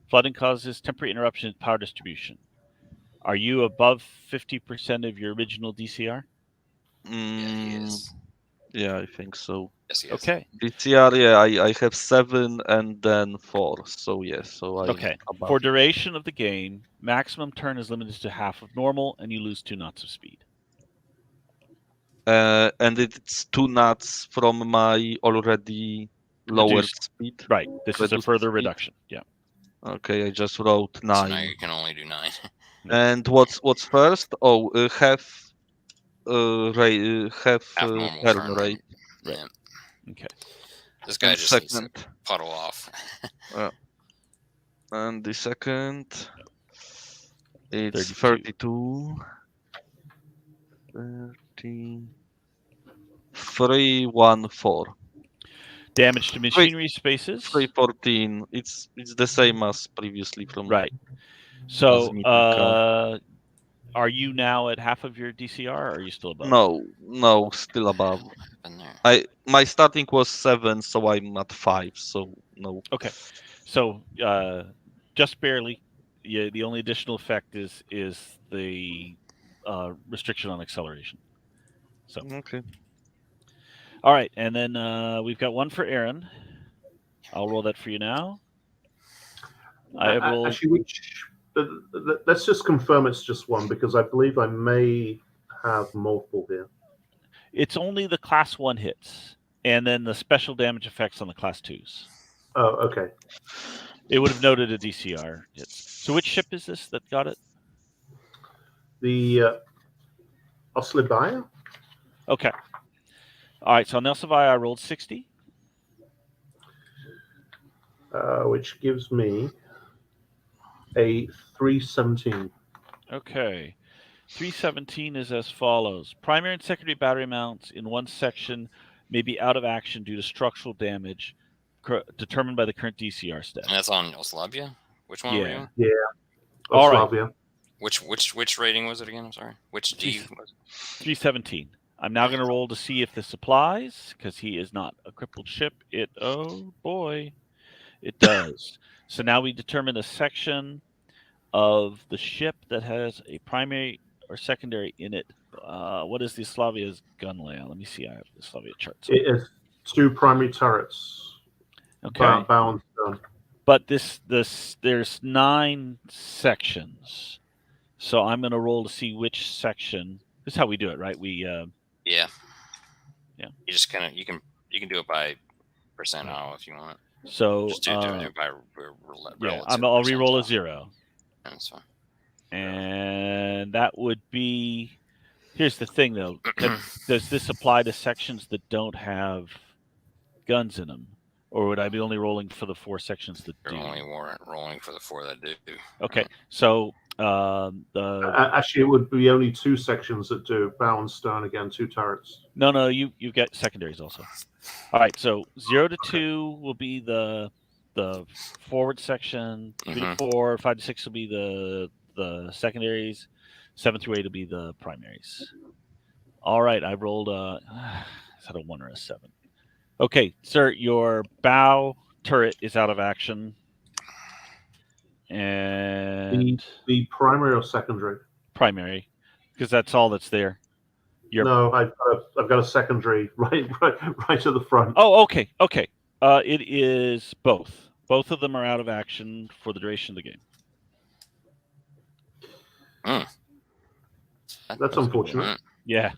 Speaker 4: Flooding causes temporary interruption in power distribution. Are you above 50% of your original DCR?
Speaker 3: Yeah, he is.
Speaker 5: Yeah, I think so.
Speaker 3: Yes, he is.
Speaker 5: Okay. DCR, yeah, I have 7 and then 4. So yes, so I.
Speaker 4: Okay. For duration of the game, maximum turn is limited to half of normal, and you lose 2 knots of speed.
Speaker 5: And it's 2 knots from my already lowered speed.
Speaker 4: Right. This is a further reduction. Yeah.
Speaker 5: Okay, I just wrote 9.
Speaker 3: So now you can only do 9.
Speaker 5: And what's first? Oh, half
Speaker 3: normal
Speaker 5: turn
Speaker 3: turn
Speaker 5: rate.
Speaker 3: Right. Yeah.
Speaker 4: Okay.
Speaker 3: This guy just needs to puddle off.
Speaker 5: And the second, it's 32. 314.
Speaker 4: Damage to machinery spaces.
Speaker 5: 314. It's the same as previously from.
Speaker 4: Right. So, are you now at half of your DCR, or are you still above?
Speaker 5: No, still above. My starting was 7, so I'm at 5. So no.
Speaker 4: Okay. So just barely. Yeah. The only additional effect is the restriction on acceleration. So
Speaker 5: okay.
Speaker 4: All right, and then we've got one for Aaron. I'll roll that for you now. I have rolled.
Speaker 1: Actually, let's just confirm it's just one, because I believe I may have multiple here.
Speaker 4: It's only the class 1 hits, and then the special damage effects on the class 2s.
Speaker 1: Oh, okay.
Speaker 4: It would have noted a DCR hits. So which ship is this that got it?
Speaker 1: The Oslibaya?
Speaker 4: Okay. All right, so on Elsevia, I rolled 60.
Speaker 1: Which gives me a 317.
Speaker 4: Okay. 317 is as follows. Primary and secondary battery mounts in one section may be out of action due to structural damage determined by the current DCR stat.
Speaker 3: And that's on Oslavia? Which one were you?
Speaker 1: Yeah.
Speaker 4: Oslavia.
Speaker 3: Which rating was it again? I'm sorry. Which D was it?
Speaker 4: 317. I'm now going to roll to see if this applies, because he is not a crippled ship. Oh boy, it does. So now we determine a section of the ship that has a primary or secondary in it. What is the Slavia's gun layout? Let me see. I have the Slavia charts.
Speaker 1: It is 2 primary turrets.
Speaker 4: Okay.
Speaker 1: Bound stone.
Speaker 4: But there's 9 sections, so I'm going to roll to see which section. This is how we do it, right? We
Speaker 3: Yeah.
Speaker 4: Yeah.
Speaker 3: You just kind of you can do it by percentile if you want.
Speaker 4: So
Speaker 3: Just do it by relative.
Speaker 4: I'll re-roll a
Speaker 3: percentile.
Speaker 4: 0.
Speaker 3: That's fine.
Speaker 4: And that would be. Here's the thing, though. Does this apply to sections that don't have guns in them, or would I be only rolling for the 4 sections that
Speaker 3: You're
Speaker 4: do?
Speaker 3: only rolling for the 4 that do.
Speaker 4: Okay, so
Speaker 1: actually, it would be only 2 sections that do bow and stern again, 2 turrets.
Speaker 4: No, you get secondaries also. All right, so 0 to 2 will be the forward section. 3 to 4, 5 to 6 will be the secondaries. 7 through 8 will be the primaries. All right, I rolled is that a 1 or a 7? Okay, sir, your bow turret is out of action. And
Speaker 1: the primary or secondary?
Speaker 4: Primary, because that's all that's there.
Speaker 1: No, I've got a secondary right at the front.
Speaker 4: Oh, okay. It is both. Both of them are out of action for the duration of the game.
Speaker 1: That's unfortunate.
Speaker 4: Yeah.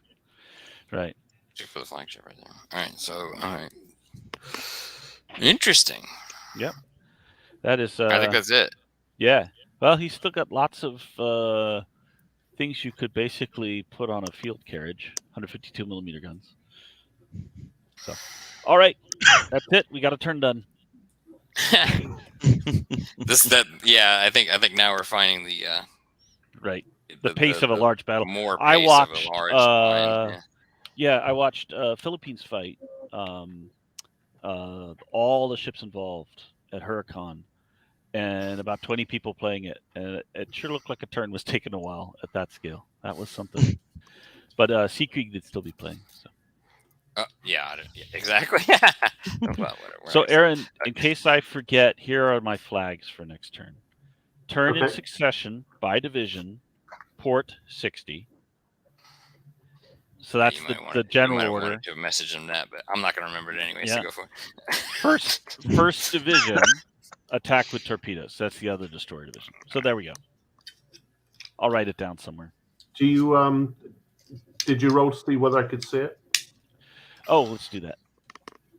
Speaker 4: Right.
Speaker 3: For the flagship right there. All right. Interesting.
Speaker 4: Yep. That is.
Speaker 3: I think that's it.
Speaker 4: Yeah. Well, he's still got lots of things you could basically put on a field carriage. 152 millimeter guns. So, all right, that's it. We got a turn done.
Speaker 3: I think now we're finding the
Speaker 4: right the pace of a large battle.
Speaker 3: More
Speaker 4: I
Speaker 3: pace
Speaker 4: watched.
Speaker 3: Of a large
Speaker 4: I watched Philippines fight. All the ships involved at Huracan, and about 20 people playing it, and it sure looked like a turn was taking a while at that scale. That was something. But Seekrieg did still be playing. So.
Speaker 3: Exactly.
Speaker 4: So, Aaron, in case I forget, here are my flags for next turn. Turn in succession by division, port 60. So that's the general order.
Speaker 3: I to message him that, but I'm not going to remember it anyway. So go for
Speaker 4: it. First division, attack with torpedoes. That's the other destroyer division. So there we go. I'll write it down somewhere.
Speaker 1: Do you did you roll to see whether I could see it?
Speaker 4: Oh, let's do that.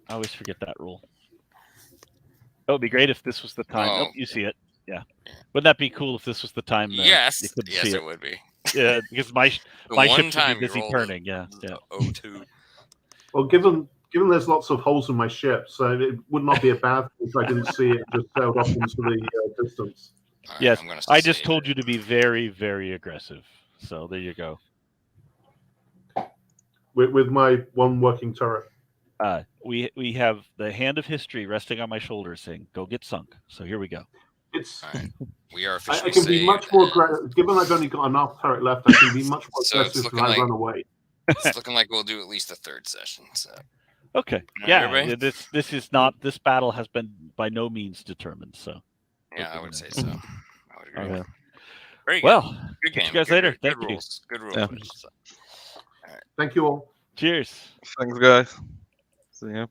Speaker 4: I always forget that rule. It would be great if this was the time. Oh, you see it. Yeah. Wouldn't that be cool if this was the time?
Speaker 3: Yes.
Speaker 4: You could
Speaker 3: yes,
Speaker 4: see
Speaker 3: it would be.
Speaker 4: Yeah, because my ship would be busy turning. Yeah.
Speaker 3: O2.
Speaker 1: Well, given there's lots of holes in my ship, so it would not be a bad thing if I didn't see it just sailed off into the distance.
Speaker 3: Right,
Speaker 4: yes, I just told you to be very, very aggressive. So there you go.
Speaker 1: With my one working turret.
Speaker 4: We have the hand of history resting on my shoulders saying, go get sunk. So here we go.
Speaker 3: We are officially
Speaker 1: I can be much more aggressive. Given I've only got enough turret left, I can be much more aggressive when I run away.
Speaker 3: It's looking like we'll do at least a 3rd session. So.
Speaker 4: Okay. This battle has been by no means determined. So.
Speaker 3: Yeah, I would say so. I would agree.
Speaker 4: Very good. Well,
Speaker 3: good game.
Speaker 4: See you guys later.
Speaker 3: Good
Speaker 4: Thank you.
Speaker 3: Rules. Good rules.
Speaker 5: Yeah.
Speaker 3: All right.
Speaker 1: Thank you all.
Speaker 4: Cheers.
Speaker 5: Thanks, guys. See ya.